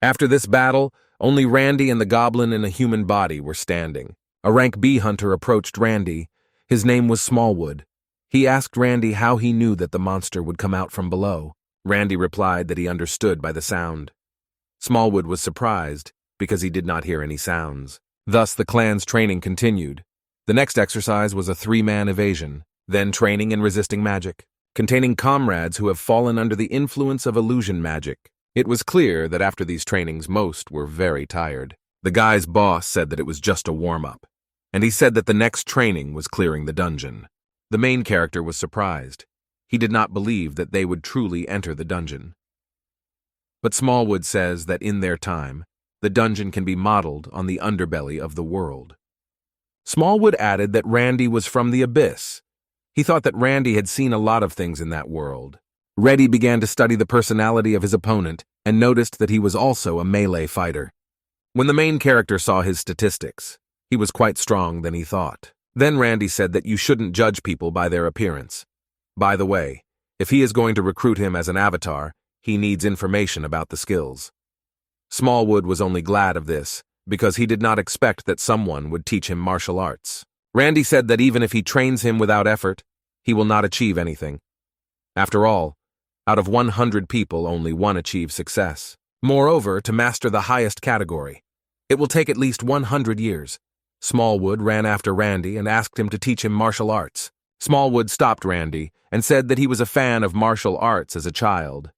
After this battle, only Randy and the goblin in a human body were standing. A rank B hunter approached Randy. His name was Smallwood. He asked Randy how he knew that the monster would come out from below. Randy replied that he understood by the sound. Smallwood was surprised because he did not hear any sounds. Thus, the clan's training continued. The next exercise was a 3-man evasion, then training in resisting magic, containing comrades who have fallen under the influence of illusion magic. It was clear that after these trainings, most were very tired. The guy's boss said that it was just a warm-up, and he said that the next training was clearing the dungeon. The main character was surprised. He did not believe that they would truly enter the dungeon. But Smallwood says that in their time, the dungeon can be modeled on the underbelly of the world. Smallwood added that Randy was from the abyss. He thought that Randy had seen a lot of things in that world. Reddy began to study the personality of his opponent and noticed that he was also a melee fighter. When the main character saw his statistics, he was quite strong than he thought. Then Randy said that you shouldn't judge people by their appearance. By the way, if he is going to recruit him as an avatar, he needs information about the skills. Smallwood was only glad of this, because he did not expect that someone would teach him martial arts. Randy said that even if he trains him without effort, he will not achieve anything. After all, out of 100 people, only one achieves success. Moreover, to master the highest category, it will take at least 100 years. Smallwood ran after Randy and asked him to teach him martial arts. Smallwood stopped Randy and said that he was a fan of martial arts as a child.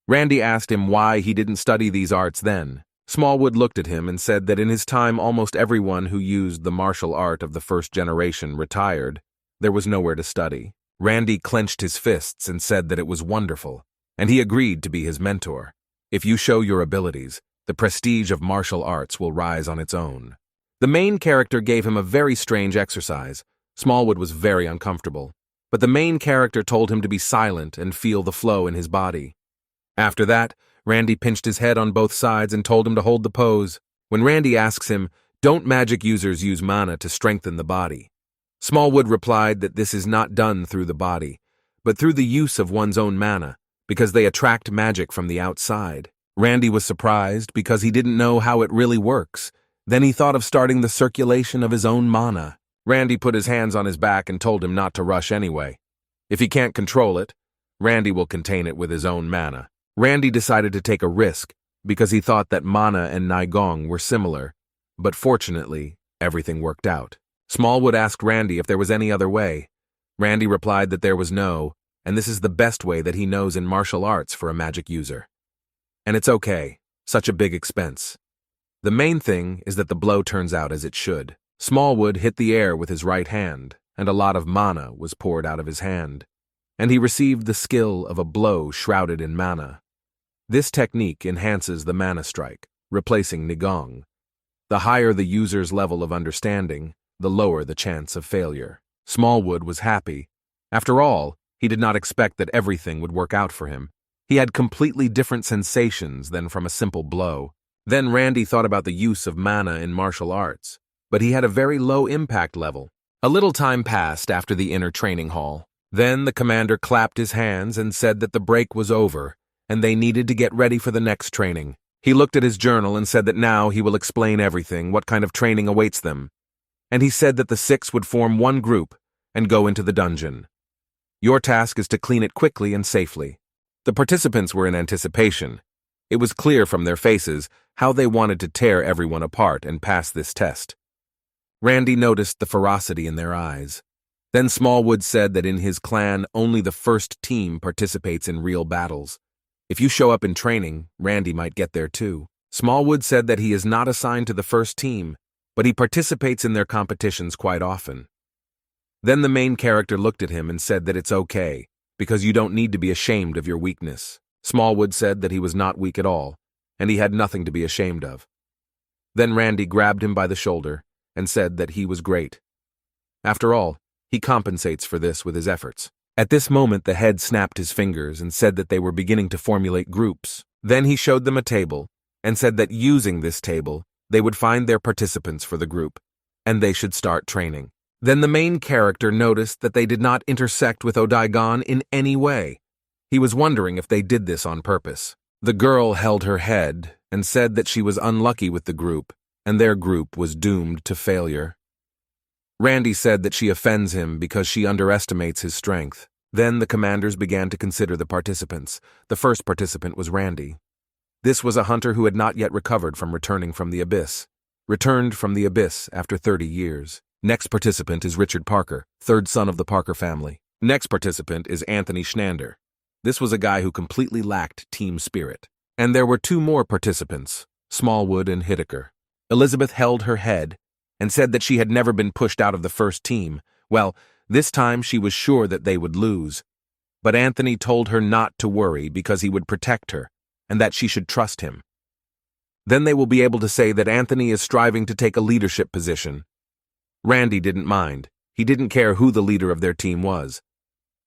Randy asked him why he didn't study these arts then. Smallwood looked at him and said that in his time almost everyone who used the martial art of the first generation retired. There was nowhere to study. Randy clenched his fists and said that it was wonderful, and he agreed to be his mentor. If you show your abilities, the prestige of martial arts will rise on its own. The main character gave him a very strange exercise. Smallwood was very uncomfortable, but the main character told him to be silent and feel the flow in his body. After that, Randy pinched his head on both sides and told him to hold the pose. When Randy asks him, "Don't magic users use mana to strengthen the body?" Smallwood replied that this is not done through the body, but through the use of one's own mana, because they attract magic from the outside. Randy was surprised because he didn't know how it really works. Then he thought of starting the circulation of his own mana. Randy put his hands on his back and told him not to rush anyway. If he can't control it, Randy will contain it with his own mana. Randy decided to take a risk because he thought that mana and Nigong were similar, but fortunately, everything worked out. Smallwood asked Randy if there was any other way. Randy replied that there was no, and this is the best way that he knows in martial arts for a magic user. And it's okay, such a big expense. The main thing is that the blow turns out as it should. Smallwood hit the air with his right hand, and a lot of mana was poured out of his hand, and he received the skill of a blow shrouded in mana. This technique enhances the mana strike, replacing Nigong. The higher the user's level of understanding, the lower the chance of failure. Smallwood was happy. After all, he did not expect that everything would work out for him. He had completely different sensations than from a simple blow. Then Randy thought about the use of mana in martial arts, but he had a very low impact level. A little time passed after the inner training hall. Then the commander clapped his hands and said that the break was over, and they needed to get ready for the next training. He looked at his journal and said that now he will explain everything, what kind of training awaits them. And he said that the 6 would form one group and go into the dungeon. Your task is to clean it quickly and safely. The participants were in anticipation. It was clear from their faces how they wanted to tear everyone apart and pass this test. Randy noticed the ferocity in their eyes. Then Smallwood said that in his clan only the first team participates in real battles. If you show up in training, Randy might get there too. Smallwood said that he is not assigned to the first team, but he participates in their competitions quite often. Then the main character looked at him and said that it's okay, because you don't need to be ashamed of your weakness. Smallwood said that he was not weak at all, and he had nothing to be ashamed of. Then Randy grabbed him by the shoulder and said that he was great. After all, he compensates for this with his efforts. At this moment, the head snapped his fingers and said that they were beginning to formulate groups. Then he showed them a table and said that using this table, they would find their participants for the group, and they should start training. Then the main character noticed that they did not intersect with Odaigon in any way. He was wondering if they did this on purpose. The girl held her head and said that she was unlucky with the group, and their group was doomed to failure. Randy said that she offends him because she underestimates his strength. Then the commanders began to consider the participants. The first participant was Randy. This was a hunter who had not yet recovered from returning from the abyss. Returned from the abyss after 30 years. Next participant is Richard Parker, third son of the Parker family. Next participant is Anthony Schnander. This was a guy who completely lacked team spirit. And there were two more participants, Smallwood and Whittaker. Elizabeth held her head and said that she had never been pushed out of the first team. Well, this time she was sure that they would lose. But Anthony told her not to worry because he would protect her and that she should trust him. Then they will be able to say that Anthony is striving to take a leadership position. Randy didn't mind. He didn't care who the leader of their team was.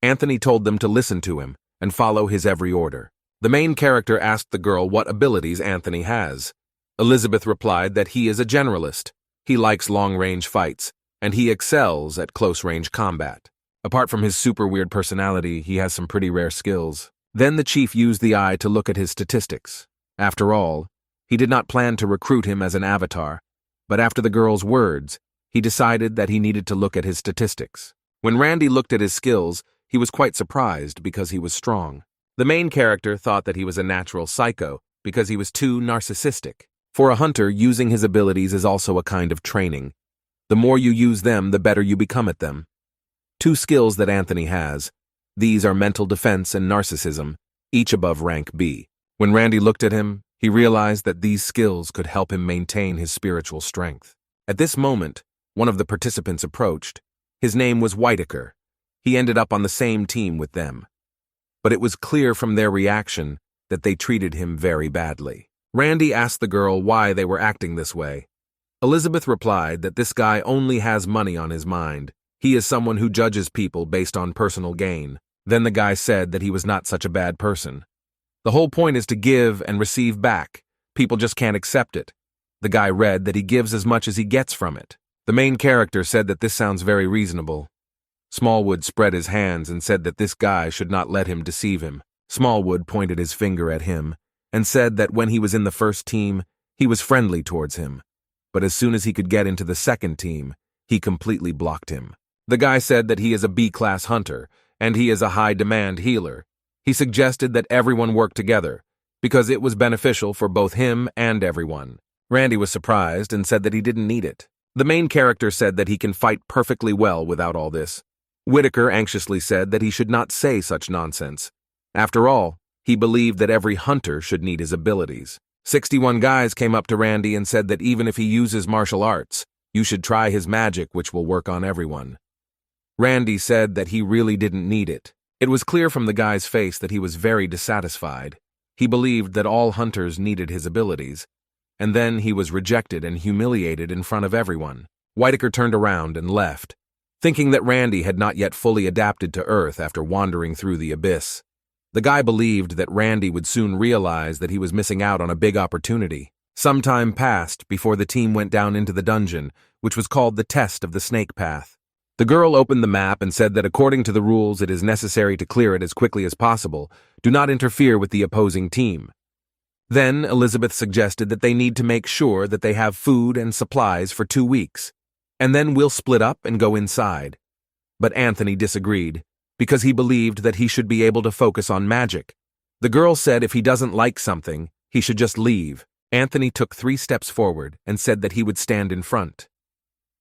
Anthony told them to listen to him and follow his every order. The main character asked the girl what abilities Anthony has. Elizabeth replied that he is a generalist. He likes long-range fights, and he excels at close-range combat. Apart from his super weird personality, he has some pretty rare skills. Then the chief used the eye to look at his statistics. After all, he did not plan to recruit him as an avatar, but after the girl's words, he decided that he needed to look at his statistics. When Randy looked at his skills, he was quite surprised because he was strong. The main character thought that he was a natural psycho because he was too narcissistic. For a hunter, using his abilities is also a kind of training. The more you use them, the better you become at them. Two skills that Anthony has. These are mental defense and narcissism, each above rank B. When Randy looked at him, he realized that these skills could help him maintain his spiritual strength. At this moment, one of the participants approached. His name was Whittaker. He ended up on the same team with them. But it was clear from their reaction that they treated him very badly. Randy asked the girl why they were acting this way. Elizabeth replied that this guy only has money on his mind. He is someone who judges people based on personal gain. Then the guy said that he was not such a bad person. The whole point is to give and receive back. People just can't accept it. The guy read that he gives as much as he gets from it. The main character said that this sounds very reasonable. Smallwood spread his hands and said that this guy should not let him deceive him. Smallwood pointed his finger at him and said that when he was in the first team, he was friendly towards him. But as soon as he could get into the second team, he completely blocked him. The guy said that he is a B-class hunter, and he is a high-demand healer. He suggested that everyone work together, because it was beneficial for both him and everyone. Randy was surprised and said that he didn't need it. The main character said that he can fight perfectly well without all this. Whittaker anxiously said that he should not say such nonsense. After all, he believed that every hunter should need his abilities. 61 guys came up to Randy and said that even if he uses martial arts, you should try his magic, which will work on everyone. Randy said that he really didn't need it. It was clear from the guy's face that he was very dissatisfied. He believed that all hunters needed his abilities, and then he was rejected and humiliated in front of everyone. Whittaker turned around and left, thinking that Randy had not yet fully adapted to Earth after wandering through the abyss. The guy believed that Randy would soon realize that he was missing out on a big opportunity. Some time passed before the team went down into the dungeon, which was called the Test of the Snake Path. The girl opened the map and said that according to the rules it is necessary to clear it as quickly as possible. Do not interfere with the opposing team. Then Elizabeth suggested that they need to make sure that they have food and supplies for 2 weeks, and then we'll split up and go inside. But Anthony disagreed, because he believed that he should be able to focus on magic. The girl said if he doesn't like something, he should just leave. Anthony took 3 steps forward and said that he would stand in front.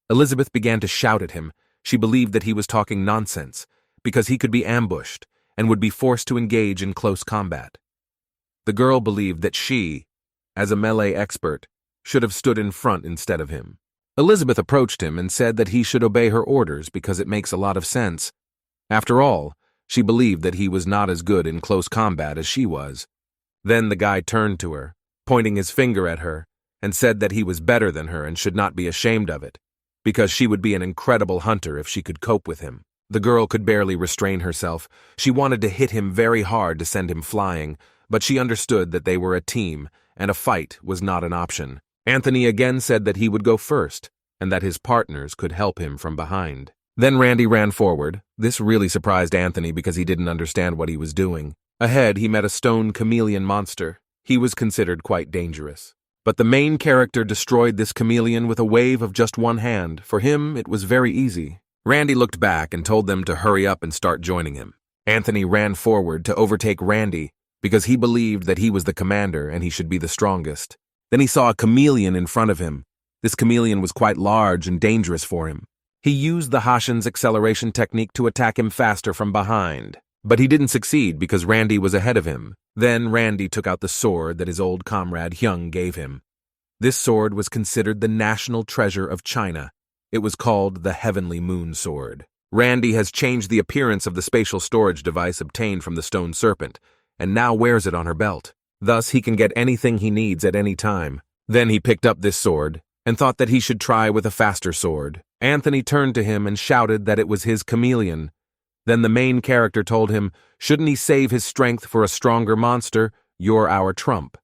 Elizabeth began to shout at him. She believed that he was talking nonsense, because he could be ambushed and would be forced to engage in close combat. The girl believed that she, as a melee expert, should have stood in front instead of him. Elizabeth approached him and said that he should obey her orders because it makes a lot of sense. After all, she believed that he was not as good in close combat as she was. Then the guy turned to her, pointing his finger at her, and said that he was better than her and should not be ashamed of it, because she would be an incredible hunter if she could cope with him. The girl could barely restrain herself. She wanted to hit him very hard to send him flying, but she understood that they were a team, and a fight was not an option. Anthony again said that he would go first, and that his partners could help him from behind. Then Randy ran forward. This really surprised Anthony because he didn't understand what he was doing. Ahead, he met a stone chameleon monster. He was considered quite dangerous. But the main character destroyed this chameleon with a wave of just one hand. For him, it was very easy. Randy looked back and told them to hurry up and start joining him. Anthony ran forward to overtake Randy because he believed that he was the commander and he should be the strongest. Then he saw a chameleon in front of him. This chameleon was quite large and dangerous for him. He used the Hashin's acceleration technique to attack him faster from behind. But he didn't succeed because Randy was ahead of him. Then Randy took out the sword that his old comrade Hyung gave him. This sword was considered the national treasure of China. It was called the Heavenly Moon Sword. Randy has changed the appearance of the spatial storage device obtained from the stone serpent, and now wears it on her belt. Thus, he can get anything he needs at any time. Then he picked up this sword and thought that he should try with a faster sword. Anthony turned to him and shouted that it was his chameleon. Then the main character told him, shouldn't he save his strength for a stronger monster? You're our trump.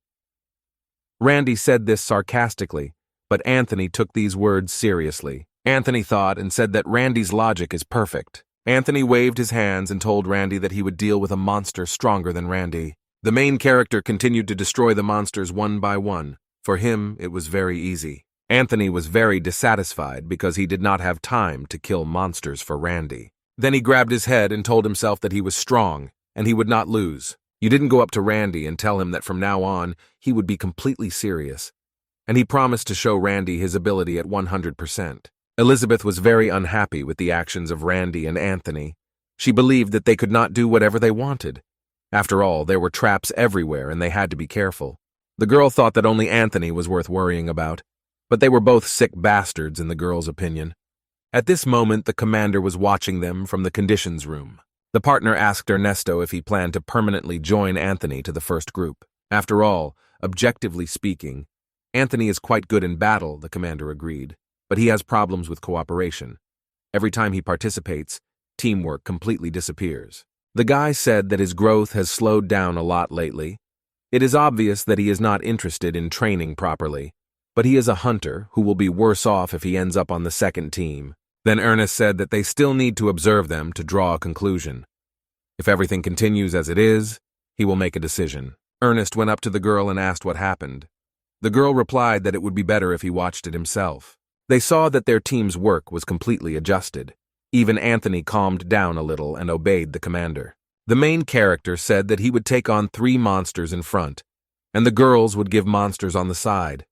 Randy said this sarcastically, but Anthony took these words seriously. Anthony thought and said that Randy's logic is perfect. Anthony waved his hands and told Randy that he would deal with a monster stronger than Randy. The main character continued to destroy the monsters one by one. For him, it was very easy. Anthony was very dissatisfied because he did not have time to kill monsters for Randy. Then he grabbed his head and told himself that he was strong and he would not lose. You didn't go up to Randy and tell him that from now on he would be completely serious. And he promised to show Randy his ability at 100%. Elizabeth was very unhappy with the actions of Randy and Anthony. She believed that they could not do whatever they wanted. After all, there were traps everywhere and they had to be careful. The girl thought that only Anthony was worth worrying about, but they were both sick bastards in the girl's opinion. At this moment, the commander was watching them from the conditions room. The partner asked Ernesto if he planned to permanently join Anthony to the first group. After all, objectively speaking, Anthony is quite good in battle, the commander agreed, but he has problems with cooperation. Every time he participates, teamwork completely disappears. The guy said that his growth has slowed down a lot lately. It is obvious that he is not interested in training properly, but he is a hunter who will be worse off if he ends up on the second team. Then Ernest said that they still need to observe them to draw a conclusion. If everything continues as it is, he will make a decision. Ernest went up to the girl and asked what happened. The girl replied that it would be better if he watched it himself. They saw that their team's work was completely adjusted. Even Anthony calmed down a little and obeyed the commander. The main character said that he would take on 3 monsters in front, and the girls would give monsters on the side.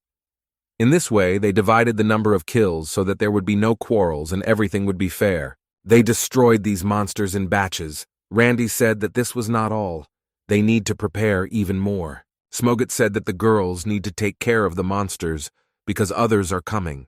In this way, they divided the number of kills so that there would be no quarrels and everything would be fair. They destroyed these monsters in batches. Randy said that this was not all. They need to prepare even more. Smoget said that the girls need to take care of the monsters because others are coming.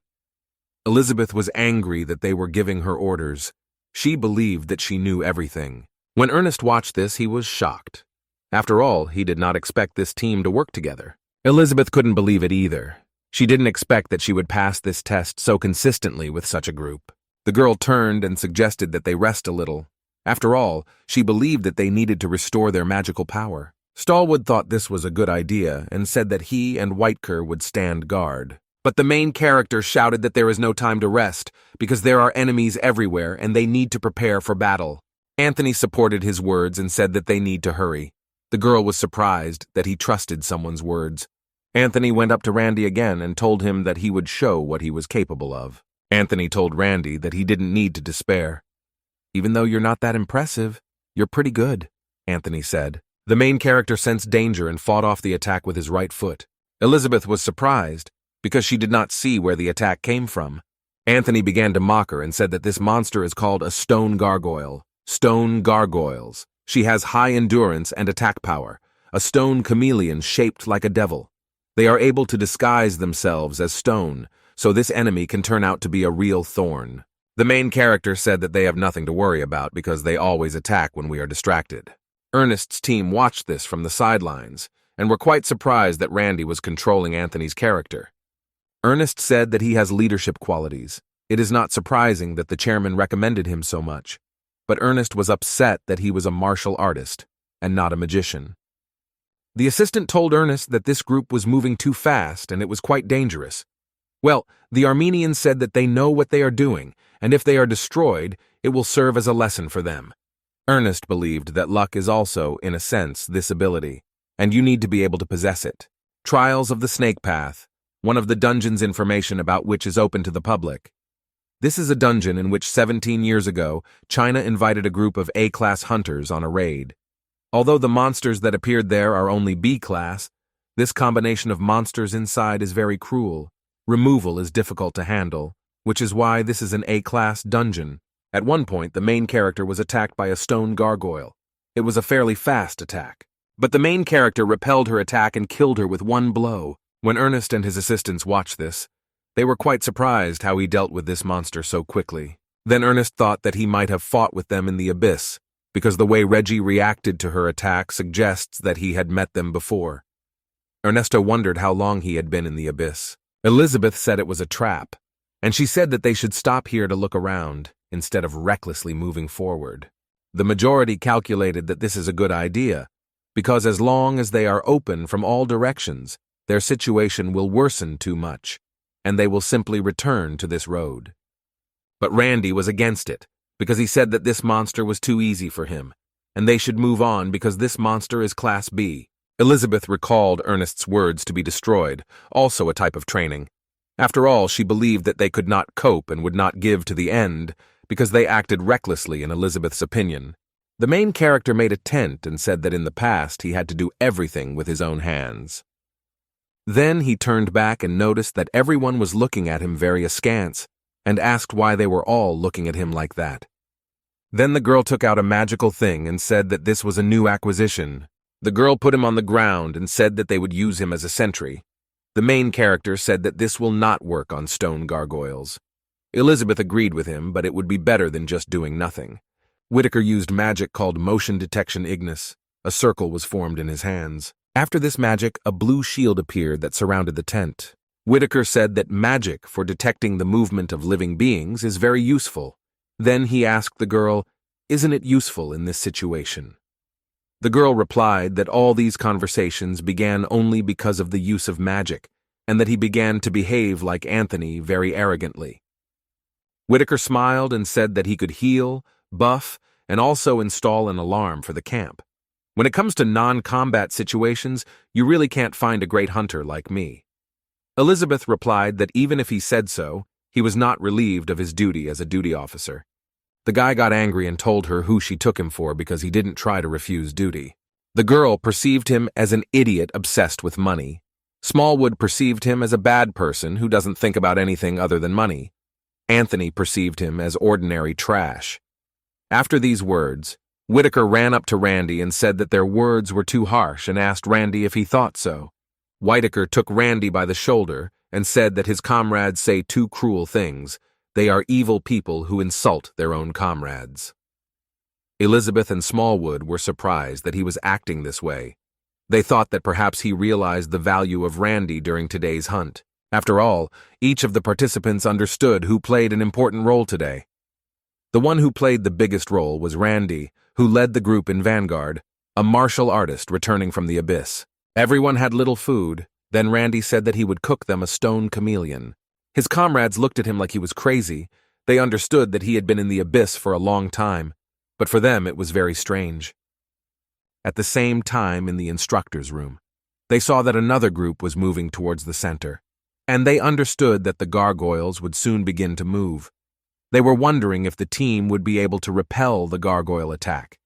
Elizabeth was angry that they were giving her orders. She believed that she knew everything. When Ernest watched this, he was shocked. After all, he did not expect this team to work together. Elizabeth couldn't believe it either. She didn't expect that she would pass this test so consistently with such a group. The girl turned and suggested that they rest a little. After all, she believed that they needed to restore their magical power. Stallwood thought this was a good idea and said that he and Whiteker would stand guard. But the main character shouted that there is no time to rest because there are enemies everywhere and they need to prepare for battle. Anthony supported his words and said that they need to hurry. The girl was surprised that he trusted someone's words. Anthony went up to Randy again and told him that he would show what he was capable of. Anthony told Randy that he didn't need to despair. Even though you're not that impressive, you're pretty good, Anthony said. The main character sensed danger and fought off the attack with his right foot. Elizabeth was surprised because she did not see where the attack came from. Anthony began to mock her and said that this monster is called a stone gargoyle. Stone gargoyles. She has high endurance and attack power. A stone chameleon shaped like a devil. They are able to disguise themselves as stone, so this enemy can turn out to be a real thorn. The main character said that they have nothing to worry about because they always attack when we are distracted. Ernest's team watched this from the sidelines and were quite surprised that Randy was controlling Anthony's character. Ernest said that he has leadership qualities. It is not surprising that the chairman recommended him so much, but Ernest was upset that he was a martial artist and not a magician. The assistant told Ernest that this group was moving too fast and it was quite dangerous. Well, the Armenians said that they know what they are doing, and if they are destroyed, it will serve as a lesson for them. Ernest believed that luck is also, in a sense, this ability. and you need to be able to possess it. Trials of the Snake Path, one of the dungeon's information about which is open to the public. This is a dungeon in which 17 years ago, China invited a group of A-class hunters on a raid. Although the monsters that appeared there are only B-class, this combination of monsters inside is very cruel. Removal is difficult to handle, which is why this is an A-class dungeon. At one point, the main character was attacked by a stone gargoyle. It was a fairly fast attack. But the main character repelled her attack and killed her with one blow. When Ernest and his assistants watched this, they were quite surprised how he dealt with this monster so quickly. Then Ernest thought that he might have fought with them in the abyss, because the way Reggie reacted to her attack suggests that he had met them before. Ernesto wondered how long he had been in the abyss. Elizabeth said it was a trap, and she said that they should stop here to look around, instead of recklessly moving forward. The majority calculated that this is a good idea, because as long as they are open from all directions, their situation will worsen too much, and they will simply return to this road. But Randy was against it, because he said that this monster was too easy for him, and they should move on because this monster is Class B. Elizabeth recalled Ernest's words to be destroyed, also a type of training. After all, she believed that they could not cope and would not give to the end because they acted recklessly in Elizabeth's opinion. The main character made a tent and said that in the past he had to do everything with his own hands. Then he turned back and noticed that everyone was looking at him very askance and asked why they were all looking at him like that. Then the girl took out a magical thing and said that this was a new acquisition. The girl put him on the ground and said that they would use him as a sentry. The main character said that this will not work on stone gargoyles. Elizabeth agreed with him, but it would be better than just doing nothing. Whitaker used magic called motion detection ignis. A circle was formed in his hands. After this magic, a blue shield appeared that surrounded the tent. Whitaker said that magic for detecting the movement of living beings is very useful. Then he asked the girl, "Isn't it useful in this situation?" The girl replied that all these conversations began only because of the use of magic, and that he began to behave like Anthony very arrogantly. Whitaker smiled and said that he could heal, buff, and also install an alarm for the camp. When it comes to non-combat situations, you really can't find a great hunter like me. Elizabeth replied that even if he said so, he was not relieved of his duty as a duty officer. The guy got angry and told her who she took him for because he didn't try to refuse duty. The girl perceived him as an idiot obsessed with money. Smallwood perceived him as a bad person who doesn't think about anything other than money. Anthony perceived him as ordinary trash. After these words, Whitaker ran up to Randy and said that their words were too harsh and asked Randy if he thought so. Whitaker took Randy by the shoulder and said that his comrades say two cruel things. They are evil people who insult their own comrades. Elizabeth and Smallwood were surprised that he was acting this way. They thought that perhaps he realized the value of Randy during today's hunt. After all, each of the participants understood who played an important role today. The one who played the biggest role was Randy, who led the group in Vanguard, a martial artist returning from the abyss. Everyone had little food. Then Randy said that he would cook them a stone chameleon. His comrades looked at him like he was crazy. They understood that he had been in the abyss for a long time, but for them it was very strange. At the same time in the instructor's room, they saw that another group was moving towards the center, and they understood that the gargoyles would soon begin to move. They were wondering if the team would be able to repel the gargoyle attack.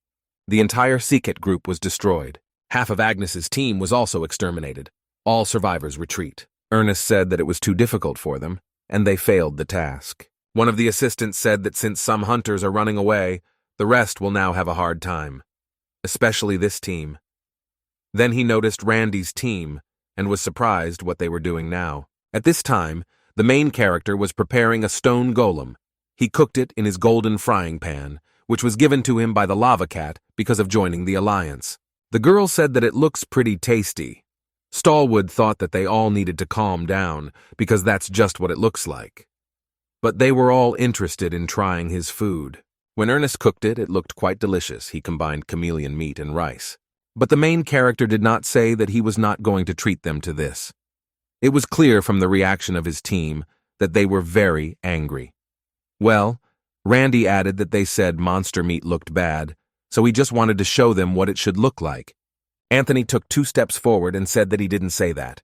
The entire Seekit group was destroyed. Half of Agnes's team was also exterminated. All survivors retreat. Ernest said that it was too difficult for them, and they failed the task. One of the assistants said that since some hunters are running away, the rest will now have a hard time, especially this team. Then he noticed Randy's team and was surprised what they were doing now. At this time, the main character was preparing a stone golem. He cooked it in his golden frying pan, which was given to him by the lava cat because of joining the alliance. The girl said that it looks pretty tasty. Stallwood thought that they all needed to calm down because that's just what it looks like. But they were all interested in trying his food. When Ernest cooked it, it looked quite delicious. He combined chameleon meat and rice. But the main character did not say that he was not going to treat them to this. It was clear from the reaction of his team that they were very angry. Well, Randy added that they said monster meat looked bad, so he just wanted to show them what it should look like. Anthony took 2 steps forward and said that he didn't say that.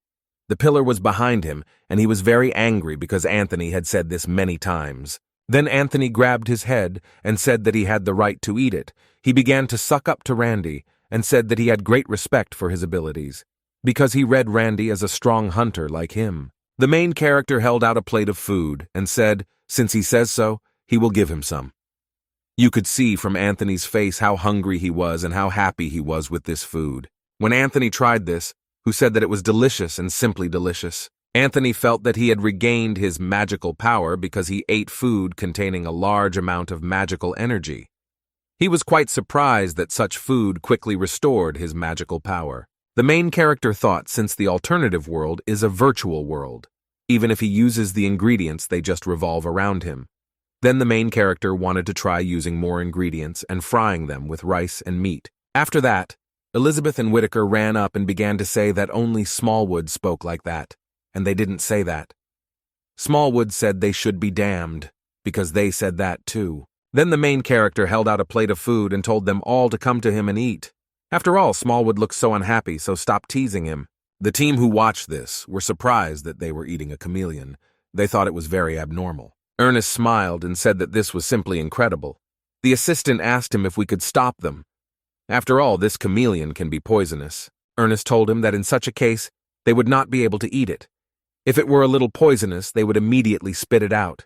The pillar was behind him, and he was very angry because Anthony had said this many times. Then Anthony grabbed his head and said that he had the right to eat it. He began to suck up to Randy and said that he had great respect for his abilities, because he read Randy as a strong hunter like him. The main character held out a plate of food and said, since he says so, he will give him some. You could see from Anthony's face how hungry he was and how happy he was with this food. When Anthony tried this, who said that it was delicious and simply delicious, Anthony felt that he had regained his magical power because he ate food containing a large amount of magical energy. He was quite surprised that such food quickly restored his magical power. The main character thought since the alternative world is a virtual world, even if he uses the ingredients, they just revolve around him. Then the main character wanted to try using more ingredients and frying them with rice and meat. After that, Elizabeth and Whitaker ran up and began to say that only Smallwood spoke like that, and they didn't say that. Smallwood said they should be damned, because they said that too. Then the main character held out a plate of food and told them all to come to him and eat. After all, Smallwood looked so unhappy, so stop teasing him. The team who watched this were surprised that they were eating a chameleon. They thought it was very abnormal. Ernest smiled and said that this was simply incredible. The assistant asked him if we could stop them. After all, this chameleon can be poisonous. Ernest told him that in such a case, they would not be able to eat it. If it were a little poisonous, they would immediately spit it out.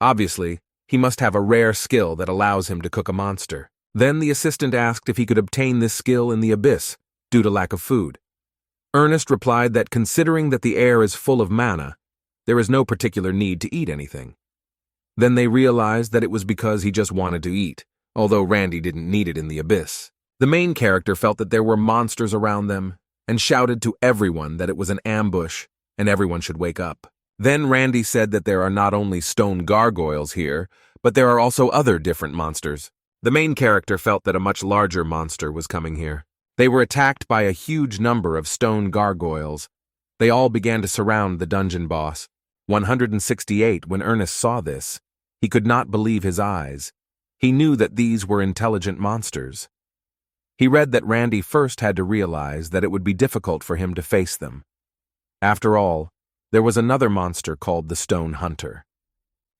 Obviously, he must have a rare skill that allows him to cook a monster. Then the assistant asked if he could obtain this skill in the abyss, due to lack of food. Ernest replied that considering that the air is full of mana, there is no particular need to eat anything. Then they realized that it was because he just wanted to eat, although Randy didn't need it in the abyss. The main character felt that there were monsters around them and shouted to everyone that it was an ambush and everyone should wake up. Then Randy said that there are not only stone gargoyles here, but there are also other different monsters. The main character felt that a much larger monster was coming here. They were attacked by a huge number of stone gargoyles. They all began to surround the dungeon boss. 168, when Ernest saw this, he could not believe his eyes. He knew that these were intelligent monsters. He read that Randy first had to realize that it would be difficult for him to face them. After all, there was another monster called the Stone Hunter.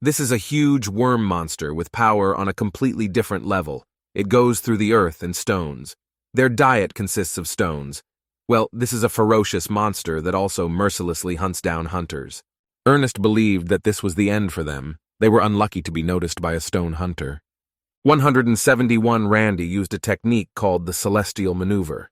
This is a huge worm monster with power on a completely different level. It goes through the earth and stones. Their diet consists of stones. Well, this is a ferocious monster that also mercilessly hunts down hunters. Ernest believed that this was the end for them. They were unlucky to be noticed by a stone hunter. 171 Randy used a technique called the Celestial Maneuver.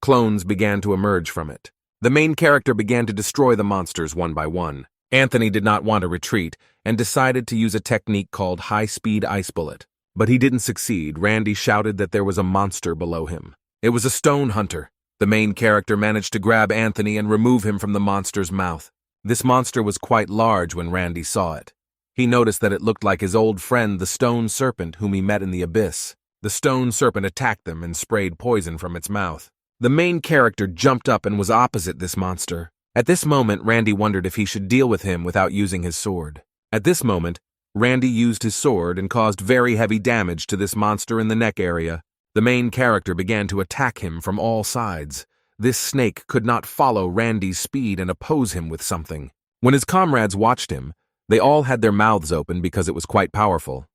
Clones began to emerge from it. The main character began to destroy the monsters one by one. Anthony did not want to retreat and decided to use a technique called high-speed ice bullet. But he didn't succeed. Randy shouted that there was a monster below him. It was a stone hunter. The main character managed to grab Anthony and remove him from the monster's mouth. This monster was quite large when Randy saw it. He noticed that it looked like his old friend, the stone serpent, whom he met in the abyss. The stone serpent attacked them and sprayed poison from its mouth. The main character jumped up and was opposite this monster. At this moment, Randy wondered if he should deal with him without using his sword. At this moment, Randy used his sword and caused very heavy damage to this monster in the neck area. The main character began to attack him from all sides. This snake could not follow Randy's speed and oppose him with something. When his comrades watched him, they all had their mouths open because it was quite powerful.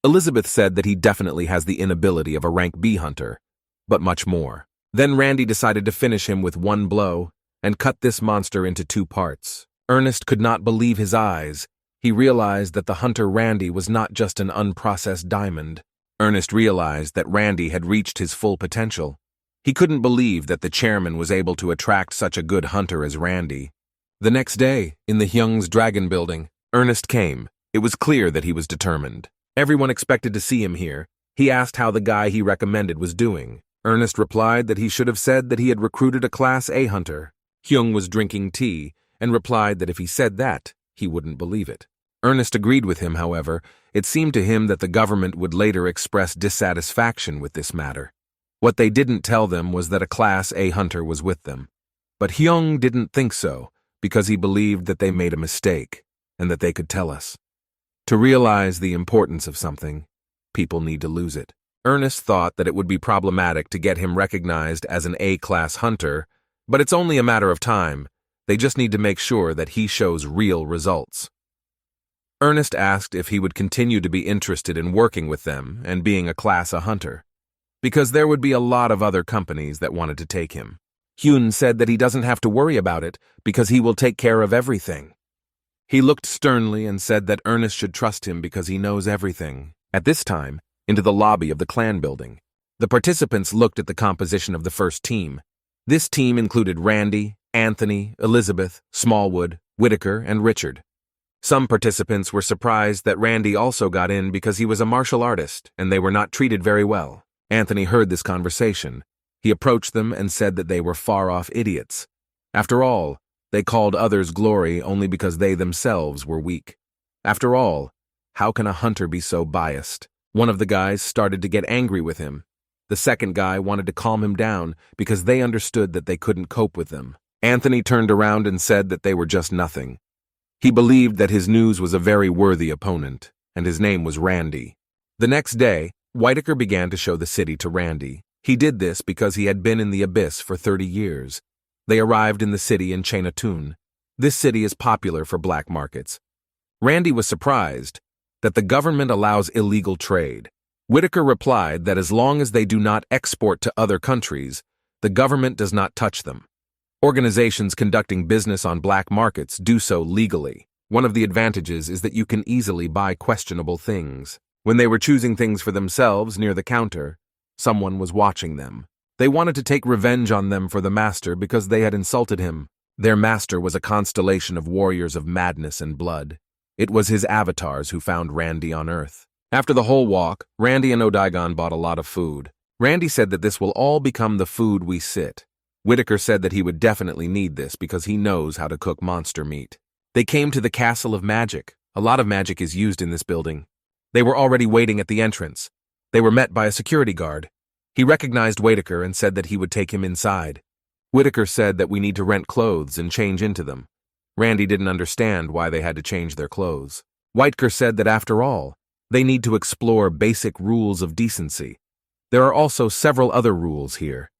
Elizabeth said that he definitely has the inability of a rank B hunter, but much more. Then Randy decided to finish him with one blow and cut this monster into 2 parts. Ernest could not believe his eyes. He realized that the hunter Randy was not just an unprocessed diamond. Ernest realized that Randy had reached his full potential. He couldn't believe that the chairman was able to attract such a good hunter as Randy. The next day, in the Hyung's Dragon Building, Ernest came. It was clear that he was determined. Everyone expected to see him here. He asked how the guy he recommended was doing. Ernest replied that he should have said that he had recruited a Class A hunter. Hyung was drinking tea and replied that if he said that, he wouldn't believe it. Ernest agreed with him, however. It seemed to him that the government would later express dissatisfaction with this matter. What they didn't tell them was that a Class A hunter was with them. But Hyung didn't think so, because he believed that they made a mistake, and that they could tell us. To realize the importance of something, people need to lose it. Ernest thought that it would be problematic to get him recognized as an A-class hunter, but it's only a matter of time. They just need to make sure that he shows real results. Ernest asked if he would continue to be interested in working with them and being a class A hunter, because there would be a lot of other companies that wanted to take him. Hyun said that he doesn't have to worry about it because he will take care of everything. He looked sternly and said that Ernest should trust him because he knows everything. At this time, into the lobby of the clan building, the participants looked at the composition of the first team. This team included Randy, Anthony, Elizabeth, Smallwood, Whitaker, and Richard. Some participants were surprised that Randy also got in because he was a martial artist and they were not treated very well. Anthony heard this conversation. He approached them and said that they were far-off idiots. After all, they called others glory only because they themselves were weak. After all, how can a hunter be so biased? One of the guys started to get angry with him. The second guy wanted to calm him down because they understood that they couldn't cope with them. Anthony turned around and said that they were just nothing. He believed that his news was a very worthy opponent, and his name was Randy. The next day, Whitaker began to show the city to Randy. He did this because he had been in the abyss for 30 years. They arrived in the city in Chinatown. This city is popular for black markets. Randy was surprised that the government allows illegal trade. Whitaker replied that as long as they do not export to other countries, the government does not touch them. Organizations conducting business on black markets do so legally. One of the advantages is that you can easily buy questionable things. When they were choosing things for themselves near the counter, someone was watching them. They wanted to take revenge on them for the master because they had insulted him. Their master was a constellation of warriors of madness and blood. It was his avatars who found Randy on Earth. After the whole walk, Randy and Odaigon bought a lot of food. Randy said that this will all become the food we sit. Whitaker said that he would definitely need this because he knows how to cook monster meat. They came to the Castle of Magic. A lot of magic is used in this building. They were already waiting at the entrance. They were met by a security guard. He recognized Whitaker and said that he would take him inside. Whitaker said that we need to rent clothes and change into them. Randy didn't understand why they had to change their clothes. Whitaker said that after all, they need to explore basic rules of decency. There are also several other rules here.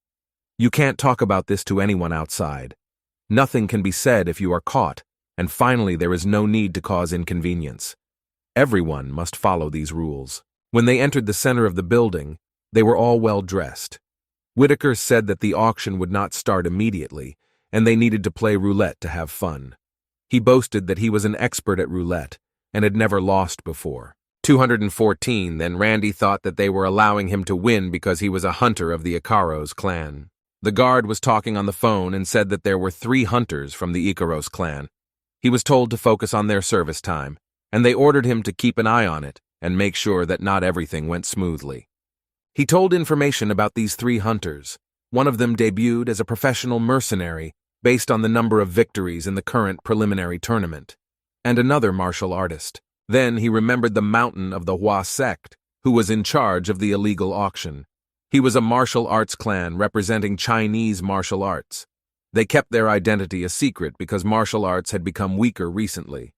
You can't talk about this to anyone outside. Nothing can be said if you are caught, and finally there is no need to cause inconvenience. Everyone must follow these rules. When they entered the center of the building, they were all well dressed. Whitaker said that the auction would not start immediately, and they needed to play roulette to have fun. He boasted that he was an expert at roulette, and had never lost before. 214, then Randy thought that they were allowing him to win because he was a hunter of the Ikaros clan. The guard was talking on the phone and said that there were 3 hunters from the Ikaros clan. He was told to focus on their service time, and they ordered him to keep an eye on it and make sure that not everything went smoothly. He told information about these 3 hunters. One of them debuted as a professional mercenary based on the number of victories in the current preliminary tournament, and another martial artist. Then he remembered the mountain of the Hua sect, who was in charge of the illegal auction. He was a martial arts clan representing Chinese martial arts. They kept their identity a secret because martial arts had become weaker recently.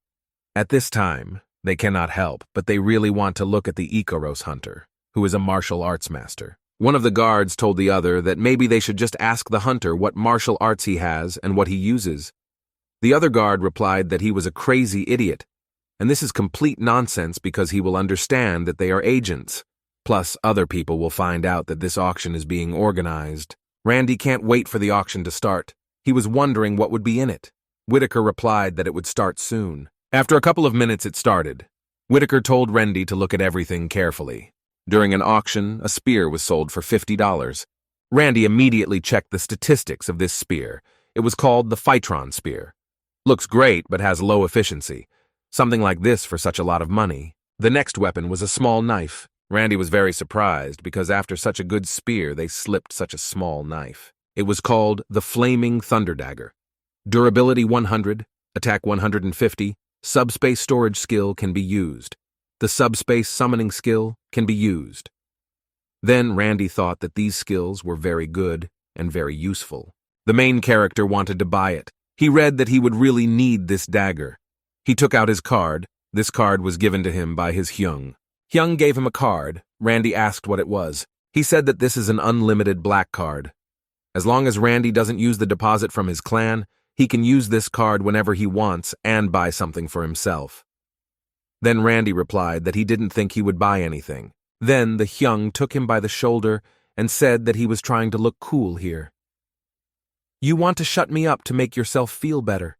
At this time, they cannot help, but they really want to look at the Ikaros hunter, who is a martial arts master. One of the guards told the other that maybe they should just ask the hunter what martial arts he has and what he uses. The other guard replied that he was a crazy idiot, and this is complete nonsense because he will understand that they are agents. Plus, other people will find out that this auction is being organized. Randy can't wait for the auction to start. He was wondering what would be in it. Whitaker replied that it would start soon. After a couple of minutes it started. Whitaker told Randy to look at everything carefully. During an auction, a spear was sold for $50. Randy immediately checked the statistics of this spear. It was called the Phytron spear. Looks great but has low efficiency. Something like this for such a lot of money. The next weapon was a small knife. Randy was very surprised because after such a good spear, they slipped such a small knife. It was called the Flaming Thunder Dagger. Durability 100, attack 150, subspace storage skill can be used. The subspace summoning skill can be used. Then Randy thought that these skills were very good and very useful. The main character wanted to buy it. He read that he would really need this dagger. He took out his card. This card was given to him by his Hyung. Hyung gave him a card. Randy asked what it was. He said that this is an unlimited black card. As long as Randy doesn't use the deposit from his clan, he can use this card whenever he wants and buy something for himself. Then Randy replied that he didn't think he would buy anything. Then the Hyung took him by the shoulder and said that he was trying to look cool here. You want to shut me up to make yourself feel better.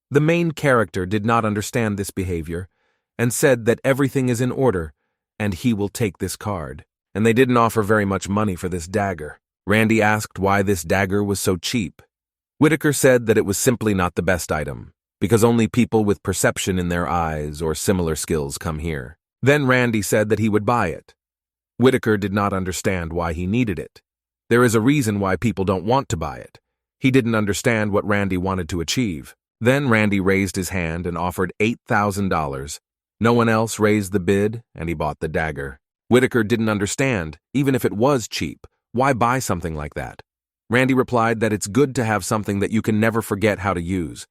The main character did not understand this behavior and said that everything is in order and he will take this card. And they didn't offer very much money for this dagger. Randy asked why this dagger was so cheap. Whitaker said that it was simply not the best item, because only people with perception in their eyes or similar skills come here. Then Randy said that he would buy it. Whitaker did not understand why he needed it. There is a reason why people don't want to buy it. He didn't understand what Randy wanted to achieve. Then Randy raised his hand and offered $8,000. No one else raised the bid, and he bought the dagger. Whitaker didn't understand, even if it was cheap, why buy something like that? Randy replied that it's good to have something that you can never forget how to use,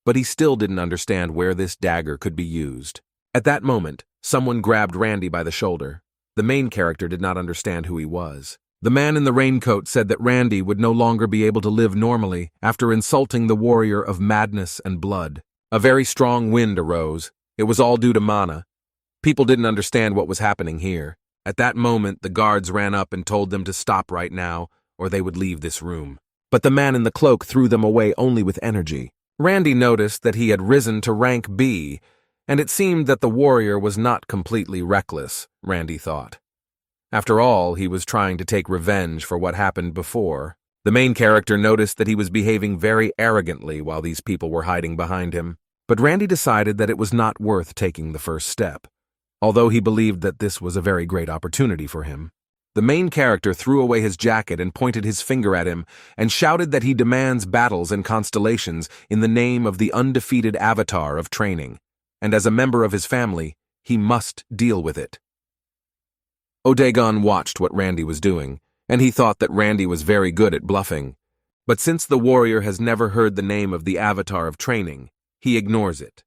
but he still didn't understand where this dagger could be used. At that moment, someone grabbed Randy by the shoulder. The main character did not understand who he was. The man in the raincoat said that Randy would no longer be able to live normally after insulting the warrior of madness and blood. A very strong wind arose. It was all due to mana. People didn't understand what was happening here. At that moment, the guards ran up and told them to stop right now, or they would leave this room. But the man in the cloak threw them away only with energy. Randy noticed that he had risen to rank B, and it seemed that the warrior was not completely reckless, Randy thought. After all, he was trying to take revenge for what happened before. The main character noticed that he was behaving very arrogantly while these people were hiding behind him, but Randy decided that it was not worth taking the first step, although he believed that this was a very great opportunity for him. The main character threw away his jacket and pointed his finger at him and shouted that he demands battles and constellations in the name of the undefeated avatar of training, and as a member of his family, he must deal with it. Odagon watched what Randy was doing, and he thought that Randy was very good at bluffing. But since the warrior has never heard the name of the avatar of training, he ignores it.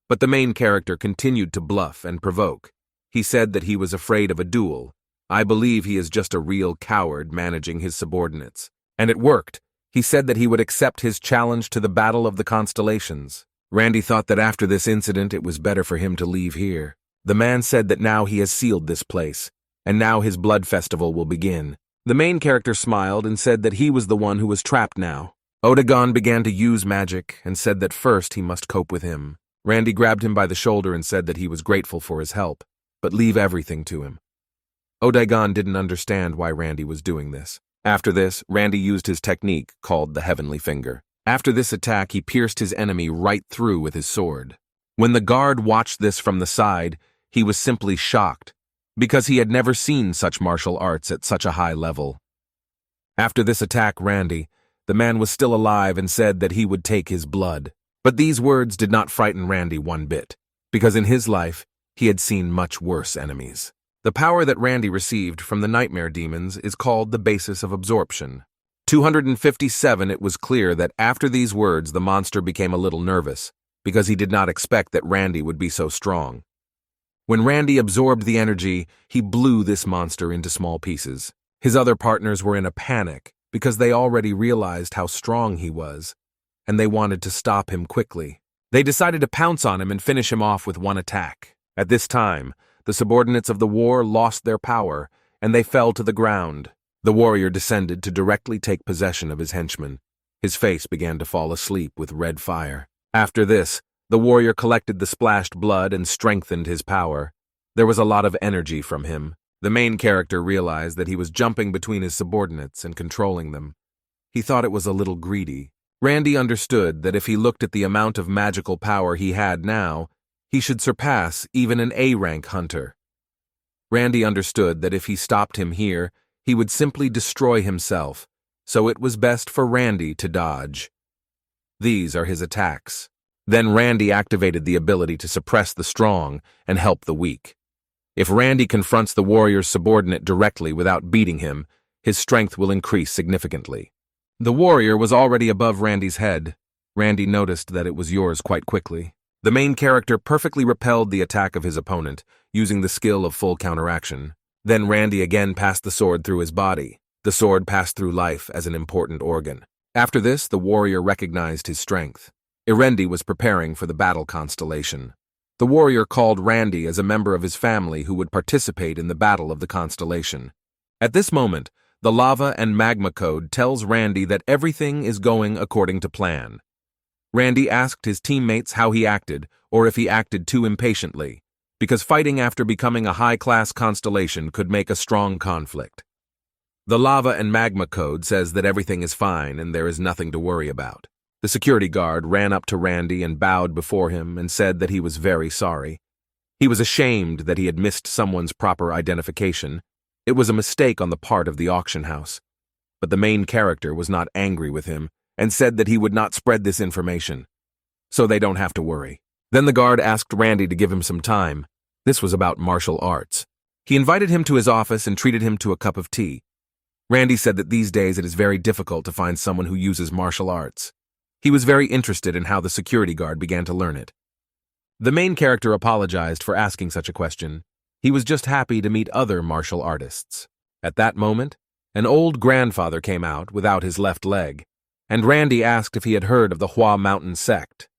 But the main character continued to bluff and provoke. He said that he was afraid of a duel. I believe he is just a real coward managing his subordinates. And it worked. He said that he would accept his challenge to the Battle of the Constellations. Randy thought that after this incident it was better for him to leave here. The man said that now he has sealed this place, and now his blood festival will begin. The main character smiled and said that he was the one who was trapped now. Odagon began to use magic and said that first he must cope with him. Randy grabbed him by the shoulder and said that he was grateful for his help, but leave everything to him. Odagon didn't understand why Randy was doing this. After this, Randy used his technique called the Heavenly Finger. After this attack, he pierced his enemy right through with his sword. When the guard watched this from the side, he was simply shocked, because he had never seen such martial arts at such a high level. After this attack, Randy, the man was still alive and said that he would take his blood. But these words did not frighten Randy one bit, because in his life, he had seen much worse enemies. The power that Randy received from the nightmare demons is called the basis of absorption. 257, it was clear that after these words the monster became a little nervous, because he did not expect that Randy would be so strong. When Randy absorbed the energy, he blew this monster into small pieces. His other partners were in a panic, because they already realized how strong he was, and they wanted to stop him quickly. They decided to pounce on him and finish him off with one attack. At this time, the subordinates of the war lost their power, and they fell to the ground. The warrior descended to directly take possession of his henchman. His face began to fall asleep with red fire. After this, the warrior collected the splashed blood and strengthened his power. There was a lot of energy from him. The main character realized that he was jumping between his subordinates and controlling them. He thought it was a little greedy. Randy understood that if he looked at the amount of magical power he had now, he should surpass even an A-rank hunter. Randy understood that if he stopped him here, he would simply destroy himself, so it was best for Randy to dodge. These are his attacks. Then Randy activated the ability to suppress the strong and help the weak. If Randy confronts the warrior's subordinate directly without beating him, his strength will increase significantly. The warrior was already above Randy's head. Randy noticed that it was yours quite quickly. The main character perfectly repelled the attack of his opponent, using the skill of full counteraction. Then Randy again passed the sword through his body. The sword passed through life as an important organ. After this, the warrior recognized his strength. Randy was preparing for the battle constellation. The warrior called Randy as a member of his family who would participate in the battle of the constellation. At this moment, the lava and magma code tells Randy that everything is going according to plan. Randy asked his teammates how he acted, or if he acted too impatiently, because fighting after becoming a high-class constellation could make a strong conflict. The lava and magma code says that everything is fine and there is nothing to worry about. The security guard ran up to Randy and bowed before him and said that he was very sorry. He was ashamed that he had missed someone's proper identification. It was a mistake on the part of the auction house. But the main character was not angry with him and said that he would not spread this information, so they don't have to worry. Then the guard asked Randy to give him some time. This was about martial arts. He invited him to his office and treated him to a cup of tea. Randy said that these days it is very difficult to find someone who uses martial arts. He was very interested in how the security guard began to learn it. The main character apologized for asking such a question. He was just happy to meet other martial artists. At that moment, an old grandfather came out without his left leg, and Randy asked if he had heard of the Hua Mountain sect.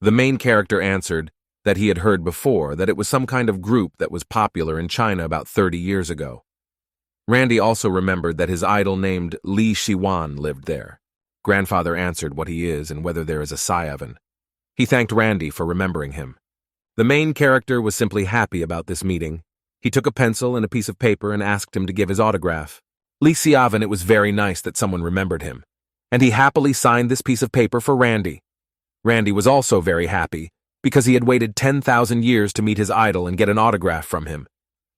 The main character answered that he had heard before that it was some kind of group that was popular in China about 30 years ago. Randy also remembered that his idol named Li Shiwan lived there. Grandfather answered what he is and whether there is a Saiyavan. He thanked Randy for remembering him. The main character was simply happy about this meeting. He took a pencil and a piece of paper and asked him to give his autograph. Li Xiaovan, it was very nice that someone remembered him, and he happily signed this piece of paper for Randy. Randy was also very happy because he had waited 10,000 years to meet his idol and get an autograph from him.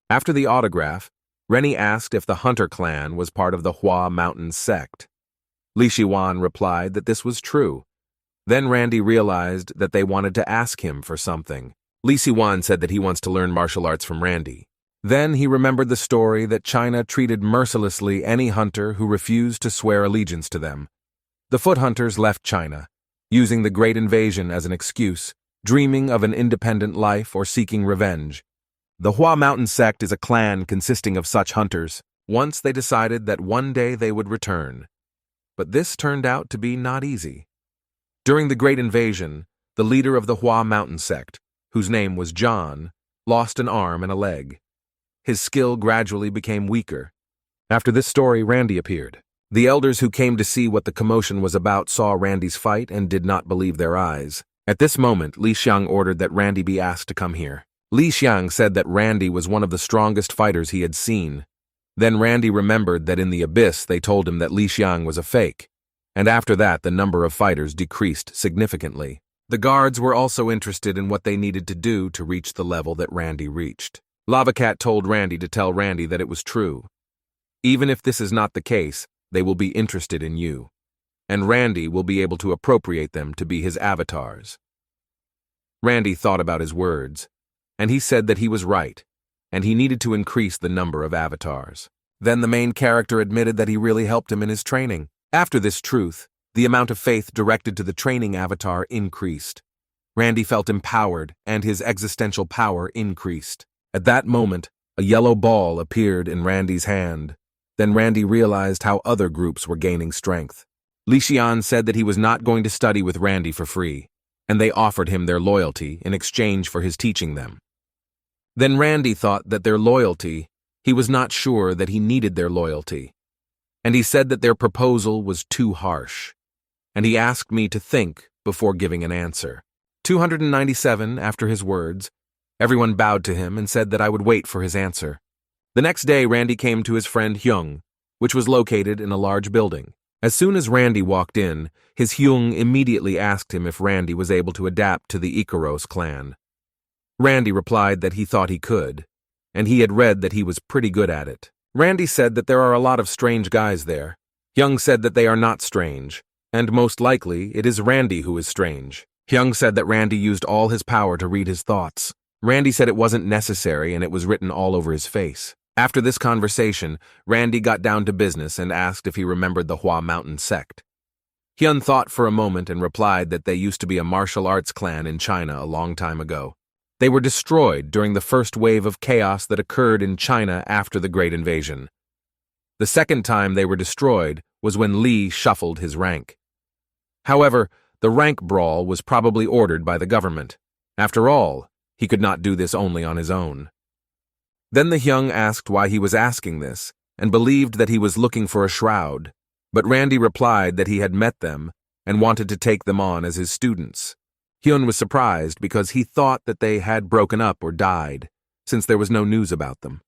After the autograph, Rennie asked if the Hunter clan was part of the Hua Mountain sect. Li Shiwan replied that this was true. Then Randy realized that they wanted to ask him for something. Li Shiwan said that he wants to learn martial arts from Randy. Then he remembered the story that China treated mercilessly any hunter who refused to swear allegiance to them. The foot hunters left China, using the Great Invasion as an excuse, dreaming of an independent life or seeking revenge. The Hua Mountain sect is a clan consisting of such hunters. Once they decided that one day they would return. But this turned out to be not easy. During the Great Invasion, the leader of the Hua Mountain sect, whose name was John, lost an arm and a leg. His skill gradually became weaker. After this story, Randy appeared. The elders who came to see what the commotion was about saw Randy's fight and did not believe their eyes. At this moment, Li Xiang ordered that Randy be asked to come here. Li Xiang said that Randy was one of the strongest fighters he had seen. Then Randy remembered that in the abyss they told him that Li Xiang was a fake, and after that the number of fighters decreased significantly. The guards were also interested in what they needed to do to reach the level that Randy reached. Lava Cat told Randy to tell Randy that it was true. Even if this is not the case, they will be interested in you, and Randy will be able to appropriate them to be his avatars. Randy thought about his words, and he said that he was right, and he needed to increase the number of avatars. Then the main character admitted that he really helped him in his training. After this truth, the amount of faith directed to the training avatar increased. Randy felt empowered, and his existential power increased. At that moment, a yellow ball appeared in Randy's hand. Then Randy realized how other groups were gaining strength. Li Xian said that he was not going to study with Randy for free, and they offered him their loyalty in exchange for his teaching them. Then Randy thought that their loyalty, he was not sure that he needed their loyalty, and he said that their proposal was too harsh, and he asked me to think before giving an answer. 297, after his words, everyone bowed to him and said that I would wait for his answer. The next day, Randy came to his friend Hyung, which was located in a large building. As soon as Randy walked in, his Hyung immediately asked him if Randy was able to adapt to the Ikaros clan. Randy replied that he thought he could, and he had read that he was pretty good at it. Randy said that there are a lot of strange guys there. Hyung said that they are not strange, and most likely it is Randy who is strange. Hyung said that Randy used all his power to read his thoughts. Randy said it wasn't necessary and it was written all over his face. After this conversation, Randy got down to business and asked if he remembered the Hua Mountain sect. Hyun thought for a moment and replied that they used to be a martial arts clan in China a long time ago. They were destroyed during the first wave of chaos that occurred in China after the Great Invasion. The second time they were destroyed was when Lee shuffled his rank. However, the rank brawl was probably ordered by the government. After all, he could not do this only on his own. Then the Hyung asked why he was asking this, and believed that he was looking for a shroud, but Randy replied that he had met them and wanted to take them on as his students. Hyun was surprised because he thought that they had broken up or died, since there was no news about them.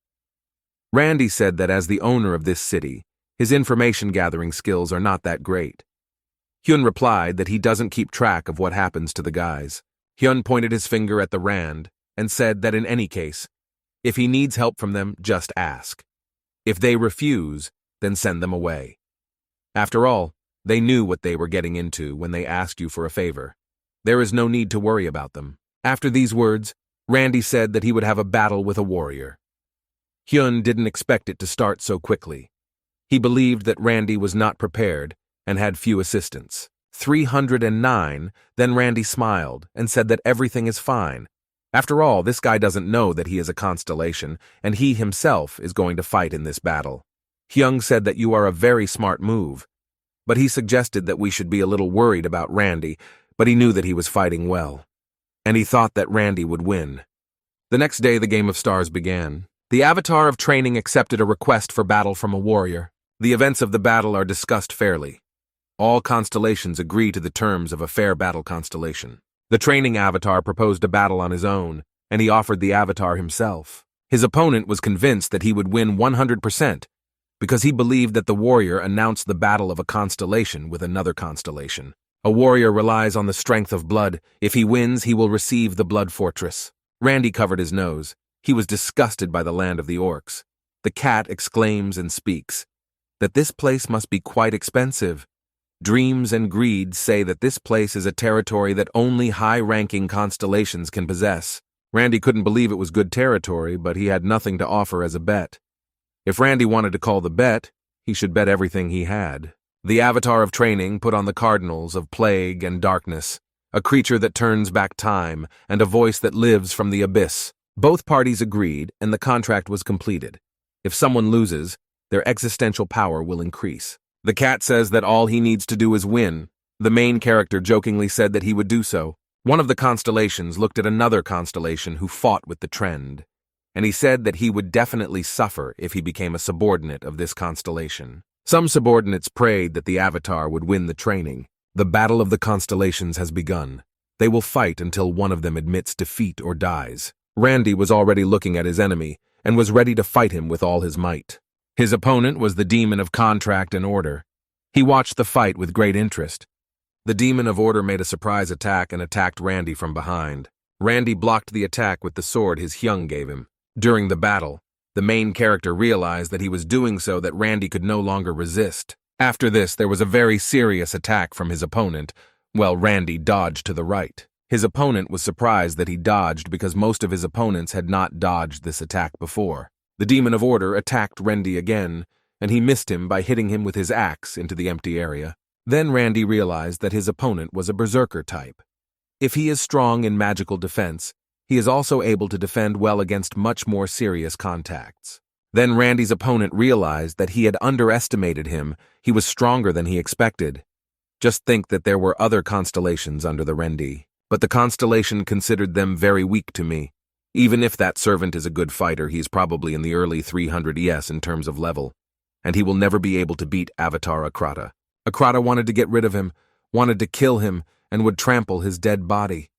Randy said that as the owner of this city, his information-gathering skills are not that great. Hyun replied that he doesn't keep track of what happens to the guys. Hyun pointed his finger at the Rand and said that in any case, if he needs help from them, just ask. If they refuse, then send them away. After all, they knew what they were getting into when they asked you for a favor. There is no need to worry about them. After these words, Randy said that he would have a battle with a warrior. Hyun didn't expect it to start so quickly. He believed that Randy was not prepared and had few assistants. 309, then Randy smiled and said that everything is fine. After all, this guy doesn't know that he is a constellation, and he himself is going to fight in this battle. Hyung said that you are a very smart move, but he suggested that we should be a little worried about Randy, but he knew that he was fighting well, and he thought that Randy would win. The next day, the Game of Stars began. The avatar of training accepted a request for battle from a warrior. The events of the battle are discussed fairly. All constellations agree to the terms of a fair battle constellation. The training avatar proposed a battle on his own, and he offered the avatar himself. His opponent was convinced that he would win 100%, because he believed that the warrior announced the battle of a constellation with another constellation. A warrior relies on the strength of blood. If he wins, he will receive the blood fortress. Randy covered his nose. He was disgusted by the land of the orcs. The cat exclaims and speaks that this place must be quite expensive. Dreams and greed say that this place is a territory that only high-ranking constellations can possess. Randy couldn't believe it was good territory, but he had nothing to offer as a bet. If Randy wanted to call the bet, he should bet everything he had. The avatar of training put on the cardinals of plague and darkness, a creature that turns back time, and a voice that lives from the abyss. Both parties agreed, and the contract was completed. If someone loses, their existential power will increase. The cat says that all he needs to do is win. The main character jokingly said that he would do so. One of the constellations looked at another constellation who fought with the trend, and he said that he would definitely suffer if he became a subordinate of this constellation. Some subordinates prayed that the avatar would win the training. The battle of the constellations has begun. They will fight until one of them admits defeat or dies. Randy was already looking at his enemy and was ready to fight him with all his might. His opponent was the demon of contract and order. He watched the fight with great interest. The demon of order made a surprise attack and attacked Randy from behind. Randy blocked the attack with the sword his Hyung gave him. During the battle, the main character realized that he was doing so that Randy could no longer resist. After this, there was a very serious attack from his opponent, while Randy dodged to the right. His opponent was surprised that he dodged because most of his opponents had not dodged this attack before. The demon of order attacked Randy again, and he missed him by hitting him with his axe into the empty area. Then Randy realized that his opponent was a berserker type. If he is strong in magical defense, he is also able to defend well against much more serious contacts. Then Randy's opponent realized that he had underestimated him. He was stronger than he expected. Just think that there were other constellations under the Randy, but the constellation considered them very weak to me. Even if that servant is a good fighter, he is probably in the early 300 ES in terms of level, and he will never be able to beat Avatar Akrata. Akrata wanted to get rid of him, wanted to kill him, and would trample his dead body.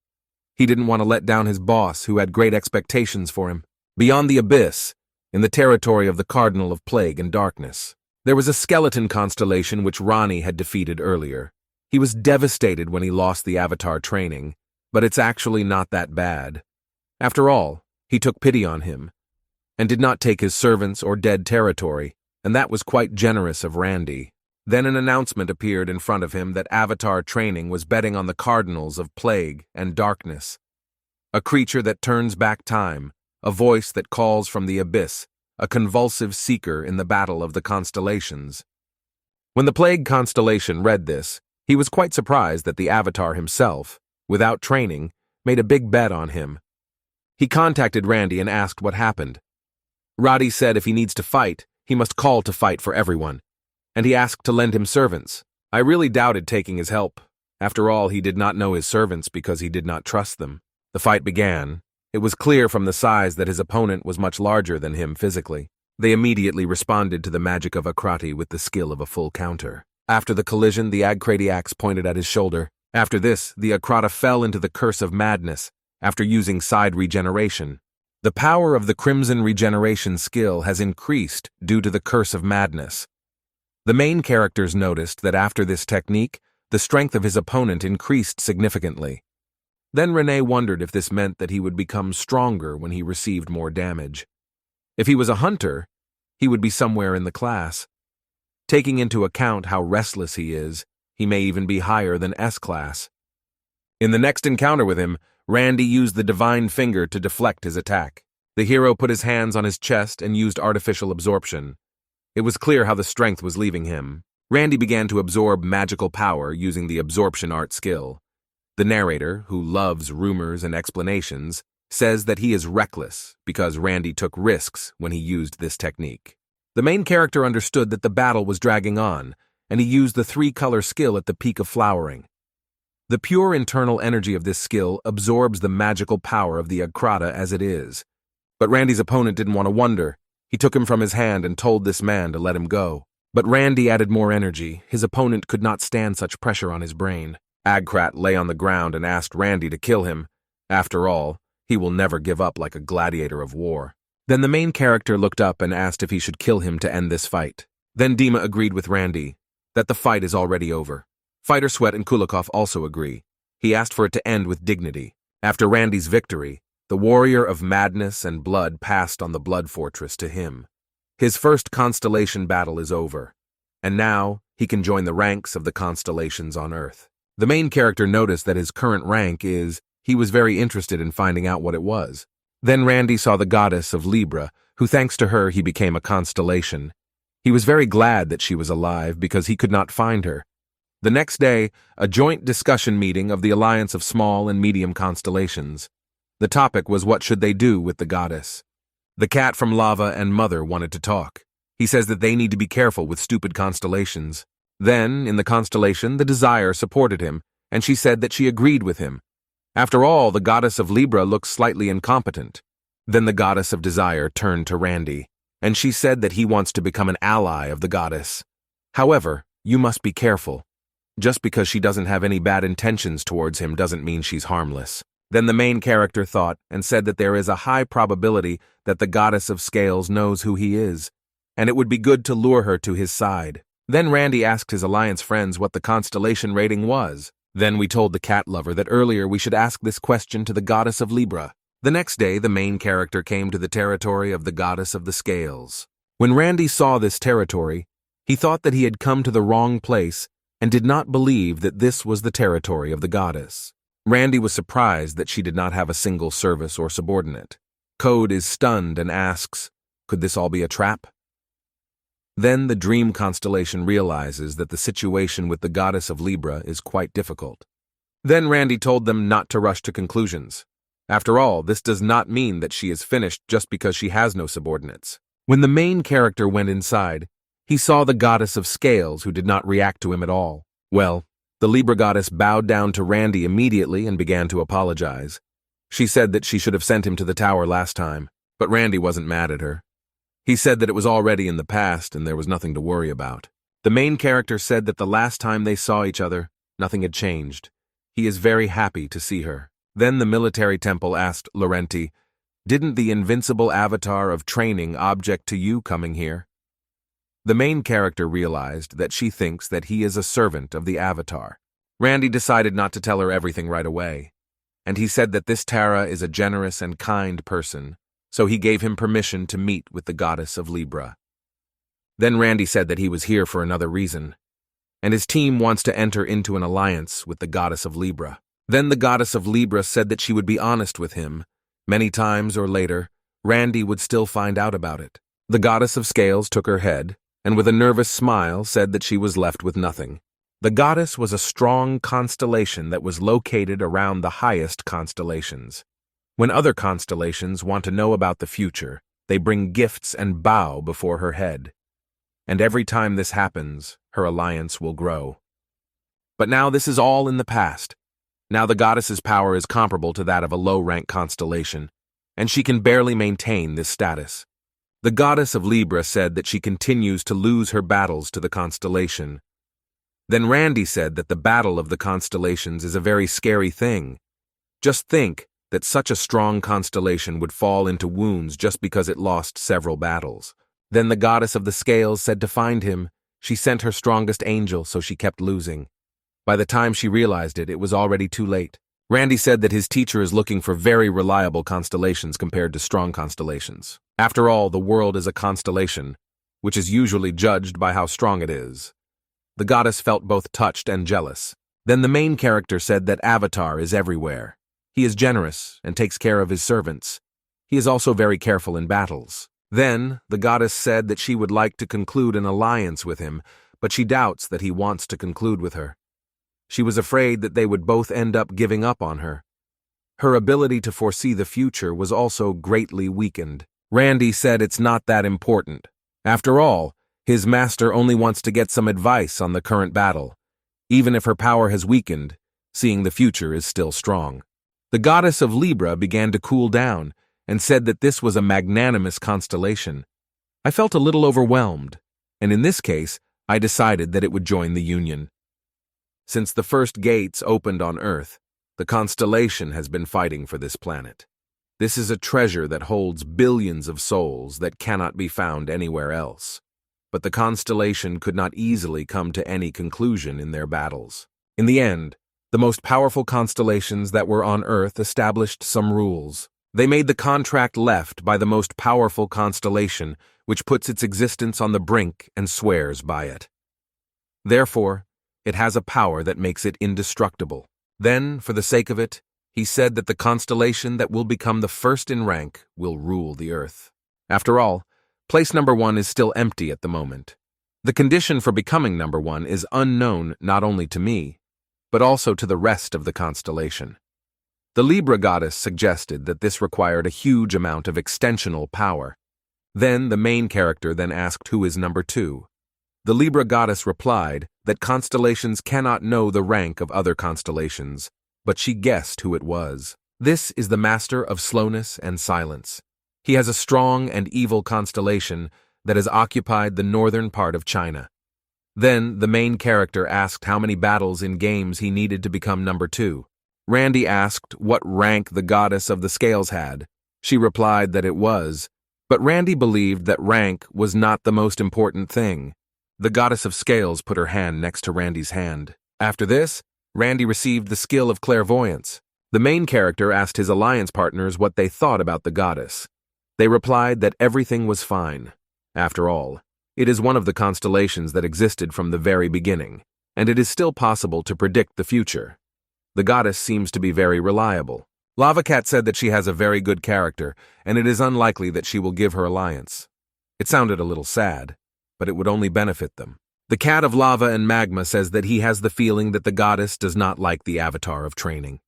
He didn't want to let down his boss, who had great expectations for him. Beyond the abyss, in the territory of the Cardinal of Plague and Darkness, there was a skeleton constellation which Ronnie had defeated earlier. He was devastated when he lost the Avatar training, but it's actually not that bad. After all, he took pity on him, and did not take his servants or dead territory, and that was quite generous of Randy. Then an announcement appeared in front of him that Avatar training was betting on the Cardinals of Plague and Darkness, a creature that turns back time, a voice that calls from the abyss, a convulsive seeker in the battle of the constellations. When the Plague constellation read this, He was quite surprised that the Avatar himself, without training, made a big bet on him. He contacted Randy and asked what happened. Roddy said if he needs to fight, he must call to fight for everyone, and he asked to lend him servants. I really doubted taking his help. After all, he did not know his servants because he did not trust them. The fight began. It was clear from the size that his opponent was much larger than him physically. They immediately responded to the magic of Akrati with the skill of a full counter. After the collision, the Agkrati pointed at his shoulder. After this, the Akrata fell into the curse of madness after using side regeneration. The power of the Crimson regeneration skill has increased due to the curse of madness. The main characters noticed that after this technique, the strength of his opponent increased significantly. Then Renee wondered if this meant that he would become stronger when he received more damage. If he was a hunter, he would be somewhere in the class. Taking into account how restless he is, he may even be higher than S-class. In the next encounter with him, Randy used the divine finger to deflect his attack. The hero put his hands on his chest and used artificial absorption. It was clear how the strength was leaving him. Randy began to absorb magical power using the absorption art skill. The narrator, who loves rumors and explanations, says that he is reckless because Randy took risks when he used this technique. The main character understood that the battle was dragging on, and he used the three-color skill at the peak of flowering. The pure internal energy of this skill absorbs the magical power of the Akrata as it is. But Randy's opponent didn't want to wonder. He took him from his hand and told this man to let him go. But Randy added more energy. His opponent could not stand such pressure on his brain. Agkrat lay on the ground and asked Randy to kill him. After all, he will never give up like a gladiator of war. Then the main character looked up and asked if he should kill him to end this fight. Then Dima agreed with Randy that the fight is already over. Fighter Sweat and Kulikov also agree. He asked for it to end with dignity. After Randy's victory, the warrior of madness and blood passed on the blood fortress to him. His first constellation battle is over, and now he can join the ranks of the constellations on Earth. The main character noticed that his current rank is, he was very interested in finding out what it was. Then Randy saw the goddess of Libra, who thanks to her he became a constellation. He was very glad that she was alive because he could not find her. The next day, a joint discussion meeting of the Alliance of Small and Medium Constellations. The topic was what should they do with the goddess. The cat from Lava and Mother wanted to talk. He says that they need to be careful with stupid constellations. Then, in the constellation, the Desire supported him, and she said that she agreed with him. After all, the goddess of Libra looks slightly incompetent. Then the goddess of Desire turned to Randy, and she said that he wants to become an ally of the goddess. However, you must be careful. Just because she doesn't have any bad intentions towards him doesn't mean she's harmless. Then the main character thought and said that there is a high probability that the goddess of Scales knows who he is, and it would be good to lure her to his side. Then Randy asked his alliance friends what the constellation rating was. Then we told the cat lover that earlier we should ask this question to the goddess of Libra. The next day, the main character came to the territory of the goddess of the Scales. When Randy saw this territory, he thought that he had come to the wrong place and did not believe that this was the territory of the goddess. Randy was surprised that she did not have a single service or subordinate. Code is stunned and asks, could this all be a trap? Then the dream constellation realizes that the situation with the goddess of Libra is quite difficult. Then Randy told them not to rush to conclusions. After all, this does not mean that she is finished just because she has no subordinates. When the main character went inside, he saw the goddess of Scales who did not react to him at all. Well, the Libra goddess bowed down to Randy immediately and began to apologize. She said that she should have sent him to the tower last time, but Randy wasn't mad at her. He said that it was already in the past and there was nothing to worry about. The main character said that the last time they saw each other, nothing had changed. He is very happy to see her. Then the military temple asked Laurenti, didn't the invincible avatar of training object to you coming here? The main character realized that she thinks that he is a servant of the avatar. Randy decided not to tell her everything right away, and he said that this Tara is a generous and kind person, so he gave him permission to meet with the goddess of Libra. Then Randy said that he was here for another reason, and his team wants to enter into an alliance with the goddess of Libra. Then the goddess of Libra said that she would be honest with him. Many times or later, Randy would still find out about it. The goddess of Scales took her head, and with a nervous smile said that she was left with nothing. The goddess was a strong constellation that was located around the highest constellations. When other constellations want to know about the future, they bring gifts and bow before her head. And every time this happens, her alliance will grow. But now this is all in the past. Now the goddess's power is comparable to that of a low-rank constellation, and she can barely maintain this status. The goddess of Libra said that she continues to lose her battles to the constellation. Then Randy said that the battle of the constellations is a very scary thing. Just think that such a strong constellation would fall into wounds just because it lost several battles. Then the goddess of the scales said to find him, she sent her strongest angel, so she kept losing. By the time she realized it, it was already too late. Randy said that his teacher is looking for very reliable constellations compared to strong constellations. After all, the world is a constellation, which is usually judged by how strong it is. The goddess felt both touched and jealous. Then the main character said that Avatar is everywhere. He is generous and takes care of his servants. He is also very careful in battles. Then the goddess said that she would like to conclude an alliance with him, but she doubts that he wants to conclude with her. She was afraid that they would both end up giving up on her. Her ability to foresee the future was also greatly weakened. Randy said it's not that important. After all, his master only wants to get some advice on the current battle. Even if her power has weakened, seeing the future is still strong. The goddess of Libra began to cool down and said that this was a magnanimous constellation. I felt a little overwhelmed, and in this case, I decided that it would join the Union. Since the first gates opened on Earth, the constellation has been fighting for this planet. This is a treasure that holds billions of souls that cannot be found anywhere else. But the constellation could not easily come to any conclusion in their battles. In the end, the most powerful constellations that were on Earth established some rules. They made the contract left by the most powerful constellation, which puts its existence on the brink and swears by it. Therefore, it has a power that makes it indestructible. Then, for the sake of it, he said that the constellation that will become the first in rank will rule the Earth. After all, place number 1 is still empty at the moment. The condition for becoming number 1 is unknown not only to me, but also to the rest of the constellation. The Libra goddess suggested that this required a huge amount of extensional power. Then the main character then asked who is number 2. The Libra goddess replied that constellations cannot know the rank of other constellations, but she guessed who it was. This is the master of slowness and silence. He has a strong and evil constellation that has occupied the northern part of China. Then the main character asked how many battles in games he needed to become number 2. Randy asked what rank the goddess of the scales had. She replied that it was, but Randy believed that rank was not the most important thing. The goddess of scales put her hand next to Randy's hand. After this, Randy received the skill of clairvoyance. The main character asked his alliance partners what they thought about the goddess. They replied that everything was fine. After all, it is one of the constellations that existed from the very beginning, and it is still possible to predict the future. The goddess seems to be very reliable. Lava Cat said that she has a very good character, and it is unlikely that she will give her alliance. It sounded a little sad, but it would only benefit them. The cat of lava and magma says that he has the feeling that the goddess does not like the avatar of training.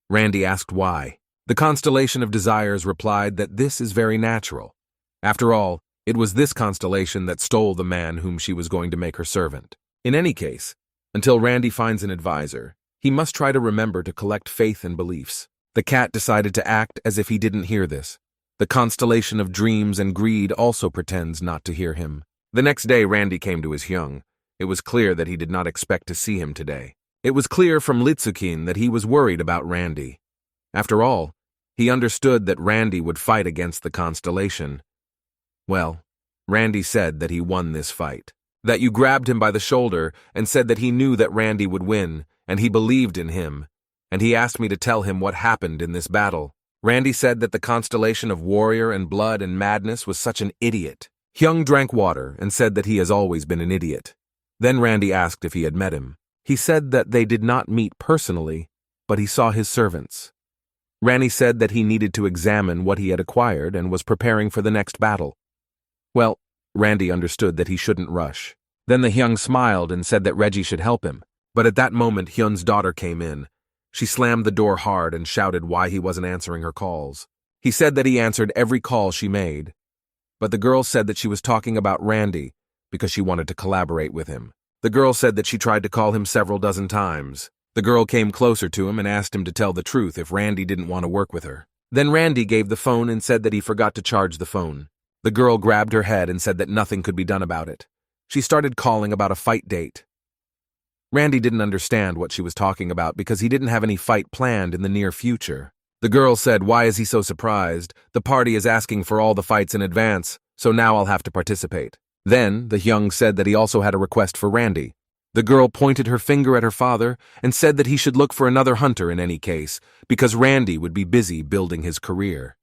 Randy asked why. The constellation of desires replied that this is very natural. After all, it was this constellation that stole the man whom she was going to make her servant. In any case, until Randy finds an advisor, he must try to remember to collect faith and beliefs. The cat decided to act as if he didn't hear this. The constellation of dreams and greed also pretends not to hear him. The next day, Randy came to his hyung. It was clear that he did not expect to see him today. It was clear from Litsukin that he was worried about Randy. After all, he understood that Randy would fight against the constellation. Well, Randy said that he won this fight. That you grabbed him by the shoulder and said that he knew that Randy would win, and he believed in him. And he asked me to tell him what happened in this battle. Randy said that the constellation of warrior and blood and madness was such an idiot. Hyung drank water and said that he has always been an idiot. Then Randy asked if he had met him. He said that they did not meet personally, but he saw his servants. Randy said that he needed to examine what he had acquired and was preparing for the next battle. Well, Randy understood that he shouldn't rush. Then the Hyung smiled and said that Reggie should help him. But at that moment, Hyun's daughter came in. She slammed the door hard and shouted why he wasn't answering her calls. He said that he answered every call she made. But the girl said that she was talking about Randy because she wanted to collaborate with him. The girl said that she tried to call him several dozen times. The girl came closer to him and asked him to tell the truth if Randy didn't want to work with her. Then Randy gave the phone and said that he forgot to charge the phone. The girl grabbed her head and said that nothing could be done about it. She started calling about a fight date. Randy didn't understand what she was talking about because he didn't have any fight planned in the near future. The girl said, "Why is he so surprised? The party is asking for all the fights in advance, so now I'll have to participate." Then, the Hyung said that he also had a request for Randy. The girl pointed her finger at her father and said that he should look for another hunter in any case, because Randy would be busy building his career.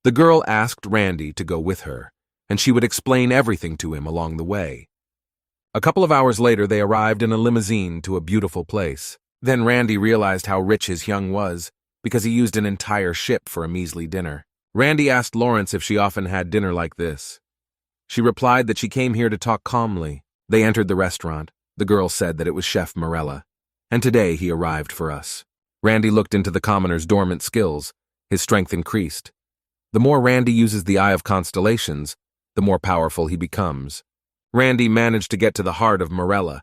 The girl asked Randy to go with her, and she would explain everything to him along the way. A couple of hours later, they arrived in a limousine to a beautiful place. Then Randy realized how rich his Hyung was, because he used an entire ship for a measly dinner. Randy asked Lawrence if she often had dinner like this. She replied that she came here to talk calmly. They entered the restaurant. The girl said that it was Chef Morella, and today he arrived for us. Randy looked into the commoner's dormant skills. His strength increased. The more Randy uses the Eye of Constellations, the more powerful he becomes. Randy managed to get to the heart of Morella.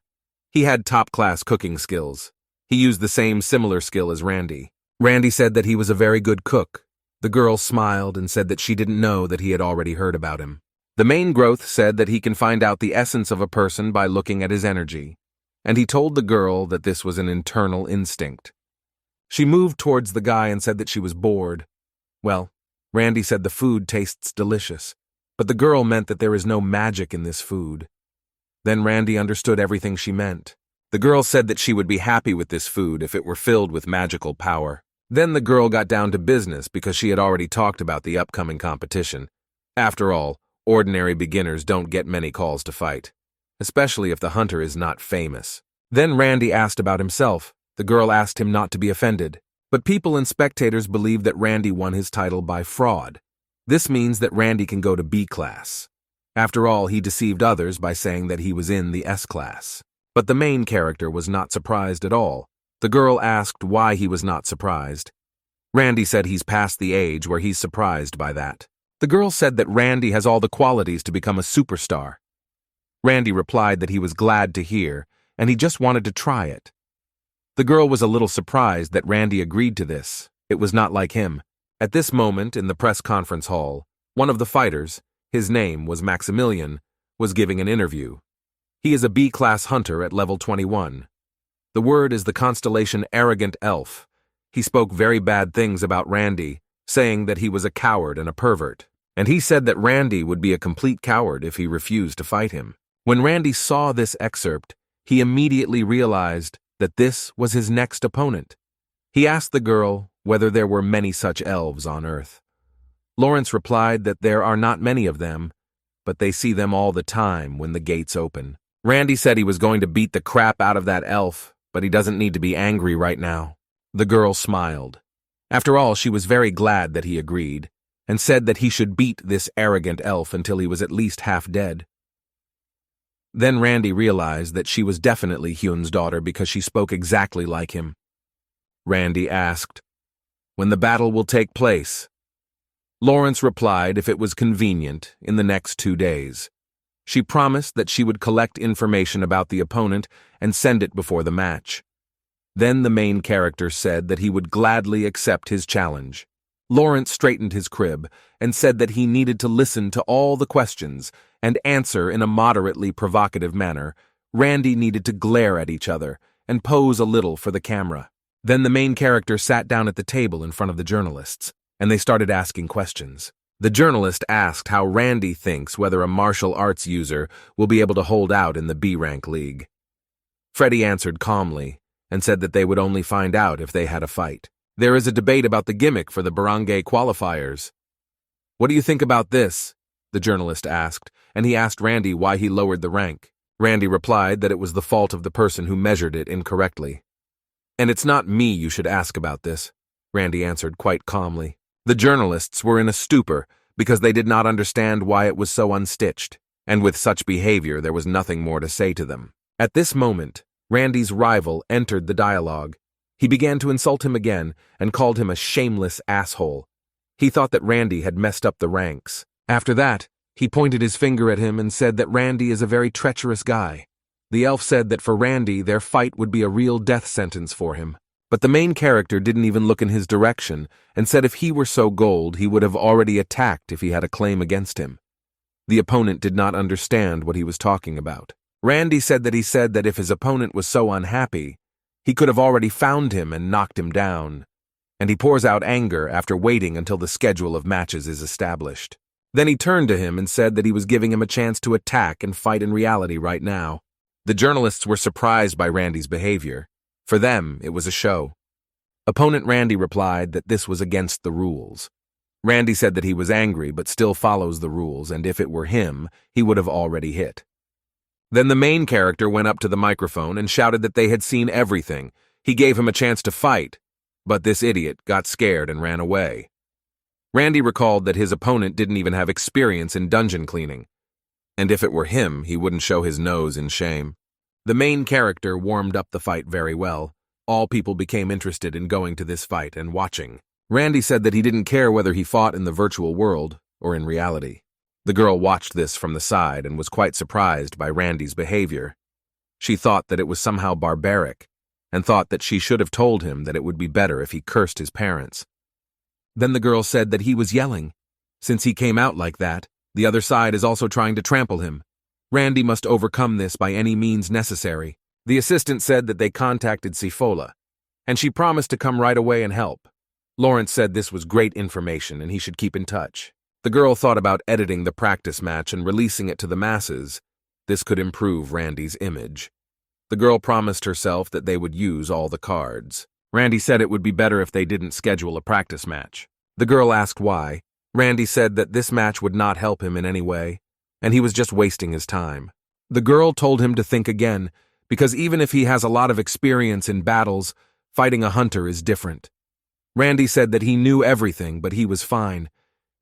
He had top-class cooking skills. He used the same similar skill as Randy. Randy said that he was a very good cook. The girl smiled and said that she didn't know that he had already heard about him. The main growth said that he can find out the essence of a person by looking at his energy, and he told the girl that this was an internal instinct. She moved towards the guy and said that she was bored. Well, Randy said the food tastes delicious, but the girl meant that there is no magic in this food. Then Randy understood everything she meant. The girl said that she would be happy with this food if it were filled with magical power. Then the girl got down to business because she had already talked about the upcoming competition. After all, ordinary beginners don't get many calls to fight, especially if the hunter is not famous. Then Randy asked about himself. The girl asked him not to be offended, but people and spectators believe that Randy won his title by fraud. This means that Randy can go to B class. After all, he deceived others by saying that he was in the S class. But the main character was not surprised at all. The girl asked why he was not surprised. Randy said he's past the age where he's surprised by that. The girl said that Randy has all the qualities to become a superstar. Randy replied that he was glad to hear, and he just wanted to try it. The girl was a little surprised that Randy agreed to this. It was not like him. At this moment, in the press conference hall, one of the fighters, his name was Maximilian, was giving an interview. He is a B-class hunter at level 21. The word is the constellation Arrogant Elf. He spoke very bad things about Randy, saying that he was a coward and a pervert. And he said that Randy would be a complete coward if he refused to fight him. When Randy saw this excerpt, he immediately realized that this was his next opponent. He asked the girl whether there were many such elves on Earth. Lawrence replied that there are not many of them, but they see them all the time when the gates open. Randy said he was going to beat the crap out of that elf, but he doesn't need to be angry right now. The girl smiled. After all, she was very glad that he agreed, and said that he should beat this arrogant elf until he was at least half dead. Then Randy realized that she was definitely Hyun's daughter because she spoke exactly like him. Randy asked, "When the battle will take place?" Lawrence replied if it was convenient in the next 2 days. She promised that she would collect information about the opponent and send it before the match. Then the main character said that he would gladly accept his challenge. Lawrence straightened his crib and said that he needed to listen to all the questions and answer in a moderately provocative manner. Randy needed to glare at each other and pose a little for the camera. Then the main character sat down at the table in front of the journalists, and they started asking questions. The journalist asked how Randy thinks whether a martial arts user will be able to hold out in the B-rank league. Freddie answered calmly and said that they would only find out if they had a fight. There is a debate about the gimmick for the barangay qualifiers. "What do you think about this?" the journalist asked, and he asked Randy why he lowered the rank. Randy replied that it was the fault of the person who measured it incorrectly. "And it's not me you should ask about this," Randy answered quite calmly. The journalists were in a stupor because they did not understand why it was so unstitched, and with such behavior there was nothing more to say to them. At this moment, Randy's rival entered the dialogue. He began to insult him again and called him a shameless asshole. He thought that Randy had messed up the ranks. After that, he pointed his finger at him and said that Randy is a very treacherous guy. The elf said that for Randy, their fight would be a real death sentence for him. But the main character didn't even look in his direction and said if he were so gold, he would have already attacked if he had a claim against him. The opponent did not understand what he was talking about. Randy said that if his opponent was so unhappy, he could have already found him and knocked him down. And he pours out anger after waiting until the schedule of matches is established. Then he turned to him and said that he was giving him a chance to attack and fight in reality right now. The journalists were surprised by Randy's behavior. For them, it was a show. Opponent Randy replied that this was against the rules. Randy said that he was angry but still follows the rules, and if it were him, he would have already hit. Then the main character went up to the microphone and shouted that they had seen everything. He gave him a chance to fight, but this idiot got scared and ran away. Randy recalled that his opponent didn't even have experience in dungeon cleaning, and if it were him, he wouldn't show his nose in shame. The main character warmed up the fight very well. All people became interested in going to this fight and watching. Randy said that he didn't care whether he fought in the virtual world or in reality. The girl watched this from the side and was quite surprised by Randy's behavior. She thought that it was somehow barbaric, and thought that she should have told him that it would be better if he cursed his parents. Then the girl said that he was yelling. Since he came out like that, the other side is also trying to trample him. Randy must overcome this by any means necessary. The assistant said that they contacted Sifola, and she promised to come right away and help. Lawrence said this was great information and he should keep in touch. The girl thought about editing the practice match and releasing it to the masses. This could improve Randy's image. The girl promised herself that they would use all the cards. Randy said it would be better if they didn't schedule a practice match. The girl asked why. Randy said that this match would not help him in any way, and he was just wasting his time. The girl told him to think again, because even if he has a lot of experience in battles, fighting a hunter is different. Randy said that he knew everything, but he was fine,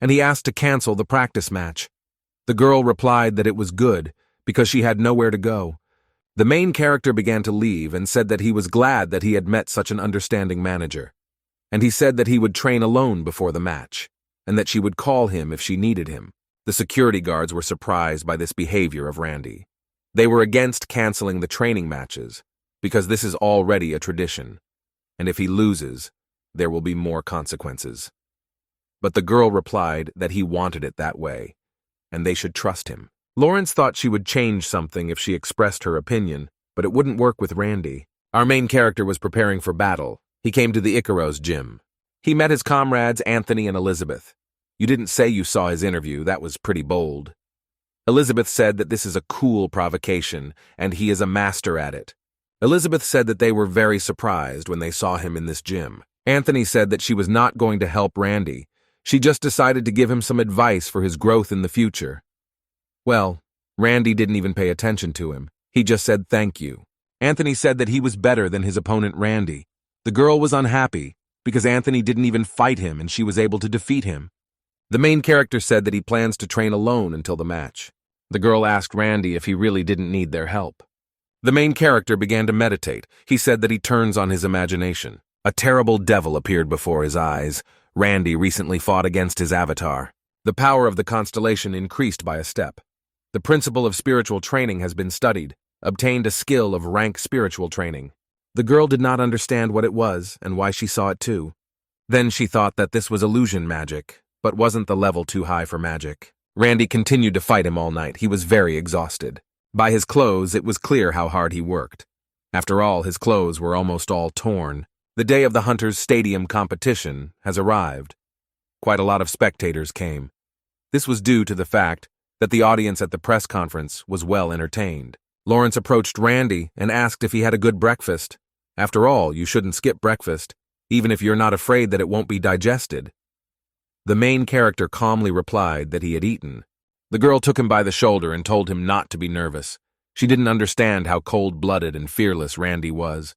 and he asked to cancel the practice match. The girl replied that it was good, because she had nowhere to go. The main character began to leave and said that he was glad that he had met such an understanding manager. And he said that he would train alone before the match, and that she would call him if she needed him. The security guards were surprised by this behavior of Randy. They were against canceling the training matches, because this is already a tradition, and if he loses, there will be more consequences. But the girl replied that he wanted it that way, and they should trust him. Lawrence thought she would change something if she expressed her opinion, but it wouldn't work with Randy. Our main character was preparing for battle. He came to the Icaros gym. He met his comrades Anthony and Elizabeth. You didn't say you saw his interview, that was pretty bold. Elizabeth said that this is a cool provocation, and he is a master at it. Elizabeth said that they were very surprised when they saw him in this gym. Anthony said that she was not going to help Randy. She just decided to give him some advice for his growth in the future. Well, Randy didn't even pay attention to him. He just said thank you. Anthony said that he was better than his opponent Randy. The girl was unhappy because Anthony didn't even fight him and she was able to defeat him. The main character said that he plans to train alone until the match. The girl asked Randy if he really didn't need their help. The main character began to meditate. He said that he turns on his imagination. A terrible devil appeared before his eyes. Randy recently fought against his avatar. The power of the constellation increased by a step. The principle of spiritual training has been studied, obtained a skill of rank spiritual training. The girl did not understand what it was and why she saw it too. Then she thought that this was illusion magic, but wasn't the level too high for magic. Randy continued to fight him all night. He was very exhausted. By his clothes, it was clear how hard he worked. After all, his clothes were almost all torn. The day of the Hunters' Stadium competition has arrived. Quite a lot of spectators came. This was due to the fact that the audience at the press conference was well entertained. Lawrence approached Randy and asked if he had a good breakfast. After all, you shouldn't skip breakfast, even if you're not afraid that it won't be digested. The main character calmly replied that he had eaten. The girl took him by the shoulder and told him not to be nervous. She didn't understand how cold-blooded and fearless Randy was.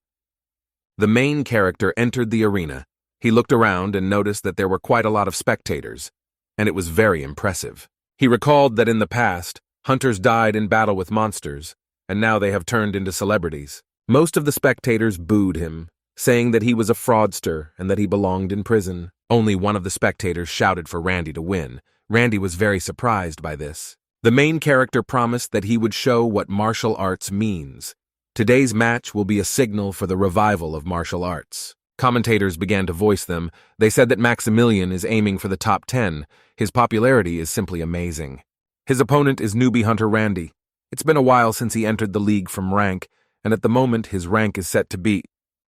The main character entered the arena. He looked around and noticed that there were quite a lot of spectators, and it was very impressive. He recalled that in the past, hunters died in battle with monsters, and now they have turned into celebrities. Most of the spectators booed him, saying that he was a fraudster and that he belonged in prison. Only one of the spectators shouted for Randy to win. Randy was very surprised by this. The main character promised that he would show what martial arts means. Today's match will be a signal for the revival of martial arts. Commentators began to voice them. They said that Maximilian is aiming for the top 10. His popularity is simply amazing. His opponent is newbie hunter Randy. It's been a while since he entered the league from rank, and at the moment his rank is set to beat.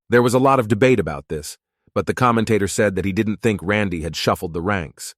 There was a lot of debate about this, but the commentator said that he didn't think Randy had shuffled the ranks.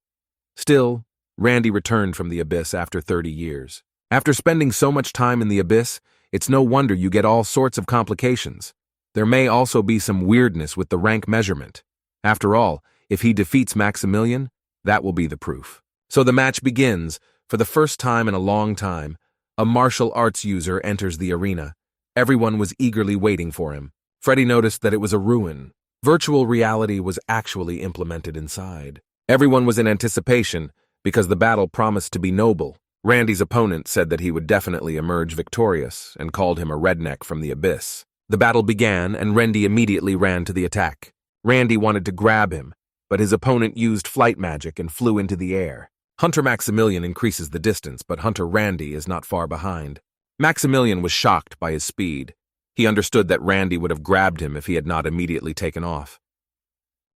Still, Randy returned from the abyss after 30 years. After spending so much time in the abyss, it's no wonder you get all sorts of complications. There may also be some weirdness with the rank measurement. After all, if he defeats Maximilian, that will be the proof. So the match begins. For the first time in a long time, a martial arts user enters the arena. Everyone was eagerly waiting for him. Freddy noticed that it was a ruin. Virtual reality was actually implemented inside. Everyone was in anticipation because the battle promised to be noble. Randy's opponent said that he would definitely emerge victorious and called him a redneck from the abyss. The battle began and Randy immediately ran to the attack. Randy wanted to grab him, but his opponent used flight magic and flew into the air. Hunter Maximilian increases the distance, but Hunter Randy is not far behind. Maximilian was shocked by his speed. He understood that Randy would have grabbed him if he had not immediately taken off.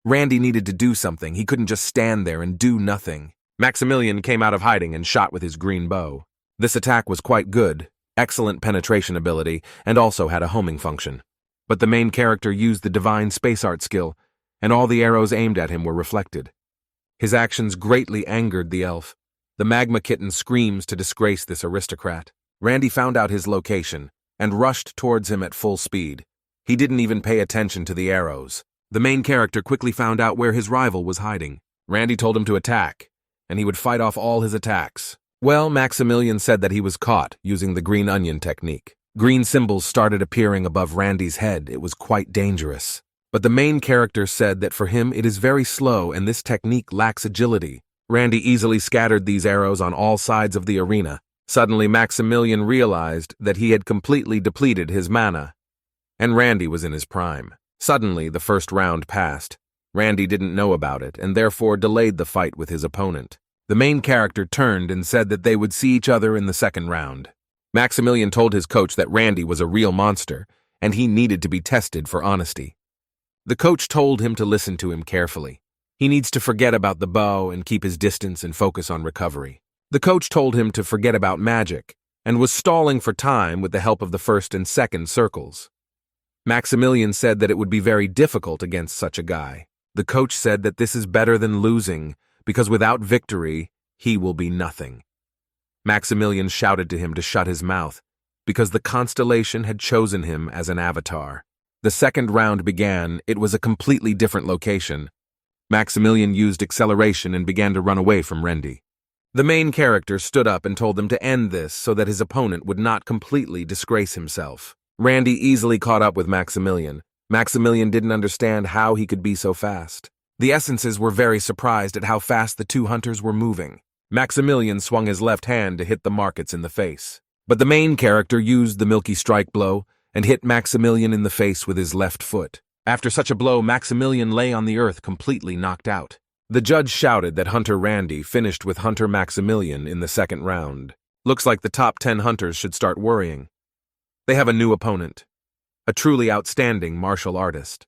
Randy needed to do something. He couldn't just stand there and do nothing. Maximilian came out of hiding and shot with his green bow. This attack was quite good, excellent penetration ability, and also had a homing function. But the main character used the divine space art skill, and all the arrows aimed at him were reflected. His actions greatly angered the elf. The magma kitten screams to disgrace this aristocrat. Randy found out his location and rushed towards him at full speed. He didn't even pay attention to the arrows. The main character quickly found out where his rival was hiding. Randy told him to attack, and he would fight off all his attacks. Well, Maximilian said that he was caught using the green onion technique. Green symbols started appearing above Randy's head. It was quite dangerous. But the main character said that for him it is very slow and this technique lacks agility. Randy easily scattered these arrows on all sides of the arena. Suddenly, Maximilian realized that he had completely depleted his mana, and Randy was in his prime. Suddenly, the first round passed. Randy didn't know about it and therefore delayed the fight with his opponent. The main character turned and said that they would see each other in the second round. Maximilian told his coach that Randy was a real monster and he needed to be tested for honesty. The coach told him to listen to him carefully. He needs to forget about the bow and keep his distance and focus on recovery. The coach told him to forget about magic and was stalling for time with the help of the first and second circles. Maximilian said that it would be very difficult against such a guy. The coach said that this is better than losing because without victory, he will be nothing. Maximilian shouted to him to shut his mouth because the constellation had chosen him as an avatar. The second round began. It was a completely different location. Maximilian used acceleration and began to run away from Randy. The main character stood up and told them to end this so that his opponent would not completely disgrace himself. Randy easily caught up with Maximilian. Maximilian didn't understand how he could be so fast. The essences were very surprised at how fast the two hunters were moving. Maximilian swung his left hand to hit the markets in the face. But the main character used the Milky Strike blow and hit Maximilian in the face with his left foot. After such a blow, Maximilian lay on the earth completely knocked out. The judge shouted that Hunter Randy finished with Hunter Maximilian in the second round. Looks like the top 10 hunters should start worrying. They have a new opponent, a truly outstanding martial artist.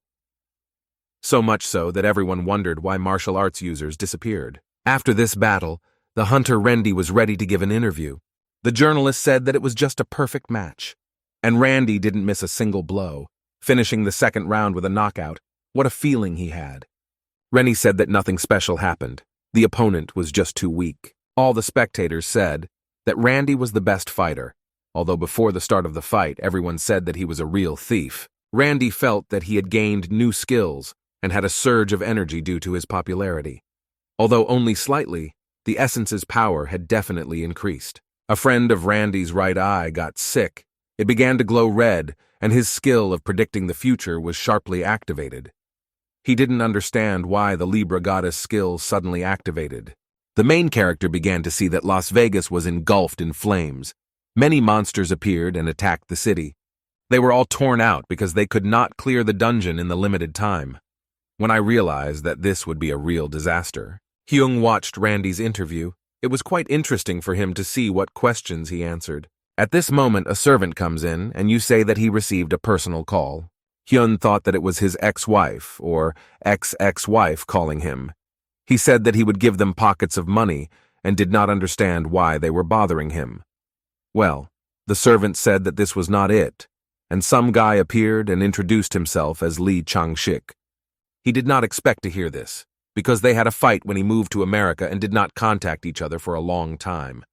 So much so that everyone wondered why martial arts users disappeared. After this battle, the Hunter Randy was ready to give an interview. The journalist said that it was just a perfect match, and Randy didn't miss a single blow, finishing the second round with a knockout. What a feeling he had. Rennie said that nothing special happened. The opponent was just too weak. All the spectators said that Randy was the best fighter, although before the start of the fight, everyone said that he was a real thief. Randy felt that he had gained new skills and had a surge of energy due to his popularity. Although only slightly, the essence's power had definitely increased. A friend of Randy's right eye got sick. It began to glow red, and his skill of predicting the future was sharply activated. He didn't understand why the Libra goddess skill suddenly activated. The main character began to see that Las Vegas was engulfed in flames. Many monsters appeared and attacked the city. They were all torn out because they could not clear the dungeon in the limited time. When I realized that this would be a real disaster, Hyung watched Randy's interview. It was quite interesting for him to see what questions he answered. At this moment, a servant comes in, and you say that he received a personal call. Hyun thought that it was his ex-wife, or ex-ex-wife, calling him. He said that he would give them pockets of money, and did not understand why they were bothering him. Well, the servant said that this was not it, and some guy appeared and introduced himself as Lee Chang-shik. He did not expect to hear this, because they had a fight when he moved to America and did not contact each other for a long time.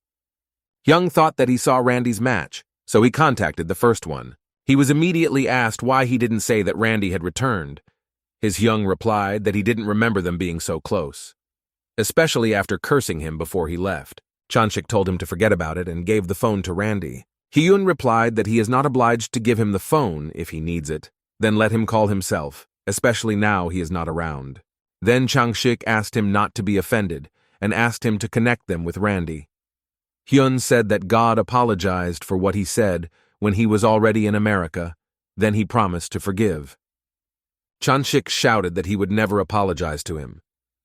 Hyung thought that he saw Randy's match, so he contacted the first one. He was immediately asked why he didn't say that Randy had returned. His Hyung replied that he didn't remember them being so close, especially after cursing him before he left. Chanchik told him to forget about it and gave the phone to Randy. Hyun replied that he is not obliged to give him the phone if he needs it, then let him call himself, especially now he is not around. Then Changshik asked him not to be offended and asked him to connect them with Randy. Hyun said that God apologized for what he said when he was already in America, then he promised to forgive. Chanchik shouted that he would never apologize to him.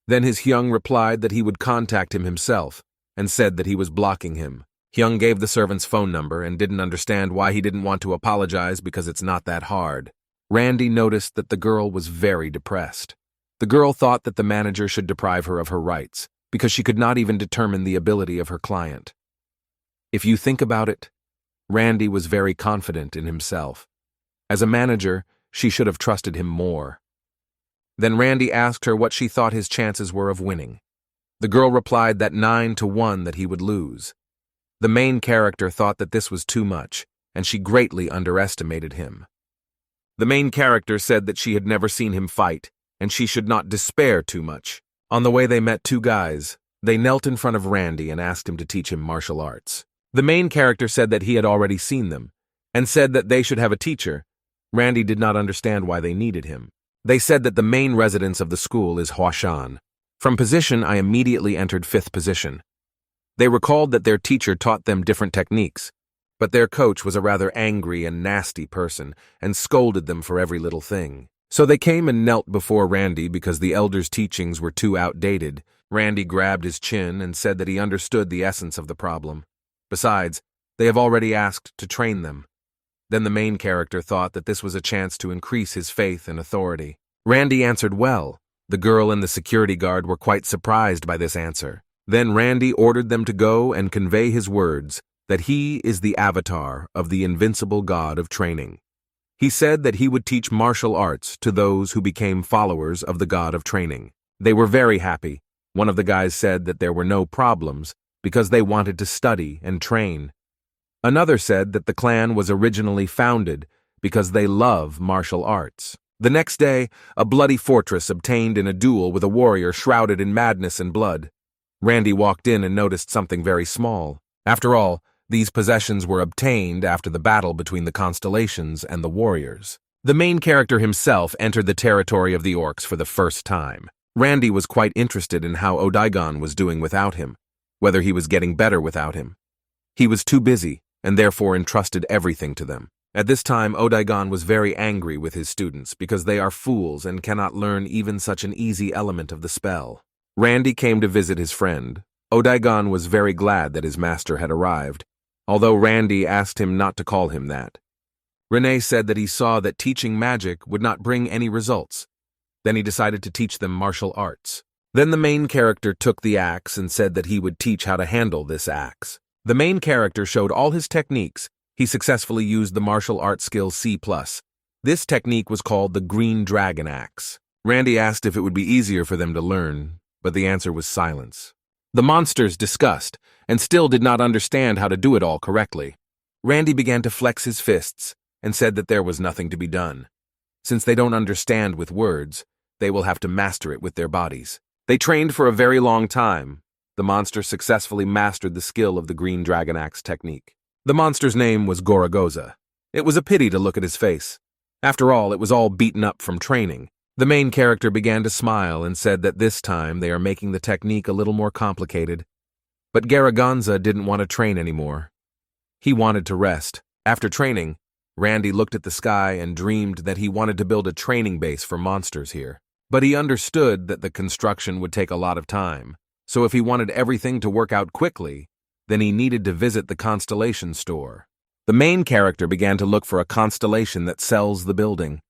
Then his Hyung replied that he would contact him himself and said that he was blocking him. Hyung gave the servant's phone number and didn't understand why he didn't want to apologize because it's not that hard. Randy noticed that the girl was very depressed. The girl thought that the manager should deprive her of her rights because she could not even determine the ability of her client. If you think about it, Randy was very confident in himself. As a manager, she should have trusted him more. Then Randy asked her what she thought his chances were of winning. The girl replied that 9-1 that he would lose. The main character thought that this was too much, and she greatly underestimated him. The main character said that she had never seen him fight, and she should not despair too much. On the way they met two guys. They knelt in front of Randy and asked him to teach him martial arts. The main character said that he had already seen them, and said that they should have a teacher. Randy did not understand why they needed him. They said that the main residence of the school is Huashan. From position, I immediately entered 5th position. They recalled that their teacher taught them different techniques, but their coach was a rather angry and nasty person and scolded them for every little thing. So they came and knelt before Randy because the elders' teachings were too outdated. Randy grabbed his chin and said that he understood the essence of the problem. Besides, they have already asked to train them. Then the main character thought that this was a chance to increase his faith and authority. Randy answered well. The girl and the security guard were quite surprised by this answer. Then Randy ordered them to go and convey his words, that he is the avatar of the invincible god of training. He said that he would teach martial arts to those who became followers of the god of training. They were very happy. One of the guys said that there were no problems because they wanted to study and train. Another said that the clan was originally founded because they love martial arts. The next day, a bloody fortress obtained in a duel with a warrior shrouded in madness and blood. Randy walked in and noticed something very small. After all, these possessions were obtained after the battle between the constellations and the warriors. The main character himself entered the territory of the orcs for the first time. Randy was quite interested in how Odaigon was doing without him, whether he was getting better without him. He was too busy, and therefore entrusted everything to them. At this time, Odaigon was very angry with his students because they are fools and cannot learn even such an easy element of the spell. Randy came to visit his friend. Odaigon was very glad that his master had arrived, although Randy asked him not to call him that. Renee said that he saw that teaching magic would not bring any results. Then he decided to teach them martial arts. Then the main character took the axe and said that he would teach how to handle this axe. The main character showed all his techniques. He successfully used the martial arts skill C+. This technique was called the Green Dragon Axe. Randy asked if it would be easier for them to learn, but the answer was silence. The monsters discussed and still did not understand how to do it all correctly. Randy began to flex his fists and said that there was nothing to be done. Since they don't understand with words, they will have to master it with their bodies. They trained for a very long time. The monster successfully mastered the skill of the Green Dragon Axe technique. The monster's name was Goragoza. It was a pity to look at his face. After all, it was all beaten up from training. The main character began to smile and said that this time they are making the technique a little more complicated. But Garagonza didn't want to train anymore. He wanted to rest. After training, Randy looked at the sky and dreamed that he wanted to build a training base for monsters here. But he understood that the construction would take a lot of time, so if he wanted everything to work out quickly, then he needed to visit the constellation store. The main character began to look for a constellation that sells the building.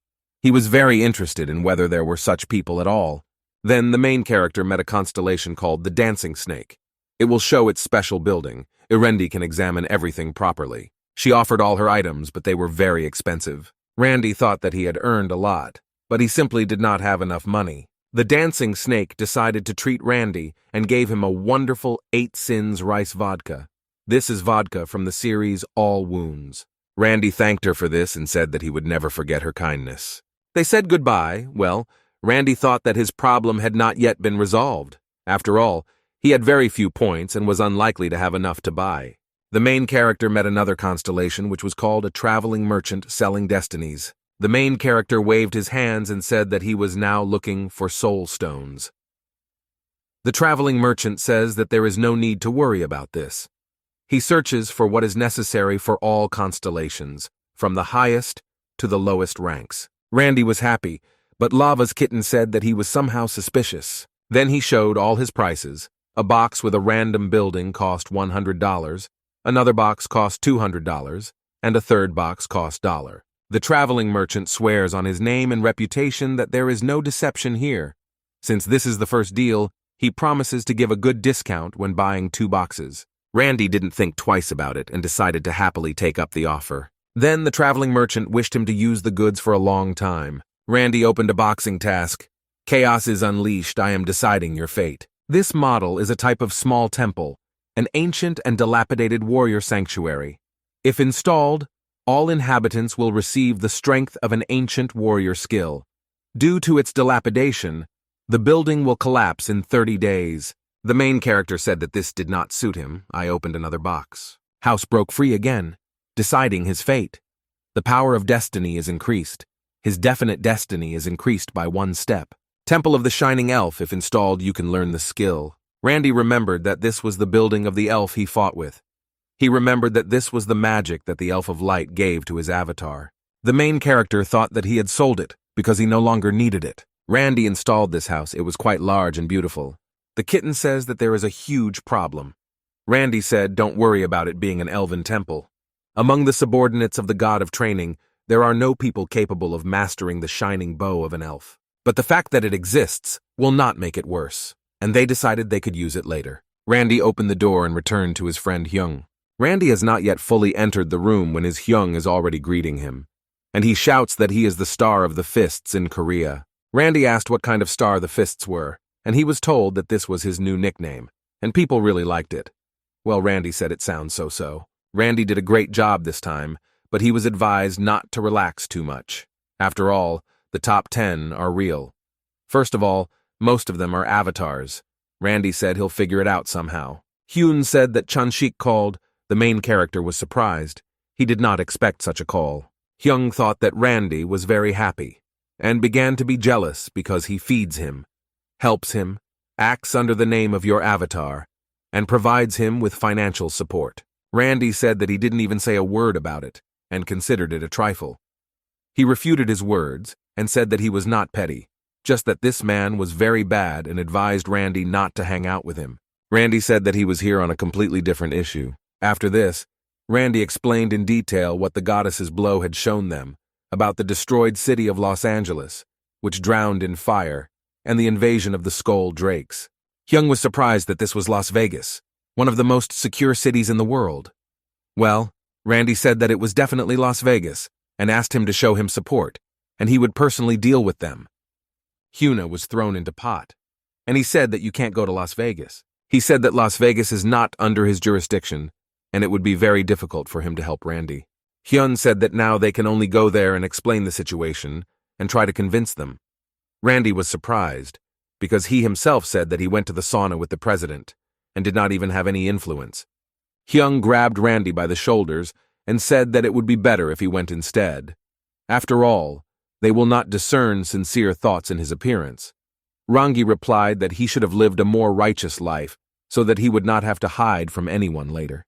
He was very interested in whether there were such people at all. Then the main character met a constellation called the Dancing Snake. It will show its special building. Randy can examine everything properly. She offered all her items, but they were very expensive. Randy thought that he had earned a lot, but he simply did not have enough money. The Dancing Snake decided to treat Randy and gave him a wonderful 8 Sins rice vodka. This is vodka from the series All Wounds. Randy thanked her for this and said that he would never forget her kindness. They said goodbye. Well, Randy thought that his problem had not yet been resolved. After all, he had very few points and was unlikely to have enough to buy. The main character met another constellation which was called a traveling merchant selling destinies. The main character waved his hands and said that he was now looking for soul stones. The traveling merchant says that there is no need to worry about this. He searches for what is necessary for all constellations, from the highest to the lowest ranks. Randy was happy, but Lava's kitten said that he was somehow suspicious. Then he showed all his prices. A box with a random building cost $100, another box cost $200, and a third box cost $1. The traveling merchant swears on his name and reputation that there is no deception here. Since this is the first deal, he promises to give a good discount when buying 2 boxes. Randy didn't think twice about it and decided to happily take up the offer. Then the traveling merchant wished him to use the goods for a long time. Randy opened a boxing task. Chaos is unleashed, I am deciding your fate. This model is a type of small temple, an ancient and dilapidated warrior sanctuary. If installed, all inhabitants will receive the strength of an ancient warrior skill. Due to its dilapidation, the building will collapse in 30 days. The main character said that this did not suit him. I opened another box. House broke free again, deciding his fate. The power of destiny is increased. His definite destiny is increased by 1 step. Temple of the Shining Elf, if installed, you can learn the skill. Randy remembered that this was the building of the elf he fought with. He remembered that this was the magic that the Elf of Light gave to his avatar. The main character thought that he had sold it because he no longer needed it. Randy installed this house. It was quite large and beautiful. The kitten says that there is a huge problem. Randy said, don't worry about it being an elven temple. Among the subordinates of the god of training, there are no people capable of mastering the shining bow of an elf. But the fact that it exists will not make it worse, and they decided they could use it later. Randy opened the door and returned to his friend Hyung. Randy has not yet fully entered the room when his Hyung is already greeting him, and he shouts that he is the star of the fists in Korea. Randy asked what kind of star the fists were, and he was told that this was his new nickname, and people really liked it. Well, Randy said it sounds so-so. Randy did a great job this time, but he was advised not to relax too much. After all, the top 10 are real. First of all, most of them are avatars. Randy said he'll figure it out somehow. Hyun said that Chunshik called. The main character was surprised. He did not expect such a call. Hyung thought that Randy was very happy, and began to be jealous because he feeds him, helps him, acts under the name of your avatar, and provides him with financial support. Randy said that he didn't even say a word about it, and considered it a trifle. He refuted his words, and said that he was not petty, just that this man was very bad and advised Randy not to hang out with him. Randy said that he was here on a completely different issue. After this, Randy explained in detail what the goddess's blow had shown them, about the destroyed city of Los Angeles, which drowned in fire, and the invasion of the Skull Drakes. Hyung was surprised that this was Las Vegas, one of the most secure cities in the world. Well, Randy said that it was definitely Las Vegas, and asked him to show him support, and he would personally deal with them. Hyuna was thrown into pot, and he said that you can't go to Las Vegas. He said that Las Vegas is not under his jurisdiction, and it would be very difficult for him to help Randy. Hyun said that now they can only go there and explain the situation, and try to convince them. Randy was surprised, because he himself said that he went to the sauna with the president, and did not even have any influence. Hyung grabbed Randy by the shoulders, and said that it would be better if he went instead. After all, they will not discern sincere thoughts in his appearance. Rangi replied that he should have lived a more righteous life, so that he would not have to hide from anyone later.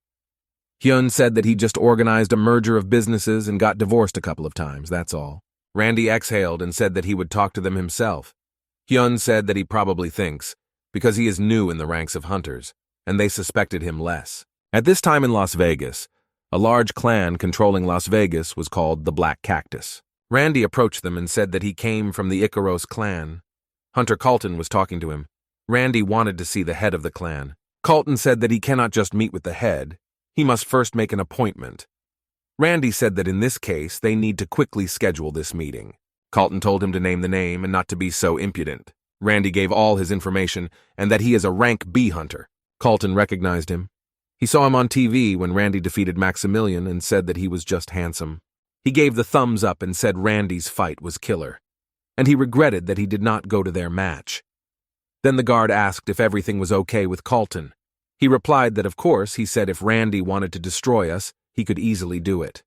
Hyun said that he just organized a merger of businesses and got divorced a couple of times, that's all. Randy exhaled and said that he would talk to them himself. Hyun said that he probably thinks, because he is new in the ranks of hunters, and they suspected him less. At this time in Las Vegas, a large clan controlling Las Vegas was called the Black Cactus. Randy approached them and said that he came from the Icaros clan. Hunter Colton was talking to him. Randy wanted to see the head of the clan. Colton said that he cannot just meet with the head, he must first make an appointment. Randy said that in this case, they need to quickly schedule this meeting. Colton told him to name the name and not to be so impudent. Randy gave all his information and that he is a rank B hunter. Colton recognized him. He saw him on TV when Randy defeated Maximilian and said that he was just handsome. He gave the thumbs up and said Randy's fight was killer, and he regretted that he did not go to their match. Then the guard asked if everything was okay with Colton. He replied that of course, he said if Randy wanted to destroy us, he could easily do it.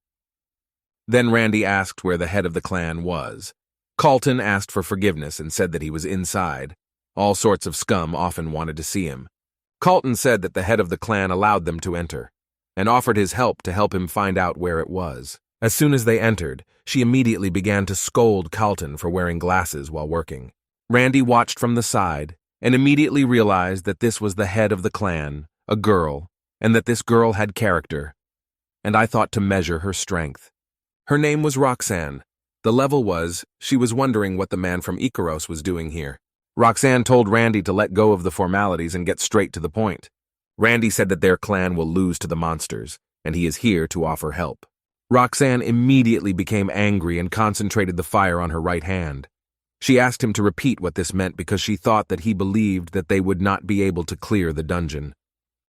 Then Randy asked where the head of the clan was. Colton asked for forgiveness and said that he was inside. All sorts of scum often wanted to see him. Colton said that the head of the clan allowed them to enter, and offered his help to help him find out where it was. As soon as they entered, she immediately began to scold Colton for wearing glasses while working. Randy watched from the side, and immediately realized that this was the head of the clan, a girl, and that this girl had character, and I thought to measure her strength. Her name was Roxanne. The level was, she was wondering what the man from Icaros was doing here. Roxanne told Randy to let go of the formalities and get straight to the point. Randy said that their clan will lose to the monsters, and he is here to offer help. Roxanne immediately became angry and concentrated the fire on her right hand. She asked him to repeat what this meant because she thought that he believed that they would not be able to clear the dungeon.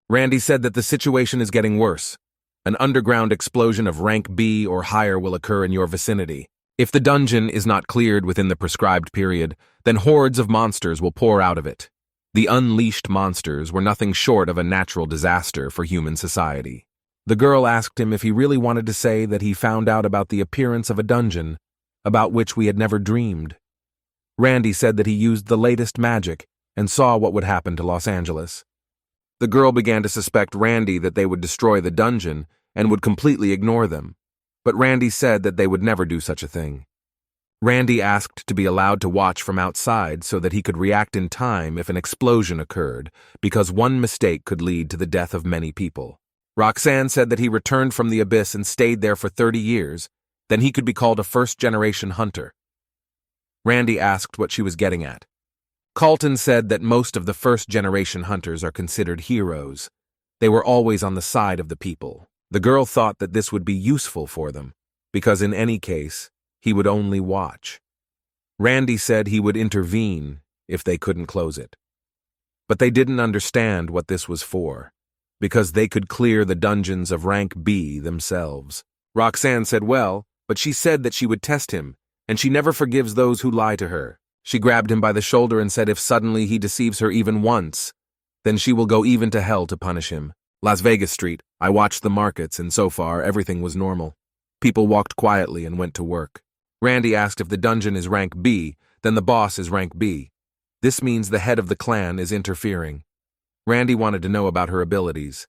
Randy said that the situation is getting worse. An underground explosion of rank B or higher will occur in your vicinity. If the dungeon is not cleared within the prescribed period, then hordes of monsters will pour out of it. The unleashed monsters were nothing short of a natural disaster for human society. The girl asked him if he really wanted to say that he found out about the appearance of a dungeon, about which we had never dreamed. Randy said that he used the latest magic and saw what would happen to Los Angeles. The girl began to suspect Randy that they would destroy the dungeon and would completely ignore them, but Randy said that they would never do such a thing. Randy asked to be allowed to watch from outside so that he could react in time if an explosion occurred, because one mistake could lead to the death of many people. Roxanne said that he returned from the abyss and stayed there for 30 years, then he could be called a first-generation hunter. Randy asked what she was getting at. Colton said that most of the first-generation hunters are considered heroes. They were always on the side of the people. The girl thought that this would be useful for them, because in any case, he would only watch. Randy said he would intervene if they couldn't close it. But they didn't understand what this was for, because they could clear the dungeons of rank B themselves. Roxanne said well, but she said that she would test him, and she never forgives those who lie to her. She grabbed him by the shoulder and said if suddenly he deceives her even once, then she will go even to hell to punish him. Las Vegas Street, I watched the markets, and so far everything was normal. People walked quietly and went to work. Randy asked if the dungeon is rank B, then the boss is rank B. This means the head of the clan is interfering. Randy wanted to know about her abilities.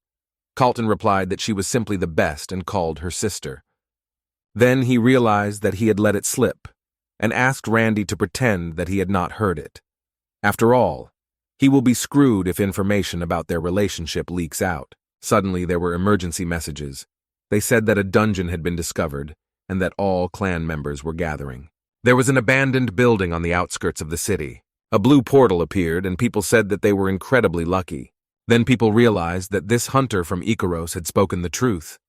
Colton replied that she was simply the best and called her sister. Then he realized that he had let it slip, and asked Randy to pretend that he had not heard it. After all, he will be screwed if information about their relationship leaks out. Suddenly there were emergency messages. They said that a dungeon had been discovered, and that all clan members were gathering. There was an abandoned building on the outskirts of the city. A blue portal appeared, and people said that they were incredibly lucky. Then people realized that this hunter from Icaros had spoken the truth.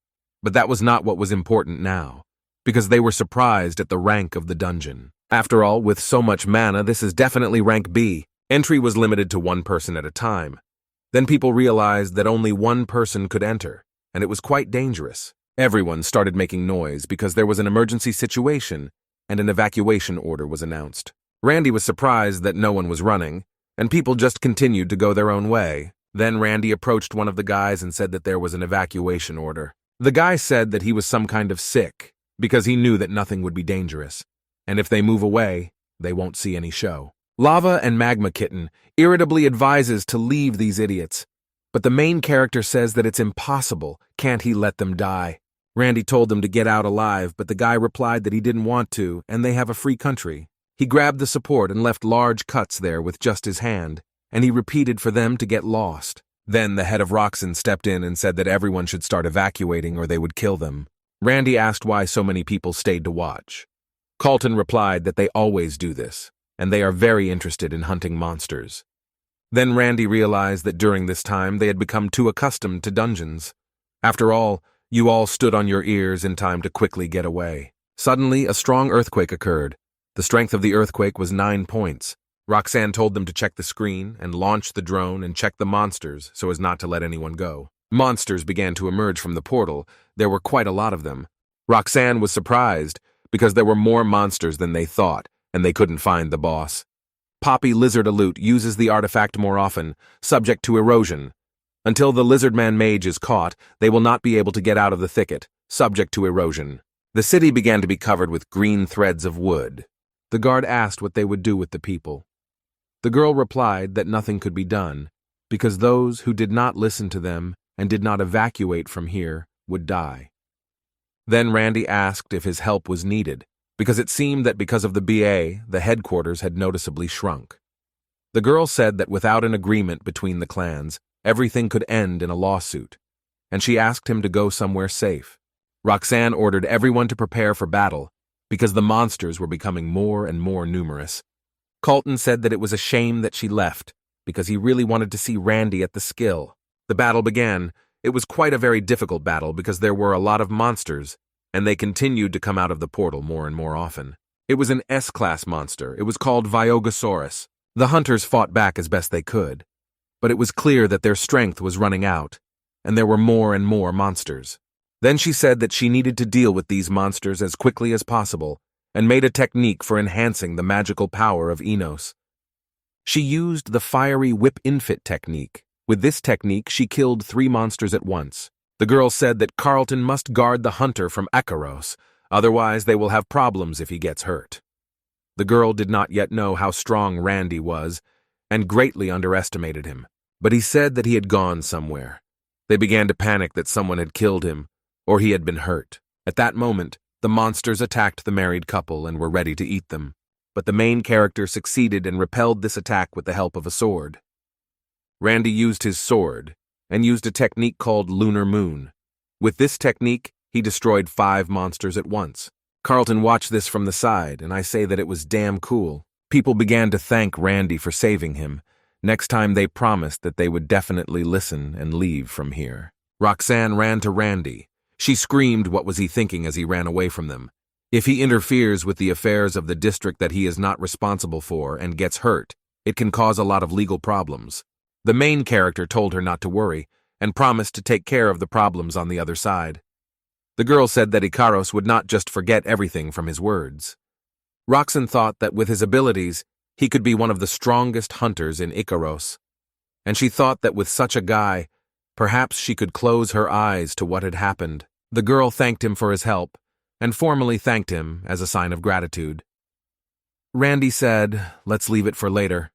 But that was not what was important now, because they were surprised at the rank of the dungeon. After all, with so much mana, this is definitely rank B. Entry was limited to one person at a time. Then people realized that only one person could enter, and it was quite dangerous. Everyone started making noise because there was an emergency situation, and an evacuation order was announced. Randy was surprised that no one was running, and people just continued to go their own way. Then Randy approached one of the guys and said that there was an evacuation order. The guy said that he was some kind of sick, because he knew that nothing would be dangerous, and if they move away, they won't see any show. Lava and Magma Kitten irritably advises to leave these idiots. But the main character says that it's impossible. Can't he let them die? Randy told them to get out alive, but the guy replied that he didn't want to, and they have a free country. He grabbed the support and left large cuts there with just his hand, and he repeated for them to get lost. Then the head of Roxanne stepped in and said that everyone should start evacuating or they would kill them. Randy asked why so many people stayed to watch. Carlton replied that they always do this, and they are very interested in hunting monsters. Then Randy realized that during this time they had become too accustomed to dungeons. After all, you all stood on your ears in time to quickly get away. Suddenly, a strong earthquake occurred. The strength of the earthquake was 9 points. Roxanne told them to check the screen and launch the drone and check the monsters so as not to let anyone go. Monsters began to emerge from the portal. There were quite a lot of them. Roxanne was surprised because there were more monsters than they thought, and they couldn't find the boss. Poppy Lizard Alute uses the artifact more often, subject to erosion. Until the Lizardman Mage is caught, they will not be able to get out of the thicket, subject to erosion. The city began to be covered with green threads of wood. The guard asked what they would do with the people. The girl replied that nothing could be done, because those who did not listen to them and did not evacuate from here would die. Then Randy asked if his help was needed, because it seemed that because of the BA, the headquarters had noticeably shrunk. The girl said that without an agreement between the clans, everything could end in a lawsuit, and she asked him to go somewhere safe. Roxanne ordered everyone to prepare for battle, because the monsters were becoming more and more numerous. Carlton said that it was a shame that she left, because he really wanted to see Randy at the skill. The battle began. It was quite a very difficult battle because there were a lot of monsters, and they continued to come out of the portal more and more often. It was an S-class monster. It was called Viogosaurus. The hunters fought back as best they could, but it was clear that their strength was running out, and there were more and more monsters. Then she said that she needed to deal with these monsters as quickly as possible, and made a technique for enhancing the magical power of Enos. She used the fiery whip-infit technique. With this technique, she killed 3 monsters at once. The girl said that Carlton must guard the hunter from Akaros, otherwise they will have problems if he gets hurt. The girl did not yet know how strong Randy was, and greatly underestimated him, but he said that he had gone somewhere. They began to panic that someone had killed him, or he had been hurt. At that moment, the monsters attacked the married couple and were ready to eat them, but the main character succeeded and repelled this attack with the help of a sword. Randy used his sword, and used a technique called Lunar Moon. With this technique, he destroyed 5 monsters at once. Carlton watched this from the side, and I say that it was damn cool. People began to thank Randy for saving him. Next time they promised that they would definitely listen and leave from here. Roxanne ran to Randy. She screamed what was he thinking as he ran away from them. If he interferes with the affairs of the district that he is not responsible for and gets hurt, it can cause a lot of legal problems. The main character told her not to worry, and promised to take care of the problems on the other side. The girl said that Ikaros would not just forget everything from his words. Roxanne thought that with his abilities, he could be one of the strongest hunters in Ikaros, and she thought that with such a guy, perhaps she could close her eyes to what had happened. The girl thanked him for his help, and formally thanked him as a sign of gratitude. Randy said, "Let's leave it for later.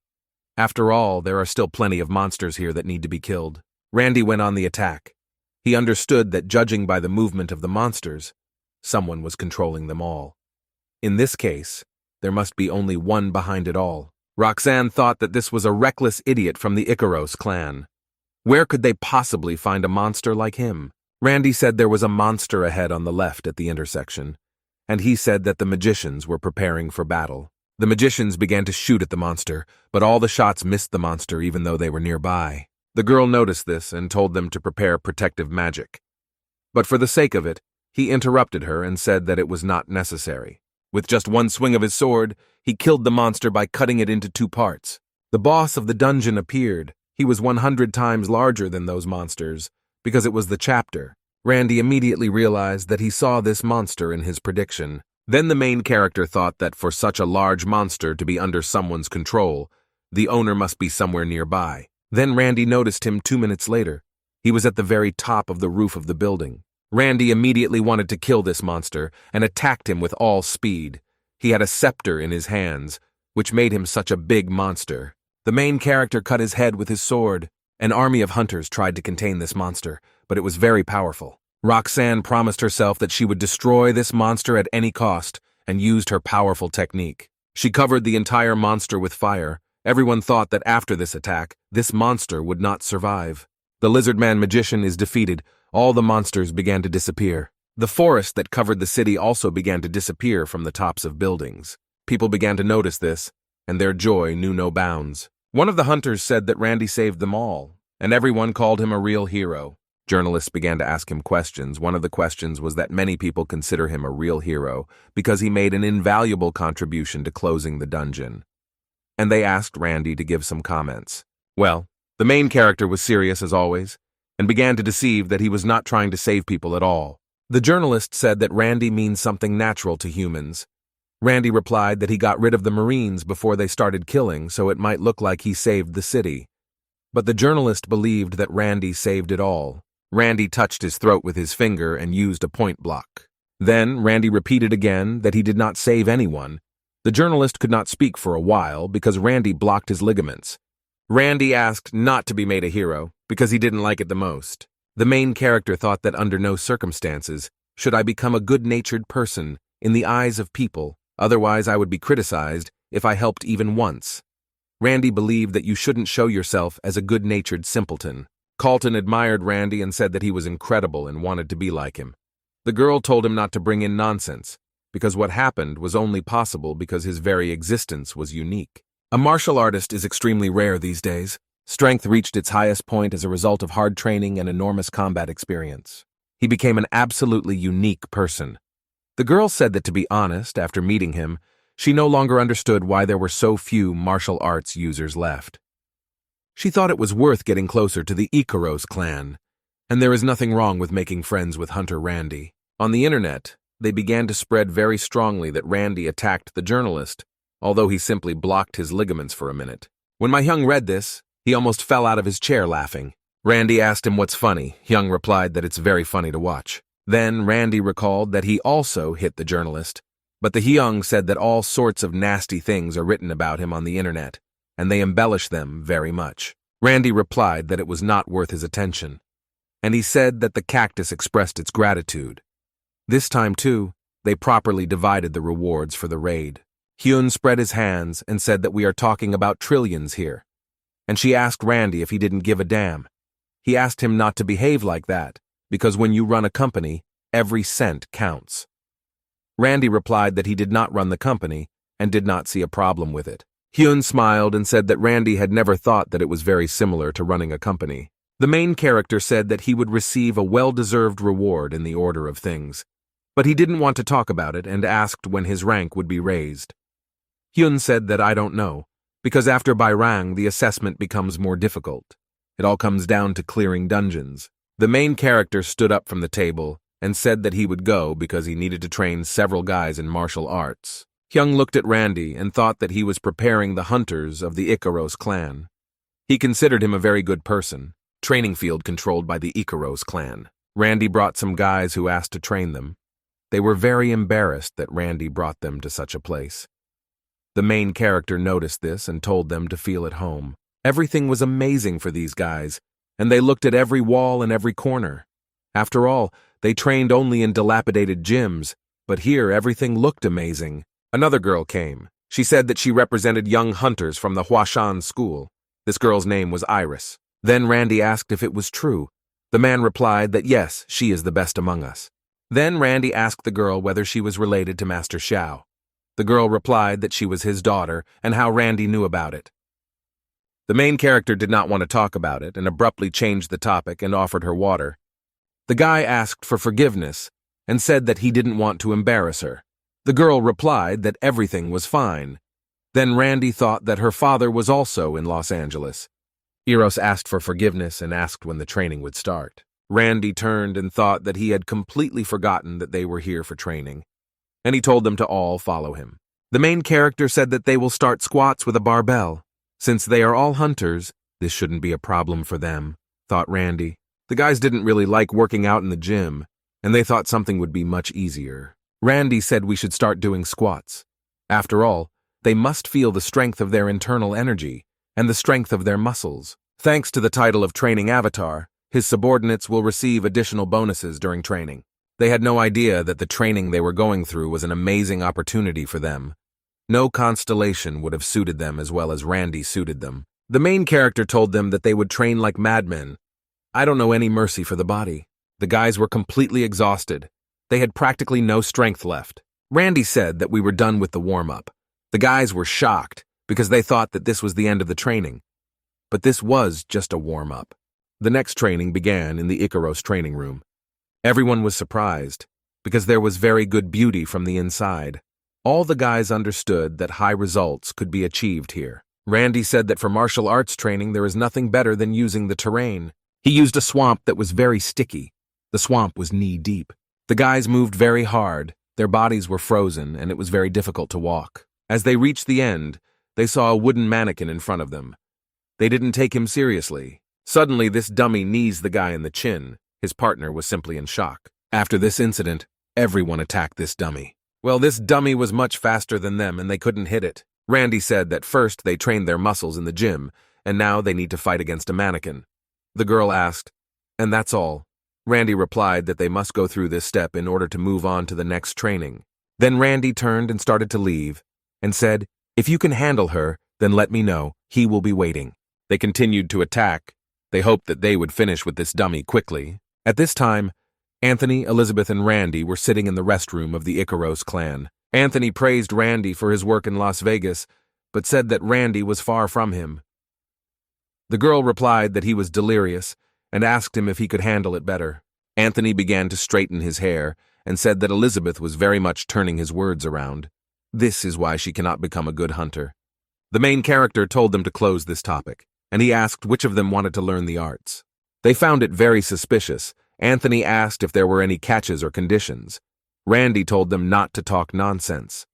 After all, there are still plenty of monsters here that need to be killed." Randy went on the attack. He understood that judging by the movement of the monsters, someone was controlling them all. In this case, there must be only one behind it all. Roxanne thought that this was a reckless idiot from the Ikaros clan. Where could they possibly find a monster like him? Randy said there was a monster ahead on the left at the intersection, and he said that the magicians were preparing for battle. The magicians began to shoot at the monster, but all the shots missed the monster even though they were nearby. The girl noticed this and told them to prepare protective magic. But for the sake of it, he interrupted her and said that it was not necessary. With just one swing of his sword, he killed the monster by cutting it into 2 parts. The boss of the dungeon appeared. He was 100 times larger than those monsters, because it was the chapter. Randy immediately realized that he saw this monster in his prediction. Then the main character thought that for such a large monster to be under someone's control, the owner must be somewhere nearby. Then Randy noticed him 2 minutes later. He was at the very top of the roof of the building. Randy immediately wanted to kill this monster and attacked him with all speed. He had a scepter in his hands, which made him such a big monster. The main character cut his head with his sword. An army of hunters tried to contain this monster, but it was very powerful. Roxanne promised herself that she would destroy this monster at any cost, and used her powerful technique. She covered the entire monster with fire. Everyone thought that after this attack, this monster would not survive. The lizard man magician is defeated. All the monsters began to disappear. The forest that covered the city also began to disappear from the tops of buildings. People began to notice this, and their joy knew no bounds. One of the hunters said that Randy saved them all, and everyone called him a real hero. Journalists began to ask him questions. One of the questions was that many people consider him a real hero because he made an invaluable contribution to closing the dungeon. And they asked Randy to give some comments. Well, the main character was serious as always, and began to deceive that he was not trying to save people at all. The journalist said that Randy means something natural to humans. Randy replied that he got rid of the Marines before they started killing, so it might look like he saved the city. But the journalist believed that Randy saved it all. Randy touched his throat with his finger and used a point block. Then Randy repeated again that he did not save anyone. The journalist could not speak for a while because Randy blocked his ligaments. Randy asked not to be made a hero because he didn't like it the most. The main character thought that under no circumstances should I become a good-natured person in the eyes of people, otherwise I would be criticized if I helped even once. Randy believed that you shouldn't show yourself as a good-natured simpleton. Carlton admired Randy and said that he was incredible and wanted to be like him. The girl told him not to bring in nonsense, because what happened was only possible because his very existence was unique. A martial artist is extremely rare these days. Strength reached its highest point as a result of hard training and enormous combat experience. He became an absolutely unique person. The girl said that, to be honest, after meeting him, she no longer understood why there were so few martial arts users left. She thought it was worth getting closer to the Icaros clan, and there is nothing wrong with making friends with Hunter Randy. On the internet, they began to spread very strongly that Randy attacked the journalist, although he simply blocked his ligaments for a minute. When my Hyung read this, he almost fell out of his chair laughing. Randy asked him what's funny. Hyung replied that it's very funny to watch. Then Randy recalled that he also hit the journalist, but the Hyung said that all sorts of nasty things are written about him on the internet, and they embellish them very much. Randy replied that it was not worth his attention, and he said that the cactus expressed its gratitude. This time, too, they properly divided the rewards for the raid. Hyun spread his hands and said that we are talking about trillions here, and she asked Randy if he didn't give a damn. He asked him not to behave like that, because when you run a company, every cent counts. Randy replied that he did not run the company and did not see a problem with it. Hyun smiled and said that Randy had never thought that it was very similar to running a company. The main character said that he would receive a well-deserved reward in the order of things, but he didn't want to talk about it and asked when his rank would be raised. Hyun said that I don't know, because after Bairang the assessment becomes more difficult. It all comes down to clearing dungeons. The main character stood up from the table and said that he would go because he needed to train several guys in martial arts. Hyung looked at Randy and thought that he was preparing the hunters of the Icaros clan. He considered him a very good person, training field controlled by the Icaros clan. Randy brought some guys who asked to train them. They were very embarrassed that Randy brought them to such a place. The main character noticed this and told them to feel at home. Everything was amazing for these guys, and they looked at every wall and every corner. After all, they trained only in dilapidated gyms, but here everything looked amazing. Another girl came. She said that she represented young hunters from the Huashan school. This girl's name was Iris. Then Randy asked if it was true. The man replied that yes, she is the best among us. Then Randy asked the girl whether she was related to Master Xiao. The girl replied that she was his daughter and how Randy knew about it. The main character did not want to talk about it and abruptly changed the topic and offered her water. The guy asked for forgiveness and said that he didn't want to embarrass her. The girl replied that everything was fine. Then Randy thought that her father was also in Los Angeles. Eros asked for forgiveness and asked when the training would start. Randy turned and thought that he had completely forgotten that they were here for training, and he told them to all follow him. The main character said that they will start squats with a barbell. Since they are all hunters, this shouldn't be a problem for them, thought Randy. The guys didn't really like working out in the gym, and they thought something would be much easier. Randy said we should start doing squats. After all, they must feel the strength of their internal energy and the strength of their muscles. Thanks to the title of Training Avatar, his subordinates will receive additional bonuses during training. They had no idea that the training they were going through was an amazing opportunity for them. No constellation would have suited them as well as Randy suited them. The main character told them that they would train like madmen. I don't know any mercy for the body. The guys were completely exhausted. They had practically no strength left. Randy said that we were done with the warm-up. The guys were shocked because they thought that this was the end of the training. But this was just a warm-up. The next training began in the Icaros training room. Everyone was surprised because there was very good beauty from the inside. All the guys understood that high results could be achieved here. Randy said that for martial arts training there is nothing better than using the terrain. He used a swamp that was very sticky. The swamp was knee-deep. The guys moved very hard, their bodies were frozen, and it was very difficult to walk. As they reached the end, they saw a wooden mannequin in front of them. They didn't take him seriously. Suddenly, this dummy knees the guy in the chin. His partner was simply in shock. After this incident, everyone attacked this dummy. Well, this dummy was much faster than them and they couldn't hit it. Randy said that first they trained their muscles in the gym, and now they need to fight against a mannequin. The girl asked, "And that's all?" Randy replied that they must go through this step in order to move on to the next training. Then Randy turned and started to leave, and said, "If you can handle her, then let me know. He will be waiting." They continued to attack. They hoped that they would finish with this dummy quickly. At this time, Anthony, Elizabeth, and Randy were sitting in the restroom of the Icaros clan. Anthony praised Randy for his work in Las Vegas, but said that Randy was far from him. The girl replied that he was delirious and asked him if he could handle it better. Anthony began to straighten his hair and said that Elizabeth was very much turning his words around. This is why she cannot become a good hunter. The main character told them to close this topic, and he asked which of them wanted to learn the arts. They found it very suspicious. Anthony asked if there were any catches or conditions. Randy told them not to talk nonsense.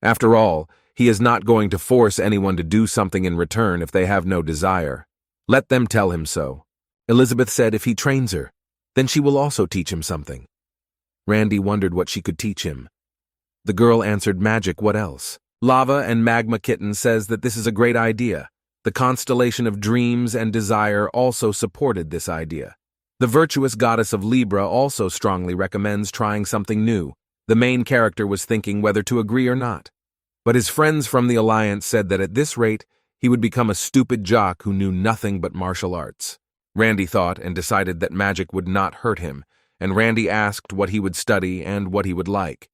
After all, he is not going to force anyone to do something in return if they have no desire. Let them tell him so. Elizabeth said if he trains her, then she will also teach him something. Randy wondered what she could teach him. The girl answered magic. What else? Lava and Magma Kitten says that this is a great idea. The constellation of dreams and desire also supported this idea. The virtuous goddess of Libra also strongly recommends trying something new. The main character was thinking whether to agree or not. But his friends from the Alliance said that at this rate, he would become a stupid jock who knew nothing but martial arts. Randy thought and decided that magic would not hurt him, and Randy asked what he would study and what he would like.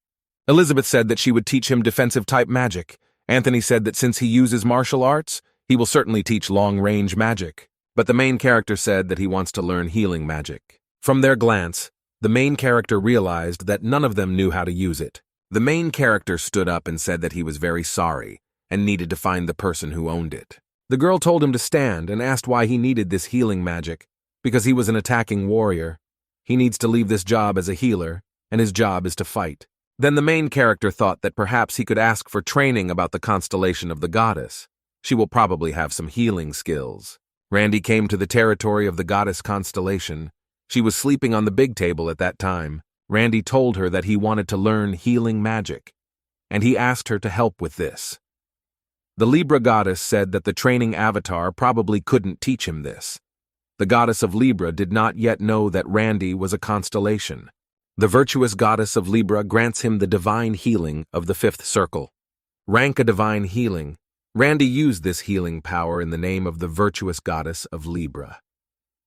Elizabeth said that she would teach him defensive-type magic. Anthony said that since he uses martial arts, he will certainly teach long-range magic. But the main character said that he wants to learn healing magic. From their glance, the main character realized that none of them knew how to use it. The main character stood up and said that he was very sorry and needed to find the person who owned it. The girl told him to stand and asked why he needed this healing magic. Because he was an attacking warrior. He needs to leave this job as a healer, and his job is to fight. Then the main character thought that perhaps he could ask for training about the constellation of the goddess. She will probably have some healing skills. Randy came to the territory of the goddess constellation. She was sleeping on the big table at that time. Randy told her that he wanted to learn healing magic, and he asked her to help with this. The Libra goddess said that the training avatar probably couldn't teach him this. The goddess of Libra did not yet know that Randy was a constellation. The virtuous goddess of Libra grants him the divine healing of the fifth circle. Rank a divine healing. Randy used this healing power in the name of the virtuous goddess of Libra.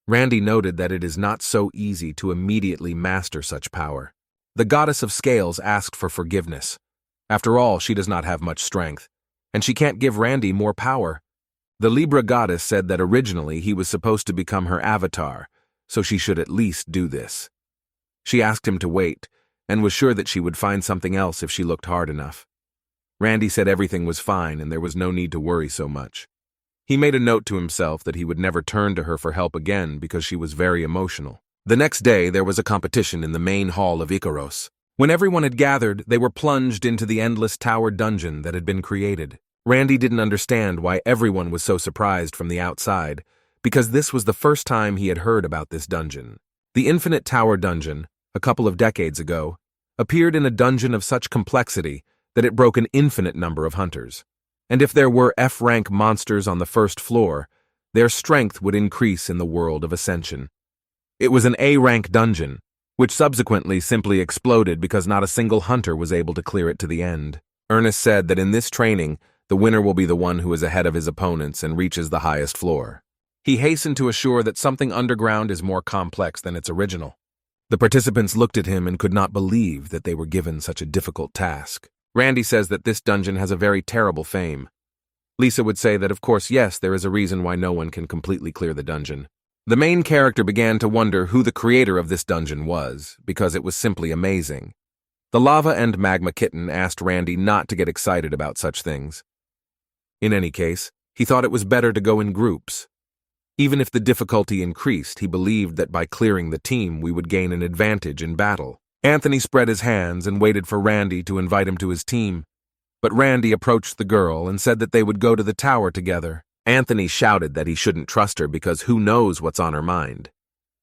Randy noted that it is not so easy to immediately master such power. The goddess of scales asked for forgiveness. After all, she does not have much strength, and she can't give Randy more power. The Libra goddess said that originally he was supposed to become her avatar, so she should at least do this. She asked him to wait, and was sure that she would find something else if she looked hard enough. Randy said everything was fine and there was no need to worry so much. He made a note to himself that he would never turn to her for help again because she was very emotional. The next day, there was a competition in the main hall of Icaros. When everyone had gathered, they were plunged into the endless tower dungeon that had been created. Randy didn't understand why everyone was so surprised from the outside, because this was the first time he had heard about this dungeon. The Infinite Tower Dungeon, a couple of decades ago, appeared in a dungeon of such complexity that it broke an infinite number of hunters. And if there were F-rank monsters on the first floor, their strength would increase in the world of Ascension. It was an A-rank dungeon, which subsequently simply exploded because not a single hunter was able to clear it to the end. Ernest said that in this training, the winner will be the one who is ahead of his opponents and reaches the highest floor. He hastened to assure that something underground is more complex than its original. The participants looked at him and could not believe that they were given such a difficult task. Randy says that this dungeon has a very terrible fame. Lisa would say that of course yes, there is a reason why no one can completely clear the dungeon. The main character began to wonder who the creator of this dungeon was, because it was simply amazing. The lava and magma kitten asked Randy not to get excited about such things. In any case, he thought it was better to go in groups. Even if the difficulty increased, he believed that by clearing the team we would gain an advantage in battle. Anthony spread his hands and waited for Randy to invite him to his team. But Randy approached the girl and said that they would go to the tower together. Anthony shouted that he shouldn't trust her because who knows what's on her mind.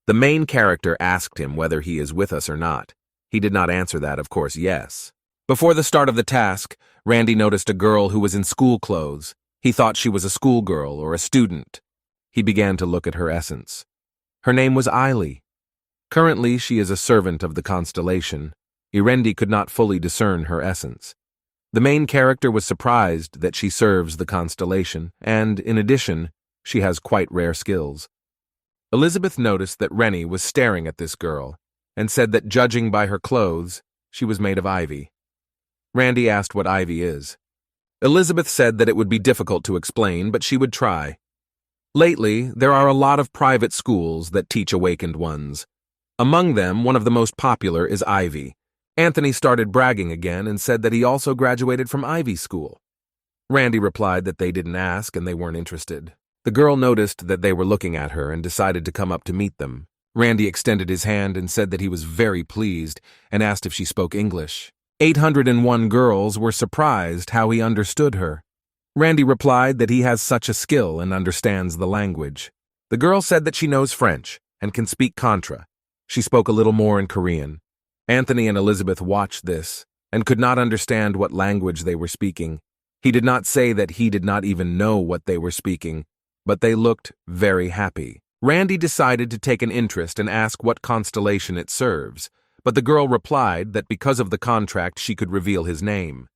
The main character asked him whether he is with us or not. He did not answer that, of course, yes. Before the start of the task, Randy noticed a girl who was in school clothes. He thought she was a schoolgirl or a student. He began to look at her essence. Her name was Eiley. Currently, she is a servant of the constellation. Randy could not fully discern her essence. The main character was surprised that she serves the constellation, and, in addition, she has quite rare skills. Elizabeth noticed that Rennie was staring at this girl, and said that judging by her clothes, she was made of ivy. Randy asked what ivy is. Elizabeth said that it would be difficult to explain, but she would try. Lately, there are a lot of private schools that teach awakened ones. Among them, one of the most popular is Ivy. Anthony started bragging again and said that he also graduated from Ivy School. Randy replied that they didn't ask and they weren't interested. The girl noticed that they were looking at her and decided to come up to meet them. Randy extended his hand and said that he was very pleased and asked if she spoke English. 801 girls were surprised how he understood her. Randy replied that he has such a skill and understands the language. The girl said that she knows French and can speak Contra. She spoke a little more in Korean. Anthony and Elizabeth watched this and could not understand what language they were speaking. He did not say that he did not even know what they were speaking, but they looked very happy. Randy decided to take an interest and ask what constellation it serves, but the girl replied that because of the contract she could reveal his name.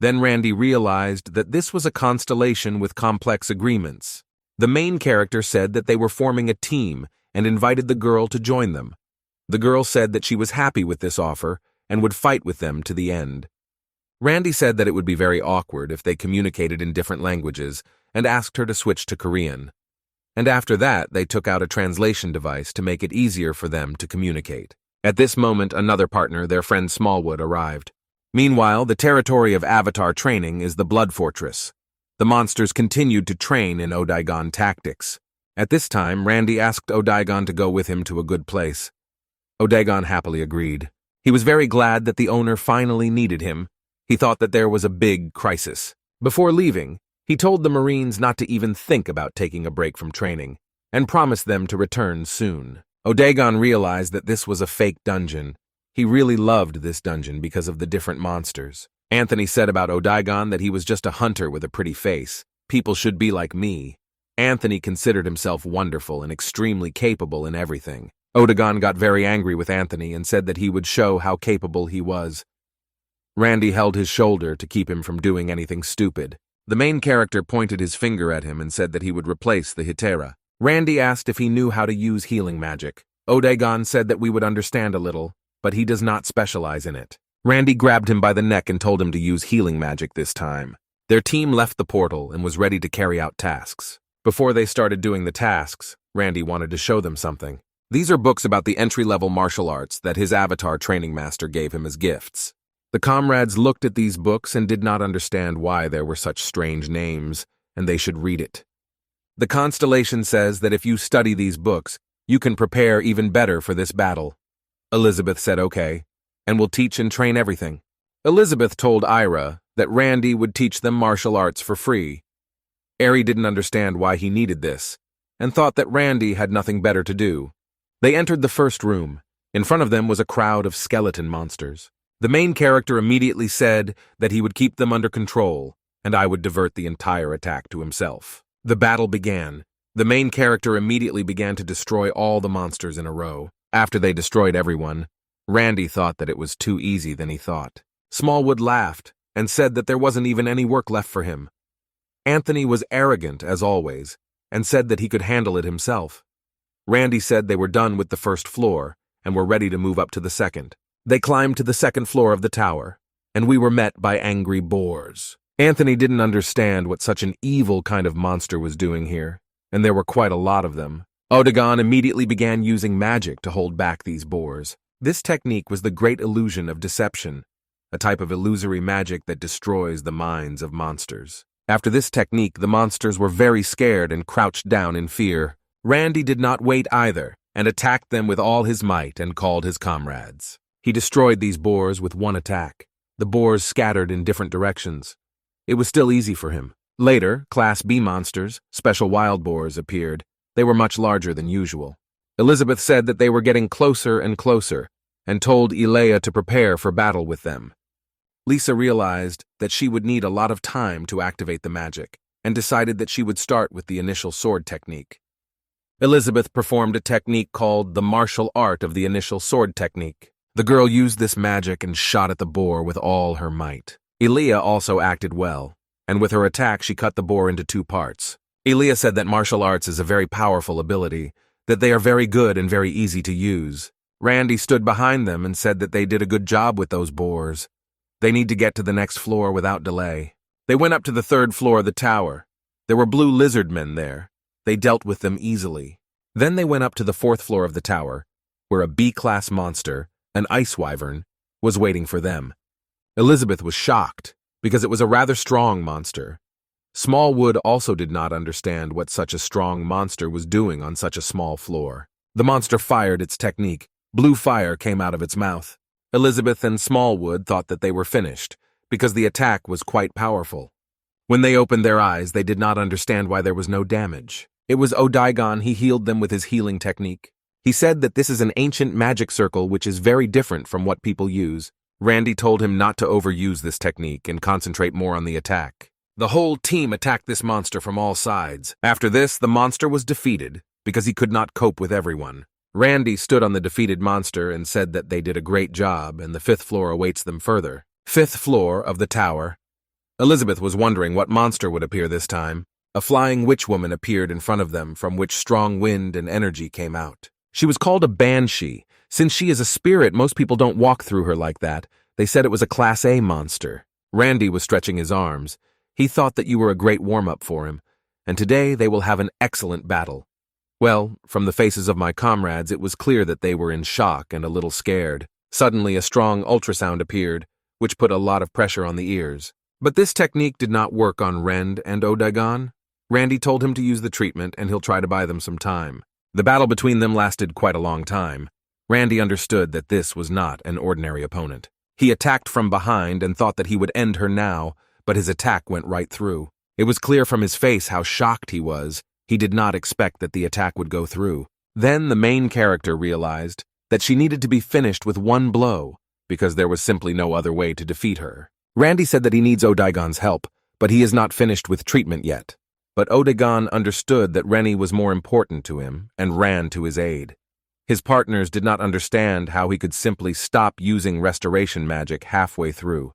Then Randy realized that this was a constellation with complex agreements. The main character said that they were forming a team and invited the girl to join them. The girl said that she was happy with this offer and would fight with them to the end. Randy said that it would be very awkward if they communicated in different languages and asked her to switch to Korean. And after that, they took out a translation device to make it easier for them to communicate. At this moment, another partner, their friend Smallwood, arrived. Meanwhile, the territory of Avatar training is the Blood Fortress. The monsters continued to train in Odaigon tactics. At this time, Randy asked Odaigon to go with him to a good place. Odaigon happily agreed. He was very glad that the owner finally needed him. He thought that there was a big crisis. Before leaving, he told the Marines not to even think about taking a break from training, and promised them to return soon. Odaigon realized that this was a fake dungeon. He really loved this dungeon because of the different monsters. Anthony said about Odaigon that he was just a hunter with a pretty face. People should be like me. Anthony considered himself wonderful and extremely capable in everything. Odaigon got very angry with Anthony and said that he would show how capable he was. Randy held his shoulder to keep him from doing anything stupid. The main character pointed his finger at him and said that he would replace the Hitera. Randy asked if he knew how to use healing magic. Odaigon said that we would understand a little, but he does not specialize in it. Randy grabbed him by the neck and told him to use healing magic this time. Their team left the portal and was ready to carry out tasks. Before they started doing the tasks, Randy wanted to show them something. These are books about the entry-level martial arts that his avatar training master gave him as gifts. The comrades looked at these books and did not understand why there were such strange names, and they should read it. The constellation says that if you study these books, you can prepare even better for this battle. Elizabeth said okay, and will teach and train everything. Elizabeth told Ira that Randy would teach them martial arts for free. Ari didn't understand why he needed this, and thought that Randy had nothing better to do. They entered the first room. In front of them was a crowd of skeleton monsters. The main character immediately said that he would keep them under control, and I would divert the entire attack to himself. The battle began. The main character immediately began to destroy all the monsters in a row. After they destroyed everyone, Randy thought that it was too easy than he thought. Smallwood laughed and said that there wasn't even any work left for him. Anthony was arrogant, as always, and said that he could handle it himself. Randy said they were done with the first floor and were ready to move up to the second. They climbed to the second floor of the tower, and we were met by angry boars. Anthony didn't understand what such an evil kind of monster was doing here, and there were quite a lot of them. Odagon immediately began using magic to hold back these boars. This technique was the great illusion of deception, a type of illusory magic that destroys the minds of monsters. After this technique, the monsters were very scared and crouched down in fear. Randy did not wait either, and attacked them with all his might and called his comrades. He destroyed these boars with one attack. The boars scattered in different directions. It was still easy for him. Later, Class B monsters, special wild boars, appeared. They were much larger than usual. Elizabeth said that they were getting closer and closer, and told Elea to prepare for battle with them. Lisa realized that she would need a lot of time to activate the magic, and decided that she would start with the initial sword technique. Elizabeth performed a technique called the martial art of the initial sword technique. The girl used this magic and shot at the boar with all her might. Elea also acted well, and with her attack she cut the boar into two parts. Elea said that martial arts is a very powerful ability, that they are very good and very easy to use. Randy stood behind them and said that they did a good job with those boars. They need to get to the next floor without delay. They went up to the third floor of the tower. There were blue lizard men there. They dealt with them easily. Then they went up to the fourth floor of the tower, where a B-class monster, an ice wyvern, was waiting for them. Elizabeth was shocked, because it was a rather strong monster. Smallwood also did not understand what such a strong monster was doing on such a small floor. The monster fired its technique. Blue fire came out of its mouth. Elizabeth and Smallwood thought that they were finished, because the attack was quite powerful. When they opened their eyes, they did not understand why there was no damage. It was Odaigon. He healed them with his healing technique. He said that this is an ancient magic circle which is very different from what people use. Randy told him not to overuse this technique and concentrate more on the attack. The whole team attacked this monster from all sides. After this, the monster was defeated, because he could not cope with everyone. Randy stood on the defeated monster and said that they did a great job and the fifth floor awaits them further. Fifth floor of the tower. Elizabeth was wondering what monster would appear this time. A flying witch woman appeared in front of them, from which strong wind and energy came out. She was called a banshee. Since she is a spirit, most people don't walk through her like that. They said it was a Class A monster. Randy was stretching his arms. He thought that you were a great warm-up for him, and today they will have an excellent battle. Well, from the faces of my comrades, it was clear that they were in shock and a little scared. Suddenly, a strong ultrasound appeared, which put a lot of pressure on the ears. But this technique did not work on Rend and Odaigon. Randy told him to use the treatment, and he'll try to buy them some time. The battle between them lasted quite a long time. Randy understood that this was not an ordinary opponent. He attacked from behind and thought that he would end her now, but his attack went right through. It was clear from his face how shocked he was. He did not expect that the attack would go through. Then the main character realized that she needed to be finished with one blow, because there was simply no other way to defeat her. Randy said that he needs Odaigon's help, but he is not finished with treatment yet. But Odaigon understood that Rennie was more important to him and ran to his aid. His partners did not understand how he could simply stop using restoration magic halfway through.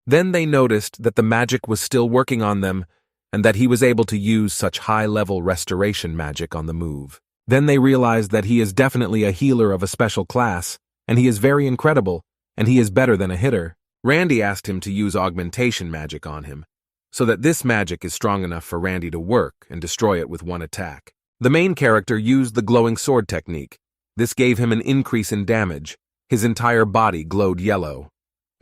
Then they noticed that the magic was still working on them and that he was able to use such high-level restoration magic on the move. Then they realized that he is definitely a healer of a special class, and he is very incredible, and he is better than a hitter. Randy asked him to use augmentation magic on him, so that this magic is strong enough for Randy to work and destroy it with one attack. The main character used the glowing sword technique. This gave him an increase in damage. His entire body glowed yellow.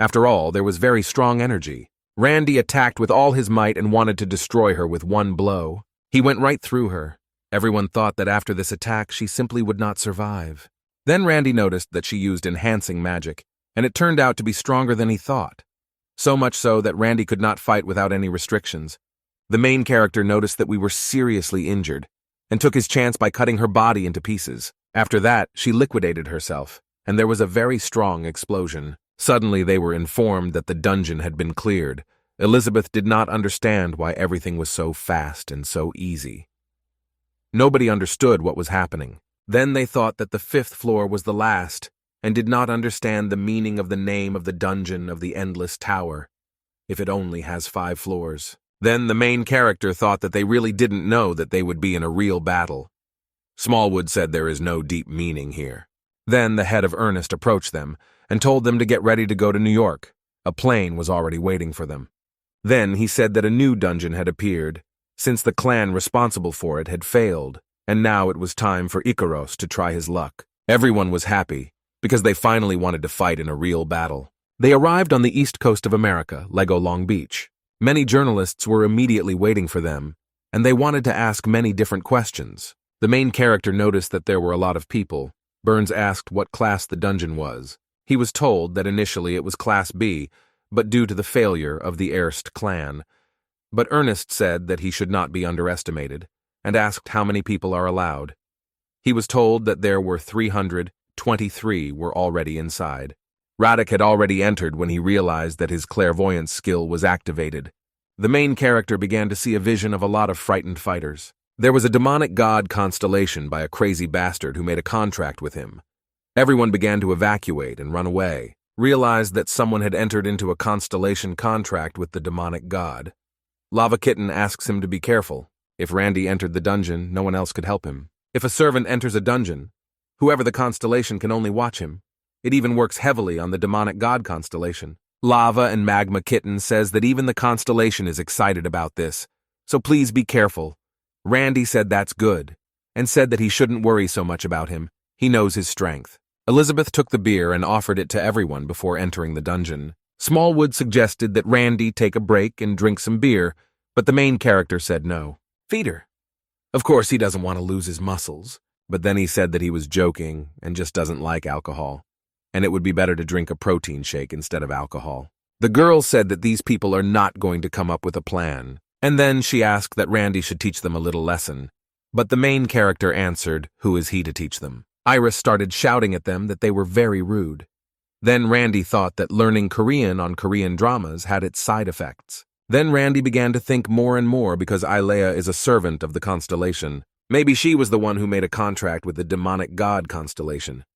After all, there was very strong energy. Randy attacked with all his might and wanted to destroy her with one blow. He went right through her. Everyone thought that after this attack, she simply would not survive. Then Randy noticed that she used enhancing magic, and it turned out to be stronger than he thought. So much so that Randy could not fight without any restrictions. The main character noticed that we were seriously injured, and took his chance by cutting her body into pieces. After that, she liquidated herself, and there was a very strong explosion. Suddenly they were informed that the dungeon had been cleared. Elizabeth did not understand why everything was so fast and so easy. Nobody understood what was happening. Then they thought that the fifth floor was the last, and did not understand the meaning of the name of the dungeon of the Endless Tower, if it only has 5 floors. Then the main character thought that they really didn't know that they would be in a real battle. Smallwood said there is no deep meaning here. Then the head of Ernest approached them and told them to get ready to go to New York. A plane was already waiting for them. Then he said that a new dungeon had appeared, since the clan responsible for it had failed, and now it was time for Icaros to try his luck. Everyone was happy, because they finally wanted to fight in a real battle. They arrived on the east coast of America, Lego Long Beach. Many journalists were immediately waiting for them, and they wanted to ask many different questions. The main character noticed that there were a lot of people. Burns asked what class the dungeon was. He was told that initially it was Class B, but due to the failure of the Erst clan. But Ernest said that he should not be underestimated, and asked how many people are allowed. He was told that there were 323 were already inside. Radek had already entered when he realized that his clairvoyance skill was activated. The main character began to see a vision of a lot of frightened fighters. There was a demonic god constellation by a crazy bastard who made a contract with him. Everyone began to evacuate and run away, realized that someone had entered into a constellation contract with the demonic god. Lava Kitten asks him to be careful. If Randy entered the dungeon, no one else could help him. If a servant enters a dungeon, whoever the constellation can only watch him. It even works heavily on the demonic god constellation. Lava and Magma Kitten says that even the constellation is excited about this, so please be careful. Randy said that's good, and said that he shouldn't worry so much about him. He knows his strength. Elizabeth took the beer and offered it to everyone before entering the dungeon. Smallwood suggested that Randy take a break and drink some beer, but the main character said no. Feed her. Of course, he doesn't want to lose his muscles, but then he said that he was joking and just doesn't like alcohol, and it would be better to drink a protein shake instead of alcohol. The girl said that these people are not going to come up with a plan, and then she asked that Randy should teach them a little lesson. But the main character answered, who is he to teach them? Iris started shouting at them that they were very rude. Then Randy thought that learning Korean on Korean dramas had its side effects. Then Randy began to think more and more because Ilea is a servant of the constellation. Maybe she was the one who made a contract with the demonic god constellation.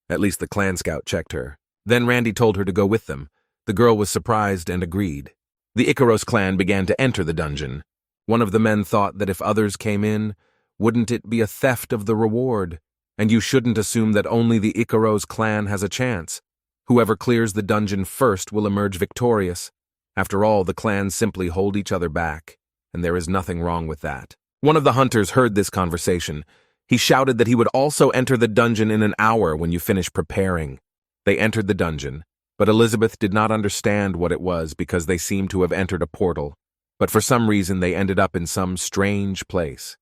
At least the clan scout checked her. Then Randy told her to go with them. The girl was surprised and agreed. The Icaros clan began to enter the dungeon. One of the men thought that if others came in, wouldn't it be a theft of the reward? And you shouldn't assume that only the Icaros clan has a chance. Whoever clears the dungeon first will emerge victorious. After all, the clans simply hold each other back, and there is nothing wrong with that. One of the hunters heard this conversation. He shouted that he would also enter the dungeon in an hour when you finish preparing. They entered the dungeon, but Elizabeth did not understand what it was because they seemed to have entered a portal, but for some reason they ended up in some strange place.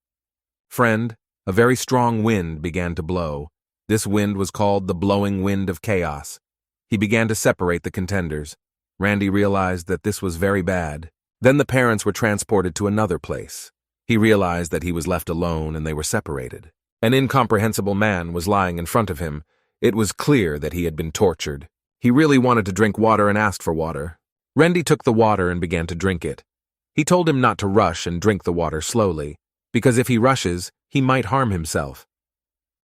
Friend, a very strong wind began to blow. This wind was called the blowing wind of chaos. He began to separate the contenders. Randy realized that this was very bad. Then the parents were transported to another place. He realized that he was left alone and they were separated. An incomprehensible man was lying in front of him. It was clear that he had been tortured. He really wanted to drink water and asked for water. Randy took the water and began to drink it. He told him not to rush and drink the water slowly, because if he rushes, he might harm himself.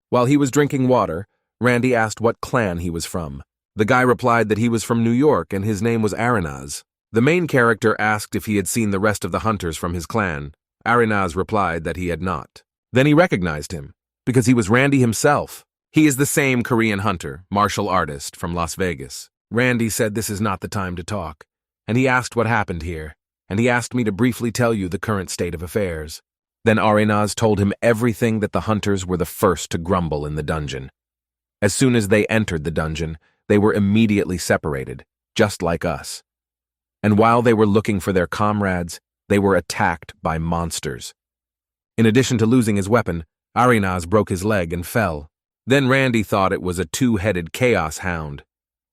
While he was drinking water, Randy asked what clan he was from. The guy replied that he was from New York and his name was Arinaz. The main character asked if he had seen the rest of the hunters from his clan. Arinaz replied that he had not. Then he recognized him, because he was Randy himself. He is the same Korean hunter, martial artist from Las Vegas. Randy said this is not the time to talk, and he asked what happened here, and he asked me to briefly tell you the current state of affairs. Then Arinaz told him everything that the hunters were the first to grumble in the dungeon. As soon as they entered the dungeon, they were immediately separated, just like us. And while they were looking for their comrades, they were attacked by monsters. In addition to losing his weapon, Arinaz broke his leg and fell. Then Randy thought it was a two-headed chaos hound.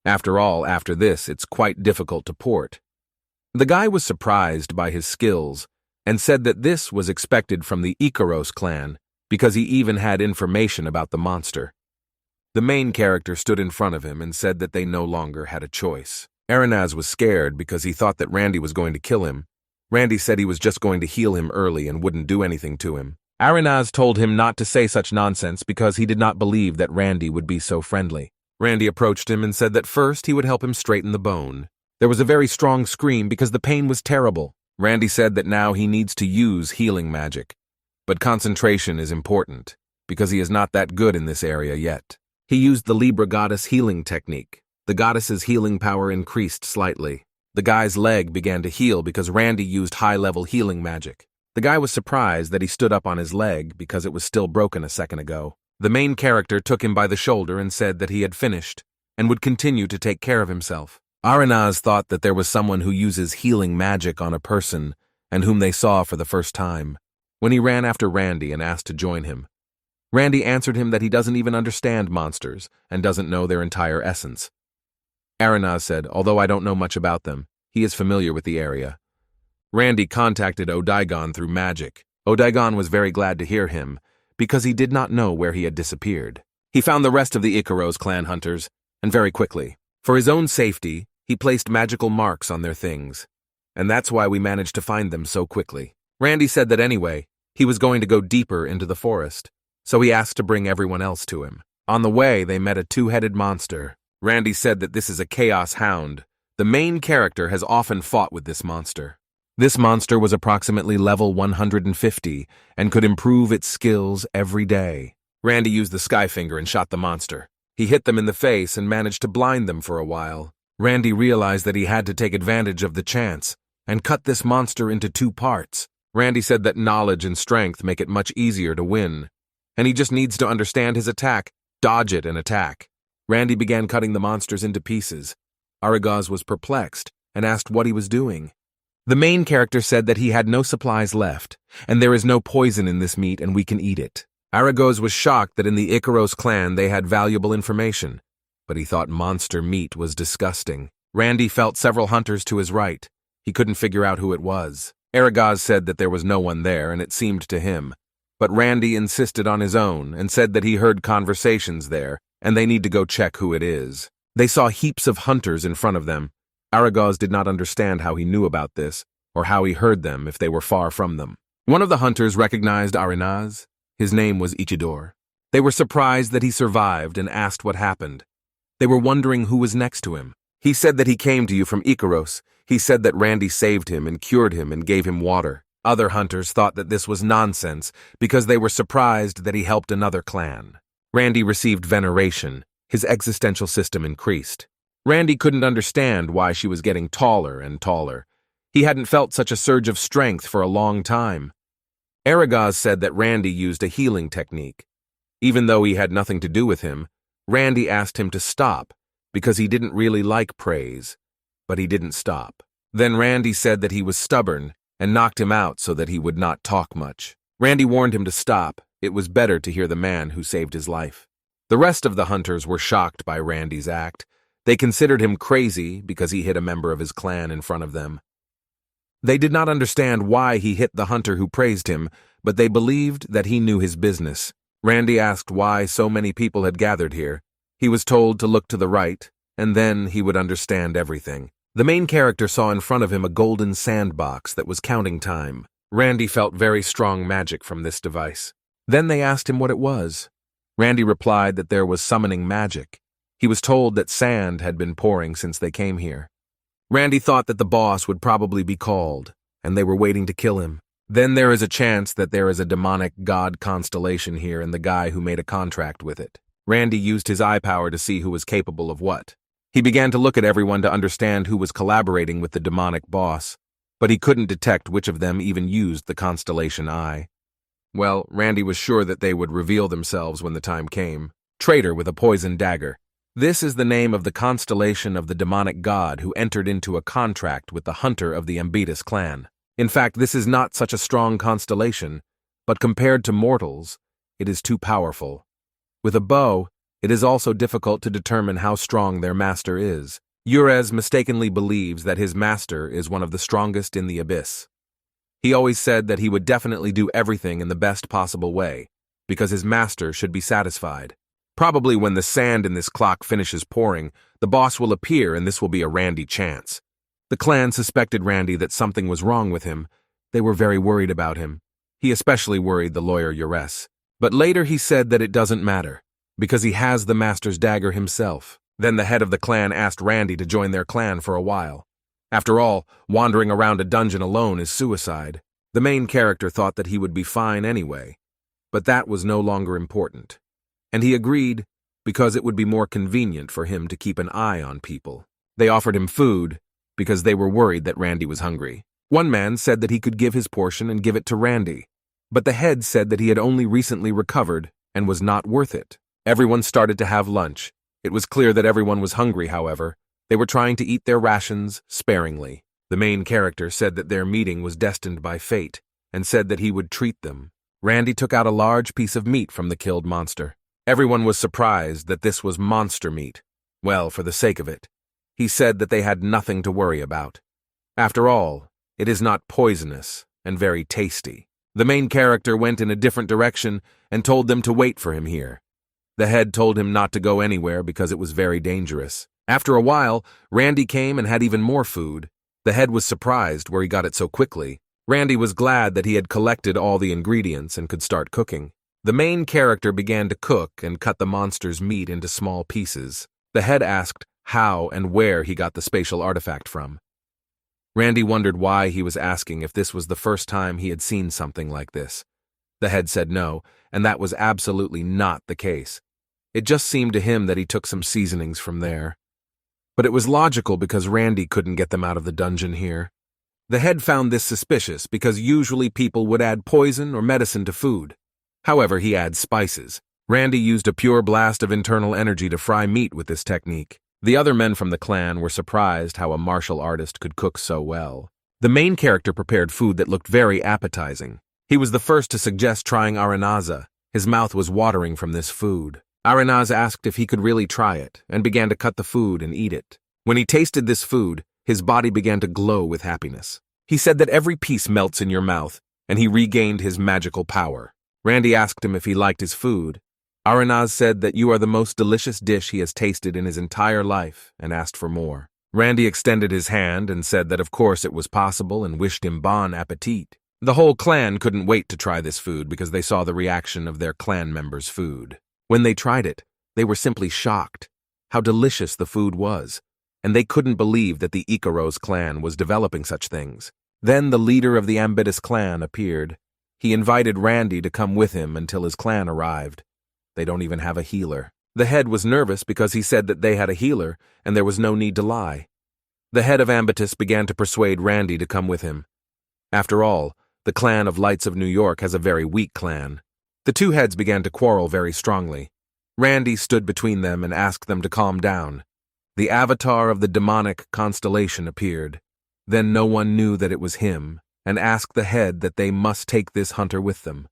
After all, after this, it's quite difficult to port. The guy was surprised by his skills and said that this was expected from the Icaros clan because he even had information about the monster. The main character stood in front of him and said that they no longer had a choice. Arinaz was scared because he thought that Randy was going to kill him. Randy said he was just going to heal him early and wouldn't do anything to him. Arinaz told him not to say such nonsense because he did not believe that Randy would be so friendly. Randy approached him and said that first he would help him straighten the bone. There was a very strong scream because the pain was terrible. Randy said that now he needs to use healing magic. But concentration is important, because he is not that good in this area yet. He used the Libra goddess healing technique. The goddess's healing power increased slightly. The guy's leg began to heal because Randy used high-level healing magic. The guy was surprised that he stood up on his leg because it was still broken a second ago. The main character took him by the shoulder and said that he had finished and would continue to take care of himself. Arinaz thought that there was someone who uses healing magic on a person and whom they saw for the first time. When he ran after Randy and asked to join him, Randy answered him that he doesn't even understand monsters and doesn't know their entire essence. Arinaz said, although I don't know much about them, he is familiar with the area. Randy contacted Odaigon through magic. Odaigon was very glad to hear him, because he did not know where he had disappeared. He found the rest of the Icaros clan hunters, and very quickly. For his own safety, he placed magical marks on their things, and that's why we managed to find them so quickly. Randy said that anyway, he was going to go deeper into the forest, so he asked to bring everyone else to him. On the way, they met a two-headed monster. Randy said that this is a chaos hound. The main character has often fought with this monster. This monster was approximately level 150 and could improve its skills every day. Randy used the Skyfinger and shot the monster. He hit them in the face and managed to blind them for a while. Randy realized that he had to take advantage of the chance and cut this monster into two parts. Randy said that knowledge and strength make it much easier to win, and he just needs to understand his attack, dodge it, and attack. Randy began cutting the monsters into pieces. Aragaz was perplexed and asked what he was doing. The main character said that he had no supplies left, and there is no poison in this meat and we can eat it. Aragaz was shocked that in the Icaros clan they had valuable information, but he thought monster meat was disgusting. Randy felt several hunters to his right. He couldn't figure out who it was. Aragaz said that there was no one there, and it seemed to him. But Randy insisted on his own and said that he heard conversations there, and they need to go check who it is. They saw heaps of hunters in front of them. Aragaz did not understand how he knew about this, or how he heard them if they were far from them. One of the hunters recognized Arinaz. His name was Ichidor. They were surprised that he survived and asked what happened. They were wondering who was next to him. He said that he came to you from Icaros. He said that Randy saved him and cured him and gave him water. Other hunters thought that this was nonsense because they were surprised that he helped another clan. Randy received veneration. His existential system increased. Randy couldn't understand why she was getting taller and taller. He hadn't felt such a surge of strength for a long time. Aragaz said that Randy used a healing technique. Even though he had nothing to do with him, Randy asked him to stop because he didn't really like praise, but he didn't stop. Then Randy said that he was stubborn and knocked him out so that he would not talk much. Randy warned him to stop. It was better to hear the man who saved his life. The rest of the hunters were shocked by Randy's act. They considered him crazy because he hit a member of his clan in front of them. They did not understand why he hit the hunter who praised him, but they believed that he knew his business. Randy asked why so many people had gathered here. He was told to look to the right, and then he would understand everything. The main character saw in front of him a golden sandbox that was counting time. Randy felt very strong magic from this device. Then they asked him what it was. Randy replied that there was summoning magic. He was told that sand had been pouring since they came here. Randy thought that the boss would probably be called, and they were waiting to kill him. Then there is a chance that there is a demonic god constellation here and the guy who made a contract with it. Randy used his eye power to see who was capable of what. He began to look at everyone to understand who was collaborating with the demonic boss, but he couldn't detect which of them even used the constellation eye. Well, Randy was sure that they would reveal themselves when the time came. Traitor with a poisoned dagger. This is the name of the constellation of the demonic god who entered into a contract with the hunter of the Ambetus clan. In fact, this is not such a strong constellation, but compared to mortals, it is too powerful. With a bow, it is also difficult to determine how strong their master is. Urez mistakenly believes that his master is one of the strongest in the abyss. He always said that he would definitely do everything in the best possible way, because his master should be satisfied. Probably when the sand in this clock finishes pouring, the boss will appear and this will be a Randy chance. The clan suspected Randy that something was wrong with him. They were very worried about him. He especially worried the lawyer Yures. But later he said that it doesn't matter, because he has the master's dagger himself. Then the head of the clan asked Randy to join their clan for a while. After all, wandering around a dungeon alone is suicide. The main character thought that he would be fine anyway, but that was no longer important. And he agreed because it would be more convenient for him to keep an eye on people. They offered him food because they were worried that Randy was hungry. One man said that he could give his portion and give it to Randy, but the head said that he had only recently recovered and was not worth it. Everyone started to have lunch. It was clear that everyone was hungry, however. They were trying to eat their rations sparingly. The main character said that their meeting was destined by fate and said that he would treat them. Randy took out a large piece of meat from the killed monster. Everyone was surprised that this was monster meat. Well, for the sake of it. He said that they had nothing to worry about. After all, it is not poisonous and very tasty. The main character went in a different direction and told them to wait for him here. The head told him not to go anywhere because it was very dangerous. After a while, Randy came and had even more food. The head was surprised where he got it so quickly. Randy was glad that he had collected all the ingredients and could start cooking. The main character began to cook and cut the monster's meat into small pieces. The head asked how and where he got the spatial artifact from. Randy wondered why he was asking if this was the first time he had seen something like this. The head said no, and that was absolutely not the case. It just seemed to him that he took some seasonings from there. But it was logical because Randy couldn't get them out of the dungeon here. The head found this suspicious because usually people would add poison or medicine to food. However, he adds spices. Randy used a pure blast of internal energy to fry meat with this technique. The other men from the clan were surprised how a martial artist could cook so well. The main character prepared food that looked very appetizing. He was the first to suggest trying arenaza. His mouth was watering from this food. Arenaz asked if he could really try it, and began to cut the food and eat it. When he tasted this food, his body began to glow with happiness. He said that every piece melts in your mouth, and he regained his magical power. Randy asked him if he liked his food. Arenaz said that you are the most delicious dish he has tasted in his entire life, and asked for more. Randy extended his hand and said that of course it was possible and wished him bon appetit. The whole clan couldn't wait to try this food because they saw the reaction of their clan members' food. When they tried it, they were simply shocked how delicious the food was, and they couldn't believe that the Ikaros clan was developing such things. Then the leader of the Ambitus clan appeared. He invited Randy to come with him until his clan arrived. They don't even have a healer. The head was nervous because he said that they had a healer and there was no need to lie. The head of Ambitus began to persuade Randy to come with him. After all, the clan of Lights of New York has a very weak clan. The two heads began to quarrel very strongly. Randy stood between them and asked them to calm down. The avatar of the demonic constellation appeared. Then no one knew that it was him, and asked the head that they must take this hunter with them.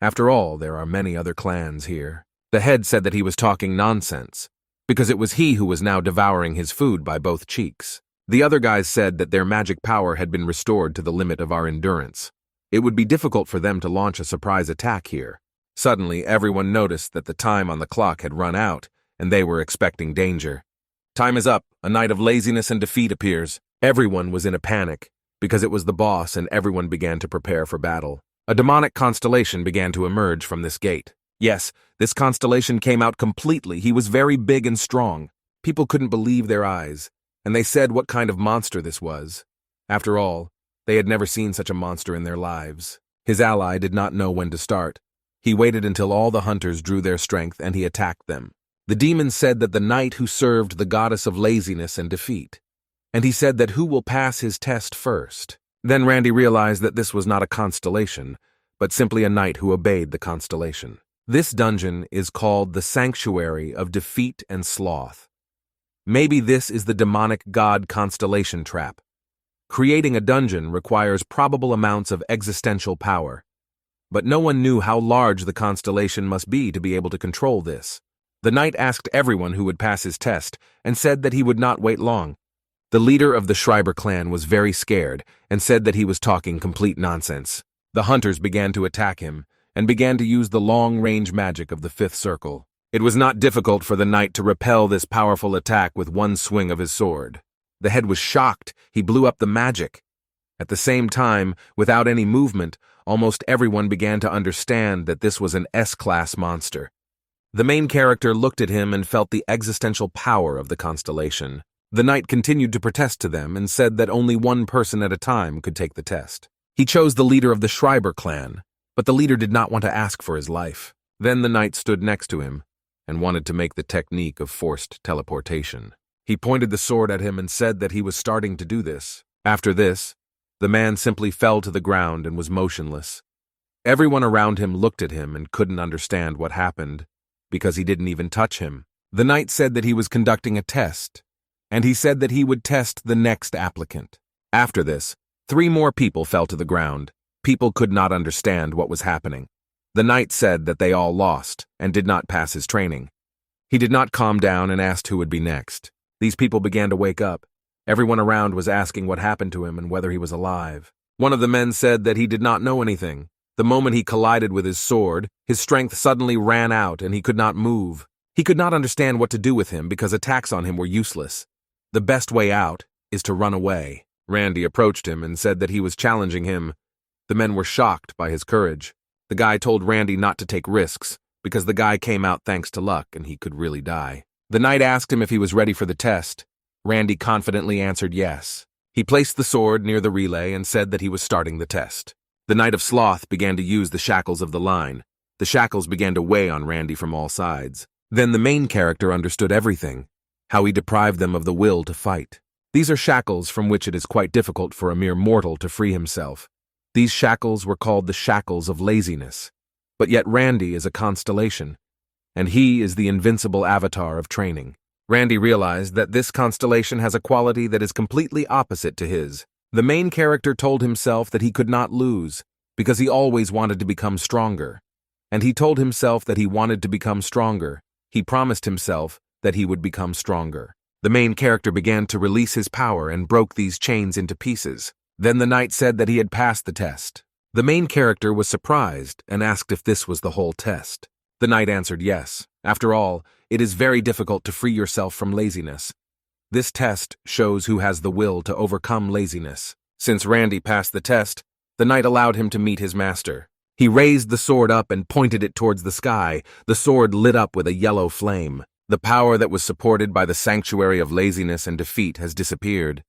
After all, there are many other clans here. The head said that he was talking nonsense, because it was he who was now devouring his food by both cheeks. The other guys said that their magic power had been restored to the limit of our endurance. It would be difficult for them to launch a surprise attack here. Suddenly, everyone noticed that the time on the clock had run out, and they were expecting danger. Time is up. A night of laziness and defeat appears. Everyone was in a panic, because it was the boss and everyone began to prepare for battle. A demonic constellation began to emerge from this gate. Yes, this constellation came out completely. He was very big and strong. People couldn't believe their eyes, and they said what kind of monster this was. After all, they had never seen such a monster in their lives. His ally did not know when to start. He waited until all the hunters drew their strength and he attacked them. The demon said that the knight who served the goddess of laziness and defeat. And he said that who will pass his test first. Then Randy realized that this was not a constellation, but simply a knight who obeyed the constellation. This dungeon is called the Sanctuary of Defeat and Sloth. Maybe this is the demonic god constellation trap. Creating a dungeon requires probable amounts of existential power, but no one knew how large the constellation must be to be able to control this. The knight asked everyone who would pass his test and said that he would not wait long. The leader of the Schreiber clan was very scared and said that he was talking complete nonsense. The hunters began to attack him and began to use the long-range magic of the fifth circle. It was not difficult for the knight to repel this powerful attack with one swing of his sword. The head was shocked. He blew up the magic. At the same time, without any movement, almost everyone began to understand that this was an S-class monster. The main character looked at him and felt the existential power of the constellation. The knight continued to protest to them and said that only one person at a time could take the test. He chose the leader of the Schreiber clan, but the leader did not want to ask for his life. Then the knight stood next to him and wanted to make the technique of forced teleportation. He pointed the sword at him and said that he was starting to do this. After this, the man simply fell to the ground and was motionless. Everyone around him looked at him and couldn't understand what happened, because he didn't even touch him. The knight said that he was conducting a test, and he said that he would test the next applicant. After this, 3 more people fell to the ground. People could not understand what was happening. The knight said that they all lost and did not pass his training. He did not calm down and asked who would be next. These people began to wake up. Everyone around was asking what happened to him and whether he was alive. One of the men said that he did not know anything. The moment he collided with his sword, his strength suddenly ran out and he could not move. He could not understand what to do with him because attacks on him were useless. The best way out is to run away. Randy approached him and said that he was challenging him. The men were shocked by his courage. The guy told Randy not to take risks because the guy came out thanks to luck and he could really die. The knight asked him if he was ready for the test. Randy confidently answered yes. He placed the sword near the relay and said that he was starting the test. The Knight of Sloth began to use the shackles of the line. The shackles began to weigh on Randy from all sides. Then the main character understood everything, how he deprived them of the will to fight. These are shackles from which it is quite difficult for a mere mortal to free himself. These shackles were called the shackles of laziness. But yet Randy is a constellation, and he is the invincible avatar of training. Randy realized that this constellation has a quality that is completely opposite to his. The main character told himself that he could not lose, because he always wanted to become stronger. And he told himself that he wanted to become stronger. He promised himself that he would become stronger. The main character began to release his power and broke these chains into pieces. Then the knight said that he had passed the test. The main character was surprised and asked if this was the whole test. The knight answered yes. After all, it is very difficult to free yourself from laziness. This test shows who has the will to overcome laziness. Since Randy passed the test, the knight allowed him to meet his master. He raised the sword up and pointed it towards the sky. The sword lit up with a yellow flame. The power that was supported by the sanctuary of laziness and defeat has disappeared,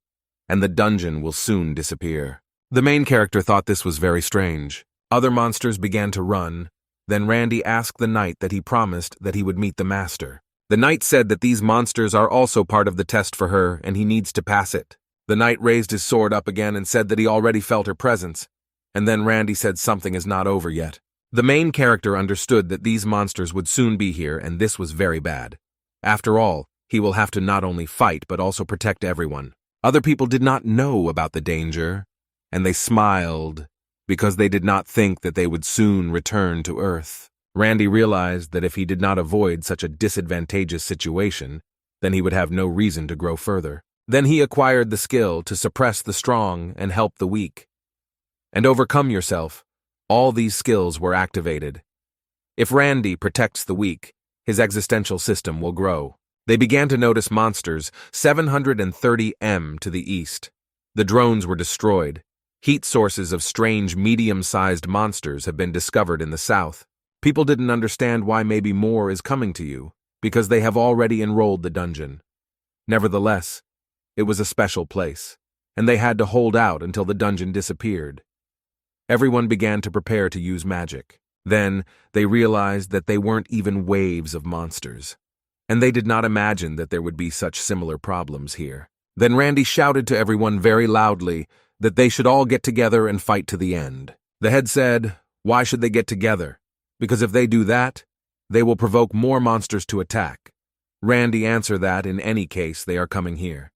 and the dungeon will soon disappear. The main character thought this was very strange. Other monsters began to run. Then Randy asked the knight that he promised that he would meet the master. The knight said that these monsters are also part of the test for her and he needs to pass it. The knight raised his sword up again and said that he already felt her presence. And then Randy said something is not over yet. The main character understood that these monsters would soon be here and this was very bad. After all, he will have to not only fight but also protect everyone. Other people did not know about the danger, and they smiled because they did not think that they would soon return to Earth. Randy realized that if he did not avoid such a disadvantageous situation, then he would have no reason to grow further. Then he acquired the skill to suppress the strong and help the weak. And overcome yourself. All these skills were activated. If Randy protects the weak, his existential system will grow. They began to notice monsters 730 m to the east. The drones were destroyed. Heat sources of strange medium-sized monsters have been discovered in the south. People didn't understand why maybe more is coming to you, because they have already enrolled the dungeon. Nevertheless, it was a special place, and they had to hold out until the dungeon disappeared. Everyone began to prepare to use magic. Then, they realized that they weren't even waves of monsters, and they did not imagine that there would be such similar problems here. Then Randy shouted to everyone very loudly that they should all get together and fight to the end. The head said, "Why should they get together? Because if they do that, they will provoke more monsters to attack." Randy answered that in any case they are coming here,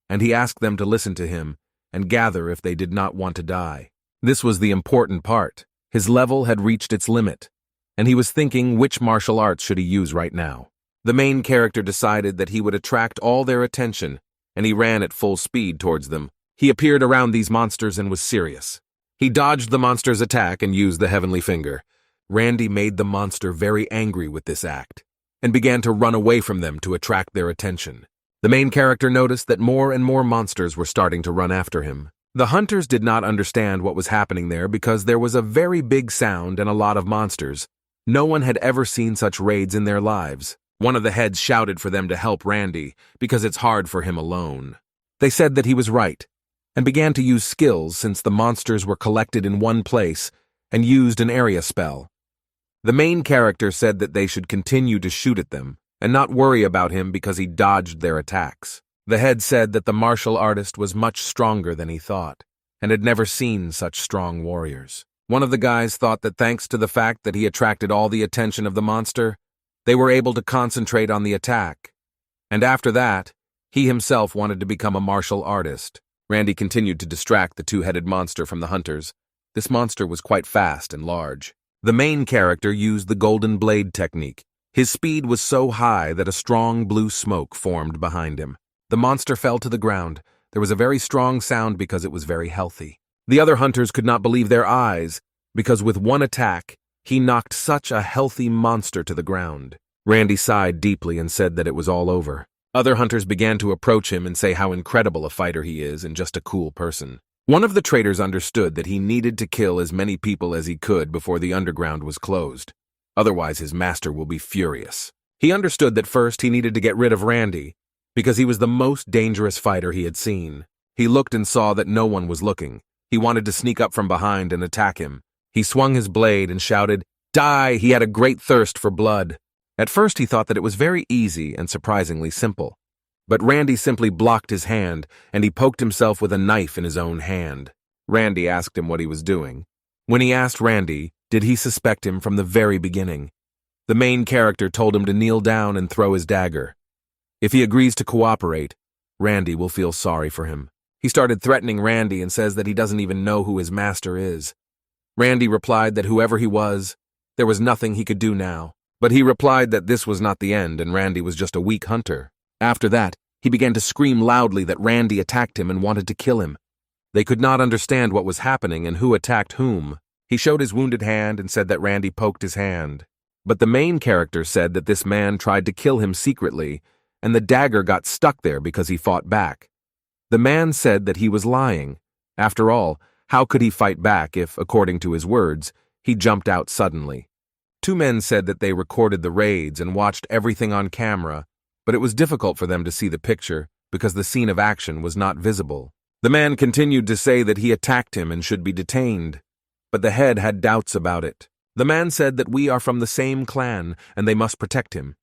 and he asked them to listen to him and gather if they did not want to die. This was the important part. His level had reached its limit, and he was thinking which martial arts should he use right now. The main character decided that he would attract all their attention, and he ran at full speed towards them. He appeared around these monsters and was serious. He dodged the monster's attack and used the heavenly finger. Randy made the monster very angry with this act, and began to run away from them to attract their attention. The main character noticed that more and more monsters were starting to run after him. The hunters did not understand what was happening there because there was a very big sound and a lot of monsters. No one had ever seen such raids in their lives. One of the heads shouted for them to help Randy because it's hard for him alone. They said that he was right and began to use skills since the monsters were collected in one place and used an area spell. The main character said that they should continue to shoot at them and not worry about him because he dodged their attacks. The head said that the martial artist was much stronger than he thought and had never seen such strong warriors. One of the guys thought that thanks to the fact that he attracted all the attention of the monster, they were able to concentrate on the attack. And after that, he himself wanted to become a martial artist. Randy continued to distract the two-headed monster from the hunters. This monster was quite fast and large. The main character used the golden blade technique. His speed was so high that a strong blue smoke formed behind him. The monster fell to the ground. There was a very strong sound because it was very healthy. The other hunters could not believe their eyes because with one attack, he knocked such a healthy monster to the ground. Randy sighed deeply and said that it was all over. Other hunters began to approach him and say how incredible a fighter he is and just a cool person. One of the traders understood that he needed to kill as many people as he could before the underground was closed. Otherwise, his master will be furious. He understood that first he needed to get rid of Randy because he was the most dangerous fighter he had seen. He looked and saw that no one was looking. He wanted to sneak up from behind and attack him. He swung his blade and shouted, "Die!" He had a great thirst for blood. At first he thought that it was very easy and surprisingly simple. But Randy simply blocked his hand, and he poked himself with a knife in his own hand. Randy asked him what he was doing. When he asked Randy, did he suspect him from the very beginning? The main character told him to kneel down and throw his dagger. If he agrees to cooperate, Randy will feel sorry for him. He started threatening Randy and says that he doesn't even know who his master is. Randy replied that whoever he was, there was nothing he could do now. But he replied that this was not the end and Randy was just a weak hunter. After that, he began to scream loudly that Randy attacked him and wanted to kill him. They could not understand what was happening and who attacked whom. He showed his wounded hand and said that Randy poked his hand. But the main character said that this man tried to kill him secretly, and the dagger got stuck there because he fought back. The man said that he was lying. After all, how could he fight back if, according to his words, he jumped out suddenly? Two men said that they recorded the raids and watched everything on camera, but it was difficult for them to see the picture because the scene of action was not visible. The man continued to say that he attacked him and should be detained, but the head had doubts about it. The man said that we are from the same clan and they must protect him.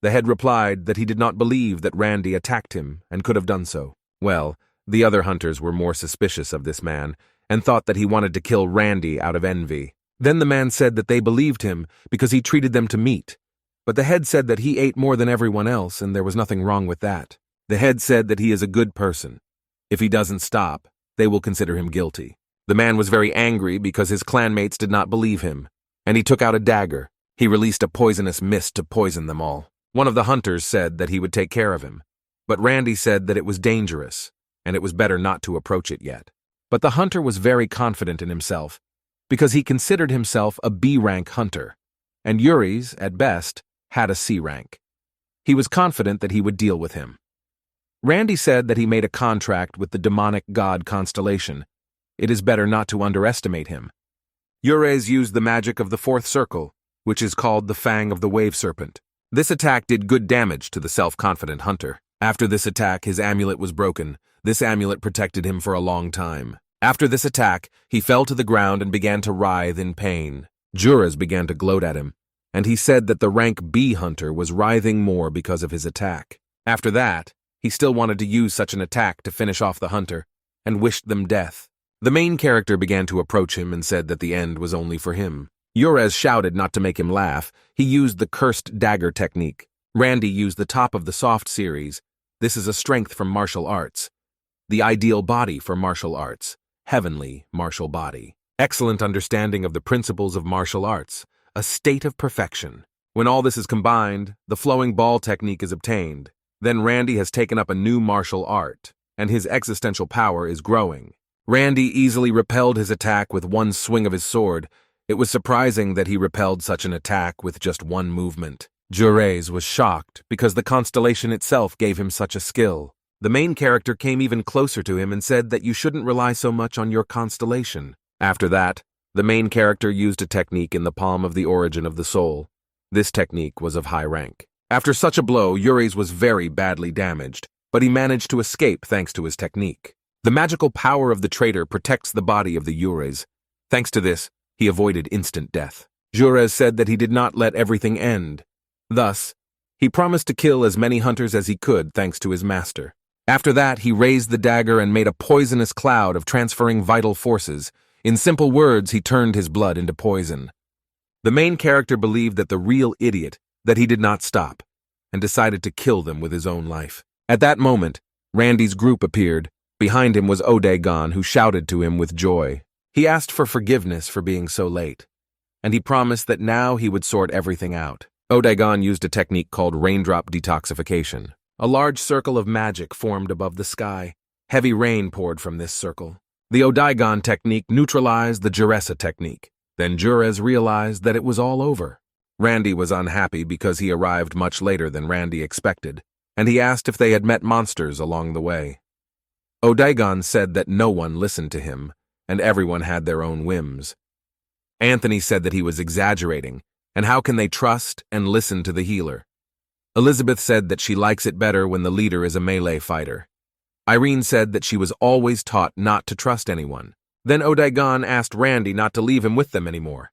The head replied that he did not believe that Randy attacked him and could have done so. Well, the other hunters were more suspicious of this man and thought that he wanted to kill Randy out of envy. Then the man said that they believed him because he treated them to meat. But the head said that he ate more than everyone else and there was nothing wrong with that. The head said that he is a good person. If he doesn't stop, they will consider him guilty. The man was very angry because his clanmates did not believe him, and he took out a dagger. He released a poisonous mist to poison them all. One of the hunters said that he would take care of him, but Randy said that it was dangerous, and it was better not to approach it yet. But the hunter was very confident in himself, because he considered himself a B-rank hunter, and Yuri's, at best, had a C rank. He was confident that he would deal with him. Randy said that he made a contract with the demonic god Constellation. It is better not to underestimate him. Yures used the magic of the fourth circle, which is called the Fang of the Wave Serpent. This attack did good damage to the self-confident hunter. After this attack, his amulet was broken. This amulet protected him for a long time. After this attack, he fell to the ground and began to writhe in pain. Juras began to gloat at him, and he said that the rank B hunter was writhing more because of his attack. After that, he still wanted to use such an attack to finish off the hunter, and wished them death. The main character began to approach him and said that the end was only for him. Yures shouted not to make him laugh. He used the cursed dagger technique. Randy used the top of the soft series. This is a strength from martial arts. The ideal body for martial arts. Heavenly martial body. Excellent understanding of the principles of martial arts. A state of perfection. When all this is combined, the flowing ball technique is obtained. Then Randy has taken up a new martial art, and his existential power is growing. Randy easily repelled his attack with one swing of his sword. It was surprising that he repelled such an attack with just one movement. Jures was shocked because the constellation itself gave him such a skill. The main character came even closer to him and said that you shouldn't rely so much on your constellation. After that, the main character used a technique in the palm of the origin of the soul. This technique was of high rank. After such a blow, Yuri's was very badly damaged, but he managed to escape thanks to his technique. The magical power of the traitor protects the body of the Yures. Thanks to this, he avoided instant death. Jurez said that he did not let everything end. Thus, he promised to kill as many hunters as he could thanks to his master. After that, he raised the dagger and made a poisonous cloud of transferring vital forces. In simple words, he turned his blood into poison. The main character believed that the real idiot, that he did not stop, and decided to kill them with his own life. At that moment, Randy's group appeared. Behind him was Odagon, who shouted to him with joy. He asked for forgiveness for being so late, and he promised that now he would sort everything out. Odagon used a technique called raindrop detoxification. A large circle of magic formed above the sky. Heavy rain poured from this circle. The Odagon technique neutralized the Juresa technique. Then Jurez realized that it was all over. Randy was unhappy because he arrived much later than Randy expected, and he asked if they had met monsters along the way. Odagon said that no one listened to him, and everyone had their own whims. Anthony said that he was exaggerating, and how can they trust and listen to the healer? Elizabeth said that she likes it better when the leader is a melee fighter. Irene said that she was always taught not to trust anyone. Then Odagon asked Randy not to leave him with them anymore.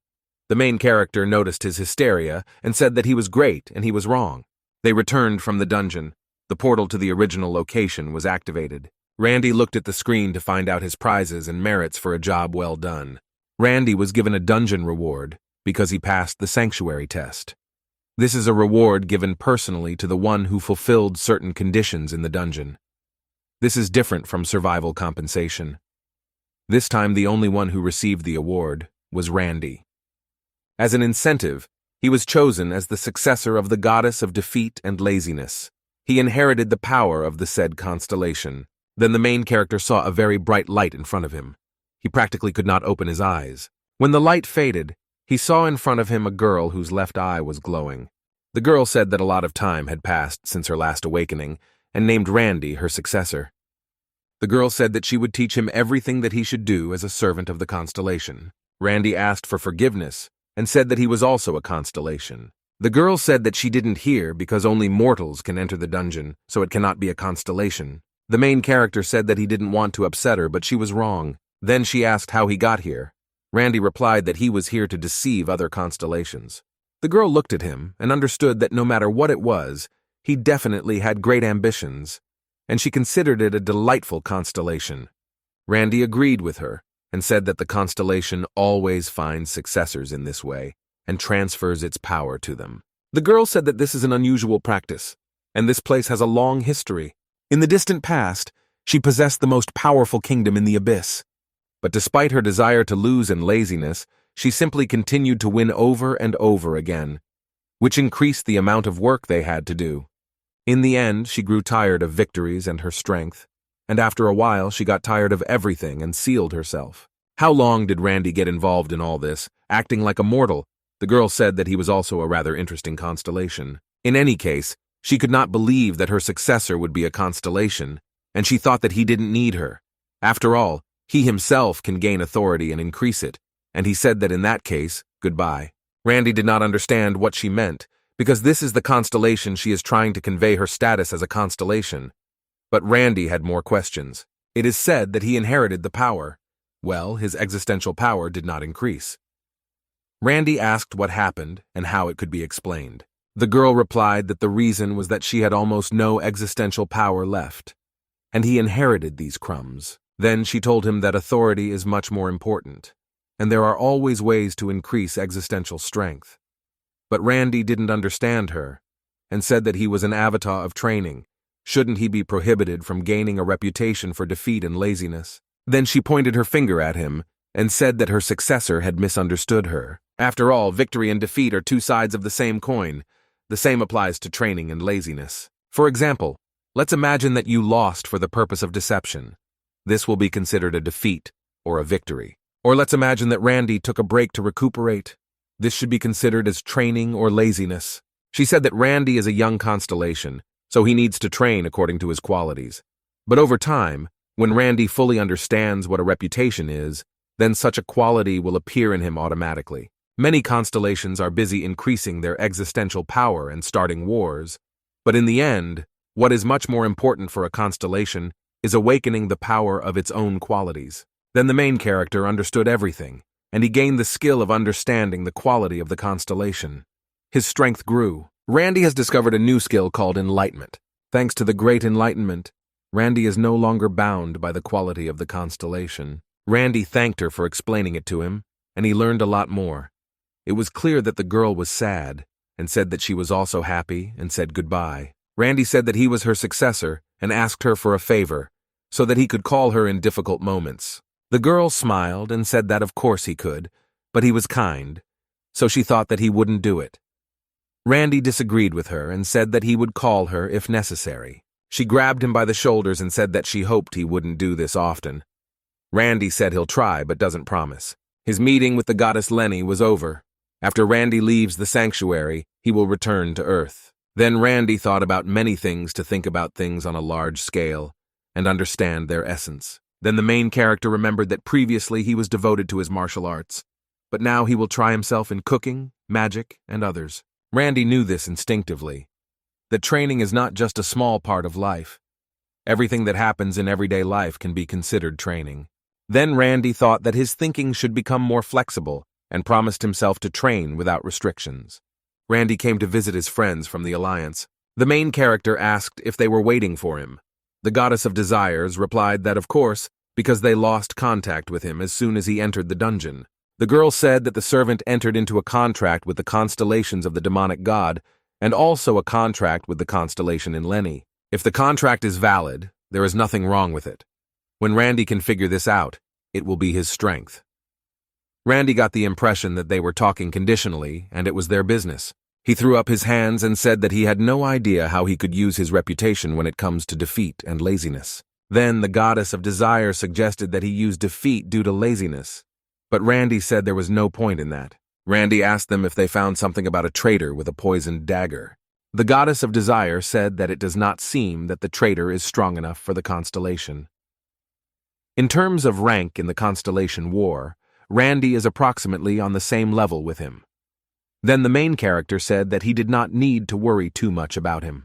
The main character noticed his hysteria and said that he was great and he was wrong. They returned from the dungeon. The portal to the original location was activated. Randy looked at the screen to find out his prizes and merits for a job well done. Randy was given a dungeon reward because he passed the sanctuary test. This is a reward given personally to the one who fulfilled certain conditions in the dungeon. This is different from survival compensation. This time the only one who received the award was Randy. As an incentive, he was chosen as the successor of the goddess of defeat and laziness. He inherited the power of the said constellation. Then the main character saw a very bright light in front of him. He practically could not open his eyes. When the light faded, he saw in front of him a girl whose left eye was glowing. The girl said that a lot of time had passed since her last awakening, and named Randy her successor. The girl said that she would teach him everything that he should do as a servant of the constellation. Randy asked for forgiveness, and said that he was also a constellation. The girl said that she didn't hear because only mortals can enter the dungeon, so it cannot be a constellation. The main character said that he didn't want to upset her, but she was wrong. Then she asked how he got here. Randy replied that he was here to deceive other constellations. The girl looked at him and understood that no matter what it was, he definitely had great ambitions, and she considered it a delightful constellation. Randy agreed with her and said that the constellation always finds successors in this way and transfers its power to them. The girl said that this is an unusual practice, and this place has a long history. In the distant past, she possessed the most powerful kingdom in the abyss. But despite her desire to lose and laziness, she simply continued to win over and over again, which increased the amount of work they had to do. In the end, she grew tired of victories and her strength, and after a while she got tired of everything and sealed herself. How long did Randy get involved in all this, acting like a mortal? The girl said that he was also a rather interesting constellation. In any case, she could not believe that her successor would be a constellation, and she thought that he didn't need her. After all, he himself can gain authority and increase it, and he said that in that case, goodbye. Randy did not understand what she meant, because this is the constellation she is trying to convey her status as a constellation. But Randy had more questions. It is said that he inherited the power. Well, his existential power did not increase. Randy asked what happened and how it could be explained. The girl replied that the reason was that she had almost no existential power left, and he inherited these crumbs. Then she told him that authority is much more important, and there are always ways to increase existential strength. But Randy didn't understand her, and said that he was an avatar of training. Shouldn't he be prohibited from gaining a reputation for defeat and laziness? Then she pointed her finger at him and said that her successor had misunderstood her. After all, victory and defeat are two sides of the same coin. The same applies to training and laziness. For example, let's imagine that you lost for the purpose of deception. This will be considered a defeat or a victory. Or let's imagine that Randy took a break to recuperate. This should be considered as training or laziness. She said that Randy is a young constellation, so he needs to train according to his qualities. But over time, when Randy fully understands what a reputation is, then such a quality will appear in him automatically. Many constellations are busy increasing their existential power and starting wars, but in the end, what is much more important for a constellation is awakening the power of its own qualities. Then the main character understood everything, and he gained the skill of understanding the quality of the constellation. His strength grew. Randy has discovered a new skill called enlightenment. Thanks to the great enlightenment, Randy is no longer bound by the quality of the constellation. Randy thanked her for explaining it to him, and he learned a lot more. It was clear that the girl was sad, and said that she was also happy, and said goodbye. Randy said that he was her successor, and asked her for a favor, so that he could call her in difficult moments. The girl smiled and said that of course he could, but he was kind, so she thought that he wouldn't do it. Randy disagreed with her and said that he would call her if necessary. She grabbed him by the shoulders and said that she hoped he wouldn't do this often. Randy said he'll try but doesn't promise. His meeting with the goddess Lenny was over. After Randy leaves the sanctuary, he will return to Earth. Then Randy thought about many things to think about things on a large scale and understand their essence. Then the main character remembered that previously he was devoted to his martial arts, but now he will try himself in cooking, magic, and others. Randy knew this instinctively, that training is not just a small part of life. Everything that happens in everyday life can be considered training. Then Randy thought that his thinking should become more flexible and promised himself to train without restrictions. Randy came to visit his friends from the Alliance. The main character asked if they were waiting for him. The goddess of desires replied that of course, because they lost contact with him as soon as he entered the dungeon. The girl said that the servant entered into a contract with the constellations of the demonic god and also a contract with the constellation in Lenny. If the contract is valid, there is nothing wrong with it. When Randy can figure this out, it will be his strength. Randy got the impression that they were talking conditionally and it was their business. He threw up his hands and said that he had no idea how he could use his reputation when it comes to defeat and laziness. Then the goddess of desire suggested that he use defeat due to laziness. But Randy said there was no point in that. Randy asked them if they found something about a traitor with a poisoned dagger. The goddess of desire said that it does not seem that the traitor is strong enough for the constellation. In terms of rank in the constellation war, Randy is approximately on the same level with him. Then the main character said that he did not need to worry too much about him.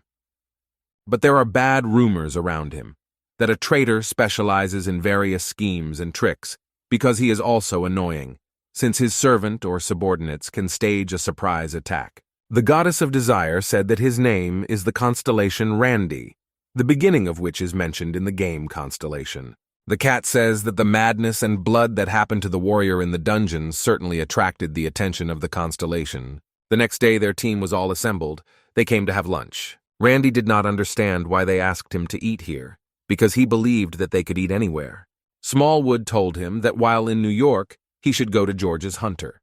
But there are bad rumors around him, that a traitor specializes in various schemes and tricks, because he is also annoying, since his servant or subordinates can stage a surprise attack. The goddess of desire said that his name is the constellation Randy, the beginning of which is mentioned in the game constellation. The cat says that the madness and blood that happened to the warrior in the dungeon certainly attracted the attention of the constellation. The next day their team was all assembled. They came to have lunch. Randy did not understand why they asked him to eat here, because he believed that they could eat anywhere. Smallwood told him that while in New York, he should go to George's Hunter.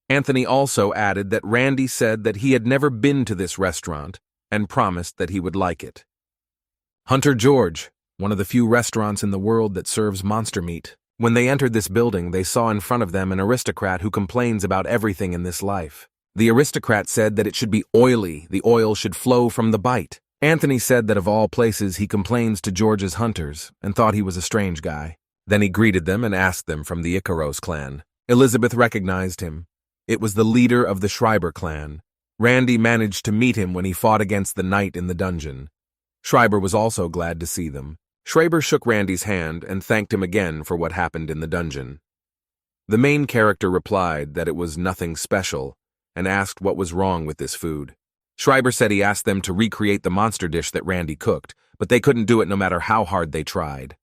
Anthony also added that Randy said that he had never been to this restaurant and promised that he would like it. Hunter George, one of the few restaurants in the world that serves monster meat. When they entered this building, they saw in front of them an aristocrat who complains about everything in this life. The aristocrat said that it should be oily, the oil should flow from the bite. Anthony said that of all places he complains to George's hunters and thought he was a strange guy. Then he greeted them and asked them from the Icaros clan. Elizabeth recognized him. It was the leader of the Schreiber clan. Randy managed to meet him when he fought against the knight in the dungeon. Schreiber was also glad to see them. Schreiber shook Randy's hand and thanked him again for what happened in the dungeon. The main character replied that it was nothing special and asked what was wrong with this food. Schreiber said he asked them to recreate the monster dish that Randy cooked, but they couldn't do it no matter how hard they tried.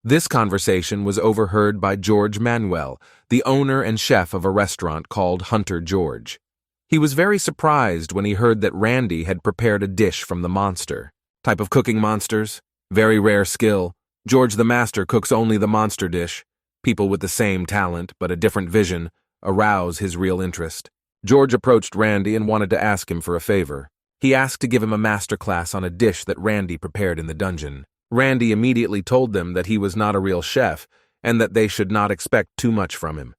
This conversation was overheard by George Manuel, the owner and chef of a restaurant called Hunter George. He was very surprised when he heard that Randy had prepared a dish from the monster. Type of cooking monsters? Very rare skill. George the master cooks only the monster dish. People with the same talent, but a different vision, arouse his real interest. George approached Randy and wanted to ask him for a favor. He asked to give him a master class on a dish that Randy prepared in the dungeon. Randy immediately told them that he was not a real chef and that they should not expect too much from him.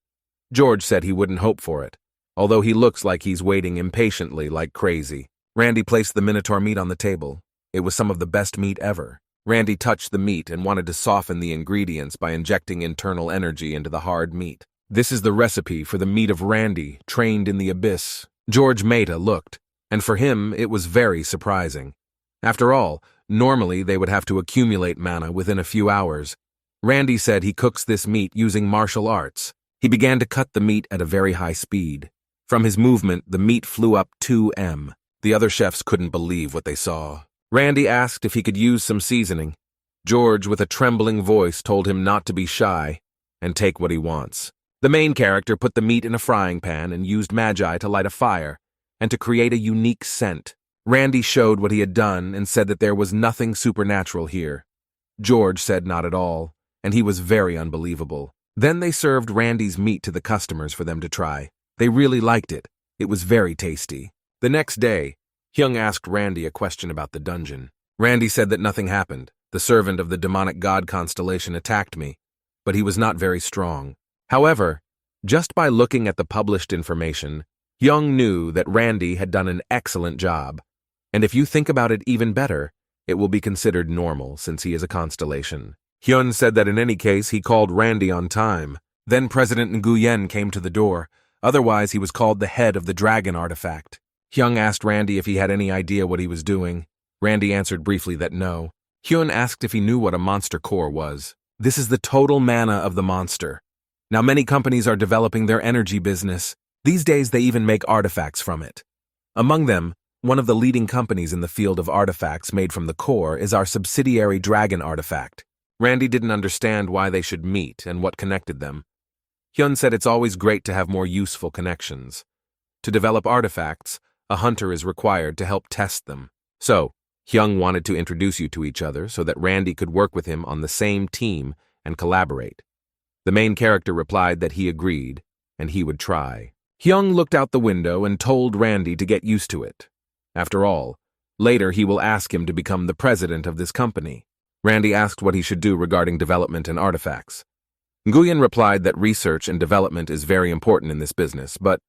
George said he wouldn't hope for it, although he looks like he's waiting impatiently like crazy. Randy placed the minotaur meat on the table. It was some of the best meat ever. Randy touched the meat and wanted to soften the ingredients by injecting internal energy into the hard meat. This is the recipe for the meat of Randy, trained in the abyss. George Mehta looked, and for him it was very surprising. After all, normally they would have to accumulate mana within a few hours. Randy said he cooks this meat using martial arts. He began to cut the meat at a very high speed. From his movement, the meat flew up 2 m. The other chefs couldn't believe what they saw. Randy asked if he could use some seasoning. George, with a trembling voice, told him not to be shy and take what he wants. The main character put the meat in a frying pan and used magi to light a fire and to create a unique scent. Randy showed what he had done and said that there was nothing supernatural here. George said not at all, and he was very unbelievable. Then they served Randy's meat to the customers for them to try. They really liked it. It was very tasty. The next day, Hyung asked Randy a question about the dungeon. Randy said that nothing happened. The servant of the demonic god constellation attacked me, but he was not very strong. However, just by looking at the published information, Hyung knew that Randy had done an excellent job. And if you think about it even better, it will be considered normal since he is a constellation. Hyun said that in any case he called Randy on time. Then President Nguyen came to the door. Otherwise, he was called the head of the dragon artifact. Hyung asked Randy if he had any idea what he was doing. Randy answered briefly that no. Hyun asked if he knew what a monster core was. This is the total mana of the monster. Now many companies are developing their energy business. These days they even make artifacts from it. Among them, one of the leading companies in the field of artifacts made from the core is our subsidiary Dragon Artifact. Randy didn't understand why they should meet and what connected them. Hyun said it's always great to have more useful connections. To develop artifacts, a hunter is required to help test them. So, Hyung wanted to introduce you to each other so that Randy could work with him on the same team and collaborate. The main character replied that he agreed, and he would try. Hyung looked out the window and told Randy to get used to it. After all, later he will ask him to become the president of this company. Randy asked what he should do regarding development and artifacts. Nguyen replied that research and development is very important in this business, but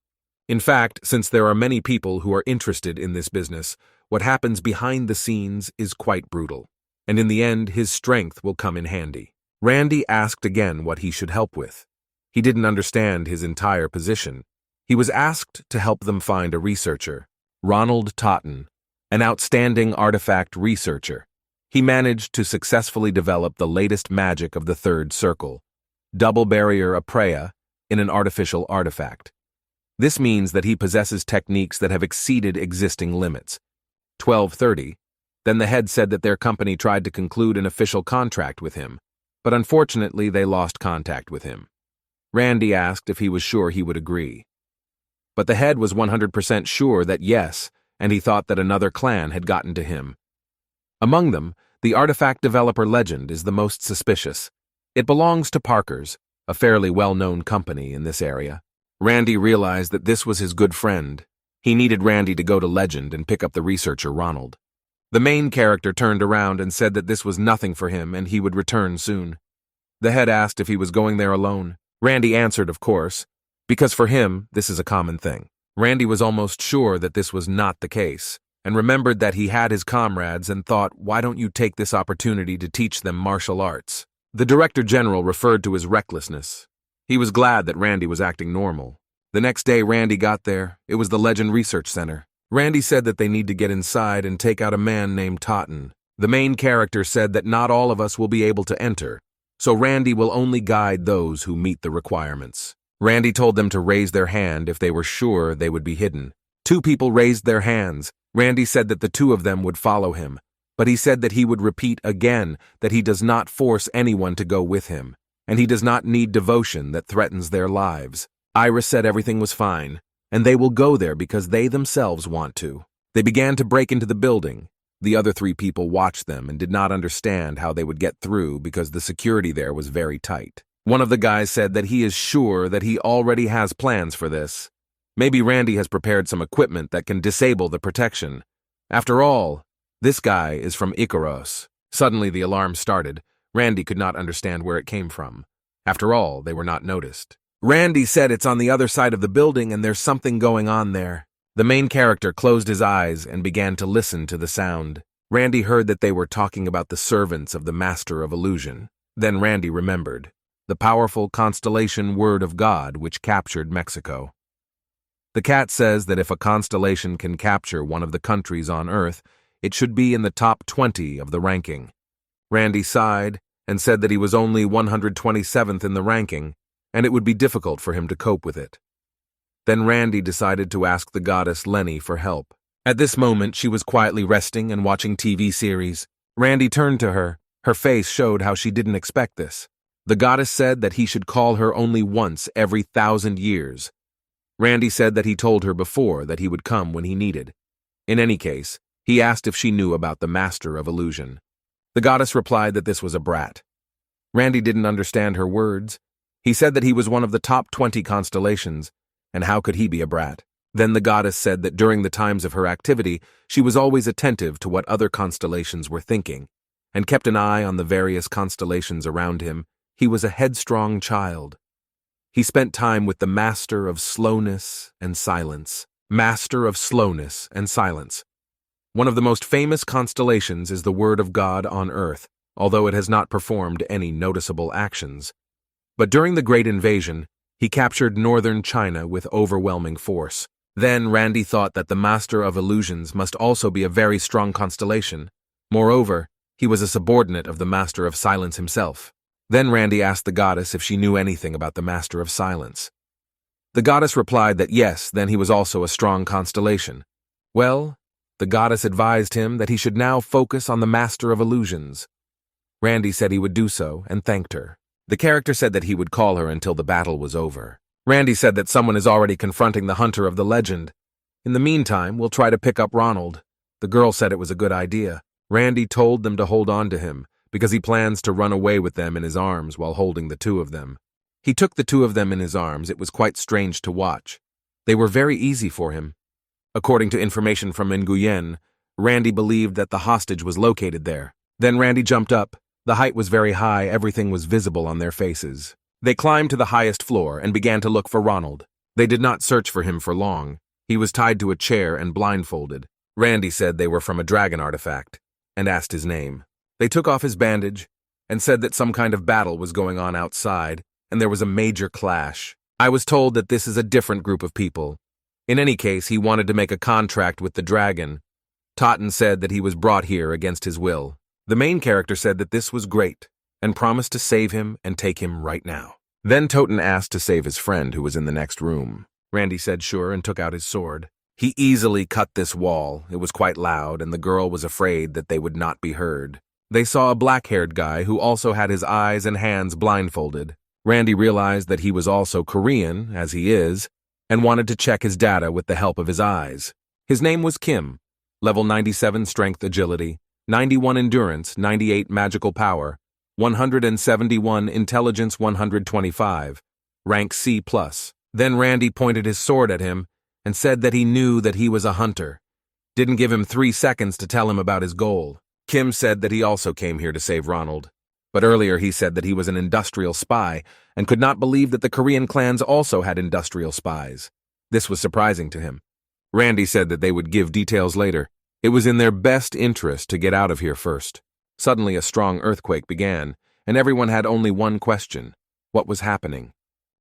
in fact, since there are many people who are interested in this business, what happens behind the scenes is quite brutal, and in the end his strength will come in handy. Randy asked again what he should help with. He didn't understand his entire position. He was asked to help them find a researcher, Ronald Totten, an outstanding artifact researcher. He managed to successfully develop the latest magic of the Third Circle, Double Barrier Aprea, in an artificial artifact. This means that he possesses techniques that have exceeded existing limits. 12:30, then the head said that their company tried to conclude an official contract with him, but unfortunately they lost contact with him. Randy asked if he was sure he would agree. But the head was 100% sure that yes, and he thought that another clan had gotten to him. Among them, the artifact developer Legend is the most suspicious. It belongs to Parker's, a fairly well-known company in this area. Randy realized that this was his good friend. He needed Randy to go to Legend and pick up the researcher Ronald. The main character turned around and said that this was nothing for him and he would return soon. The head asked if he was going there alone. Randy answered, of course, because for him, this is a common thing. Randy was almost sure that this was not the case, and remembered that he had his comrades and thought, why don't you take this opportunity to teach them martial arts? The Director General referred to his recklessness. He was glad that Randy was acting normal. The next day Randy got there. It was the Legend Research Center. Randy said that they need to get inside and take out a man named Totten. The main character said that not all of us will be able to enter, so Randy will only guide those who meet the requirements. Randy told them to raise their hand if they were sure they would be hidden. 2 people raised their hands. Randy said that the 2 of them would follow him, but he said that he would repeat again that he does not force anyone to go with him, and he does not need devotion that threatens their lives. Iris said everything was fine, and they will go there because they themselves want to. They began to break into the building. The other 3 people watched them and did not understand how they would get through because the security there was very tight. One of the guys said that he is sure that he already has plans for this. Maybe Randy has prepared some equipment that can disable the protection. After all, this guy is from Icaros. Suddenly the alarm started. Randy could not understand where it came from. After all, they were not noticed. Randy said it's on the other side of the building and there's something going on there. The main character closed his eyes and began to listen to the sound. Randy heard that they were talking about the servants of the Master of Illusion. Then Randy remembered the powerful constellation Word of God which captured Mexico. The cat says that if a constellation can capture one of the countries on Earth, it should be in the top 20 of the ranking. Randy sighed and said that he was only 127th in the ranking, and it would be difficult for him to cope with it. Then Randy decided to ask the goddess Lenny for help. At this moment, she was quietly resting and watching TV series. Randy turned to her. Her face showed how she didn't expect this. The goddess said that he should call her only once every 1,000 years. Randy said that he told her before that he would come when he needed. In any case, he asked if she knew about the Master of Illusion. The goddess replied that this was a brat. Randy didn't understand her words. He said that he was one of the top 20 constellations, and how could he be a brat? Then the goddess said that during the times of her activity, she was always attentive to what other constellations were thinking, and kept an eye on the various constellations around him. He was a headstrong child. He spent time with the Master of Slowness and Silence. Master of Slowness and Silence. One of the most famous constellations is the Word of God on Earth, although it has not performed any noticeable actions. But during the Great Invasion, he captured northern China with overwhelming force. Then Randy thought that the Master of Illusions must also be a very strong constellation. Moreover, he was a subordinate of the Master of Silence himself. Then Randy asked the goddess if she knew anything about the Master of Silence. The goddess replied that yes, then he was also a strong constellation. Well, the goddess advised him that he should now focus on the Master of Illusions. Randy said he would do so and thanked her. The character said that he would call her until the battle was over. Randy said that someone is already confronting the hunter of the legend. In the meantime, we'll try to pick up Ronald. The girl said it was a good idea. Randy told them to hold on to him, because he plans to run away with them in his arms while holding the two of them. He took the two of them in his arms. It was quite strange to watch. They were very easy for him. According to information from Nguyen, Randy believed that the hostage was located there. Then Randy jumped up. The height was very high, everything was visible on their faces. They climbed to the highest floor and began to look for Ronald. They did not search for him for long. He was tied to a chair and blindfolded. Randy said they were from a dragon artifact, and asked his name. They took off his bandage, and said that some kind of battle was going on outside, and there was a major clash. I was told that this is a different group of people. In any case, he wanted to make a contract with the dragon. Totten said that he was brought here against his will. The main character said that this was great, and promised to save him and take him right now. Then Totten asked to save his friend who was in the next room. Randy said sure and took out his sword. He easily cut this wall. It was quite loud, and the girl was afraid that they would not be heard. They saw a black-haired guy who also had his eyes and hands blindfolded. Randy realized that he was also Korean, as he is, and wanted to check his data with the help of his eyes. His name was Kim, level 97 strength agility, 91 endurance, 98 magical power, 171 intelligence 125, rank C+. Then Randy pointed his sword at him and said that he knew that he was a hunter. Didn't give him 3 seconds to tell him about his goal. Kim said that he also came here to save Ronald. But earlier he said that he was an industrial spy and could not believe that the Korean clans also had industrial spies. This was surprising to him. Randy said that they would give details later. It was in their best interest to get out of here first. Suddenly a strong earthquake began, and everyone had only one question. What was happening?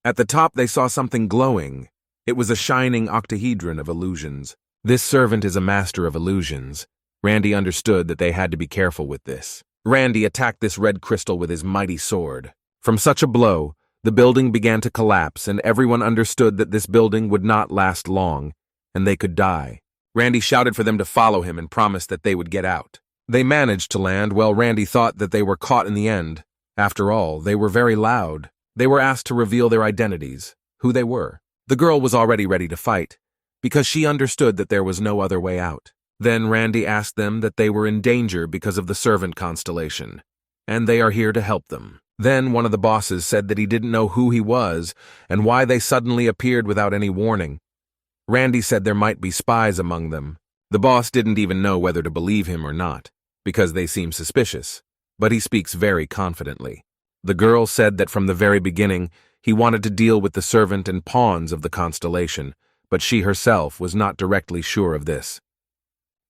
At the top they saw something glowing. It was a shining octahedron of illusions. This servant is a master of illusions. Randy understood that they had to be careful with this. Randy attacked this red crystal with his mighty sword. From such a blow, the building began to collapse, and everyone understood that this building would not last long, and they could die. Randy shouted for them to follow him and promised that they would get out. They managed to land, while Randy thought that they were caught in the end. After all, they were very loud. They were asked to reveal their identities, who they were. The girl was already ready to fight, because she understood that there was no other way out. Then Randy asked them that they were in danger because of the servant constellation, and they are here to help them. Then one of the bosses said that he didn't know who he was and why they suddenly appeared without any warning. Randy said there might be spies among them. The boss didn't even know whether to believe him or not, because they seem suspicious, but he speaks very confidently. The girl said that from the very beginning, he wanted to deal with the servant and pawns of the constellation, but she herself was not directly sure of this.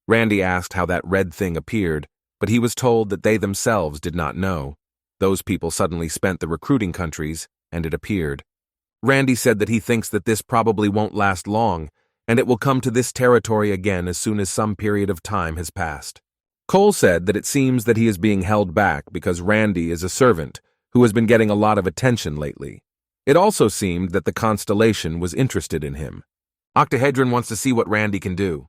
Randy asked how that red thing appeared, but he was told that they themselves did not know. Those people suddenly spent the recruiting countries, and it appeared. Randy said that he thinks that this probably won't last long, and it will come to this territory again as soon as some period of time has passed. Cole said that it seems that he is being held back because Randy is a servant who has been getting a lot of attention lately. It also seemed that the constellation was interested in him. Octahedron wants to see what Randy can do.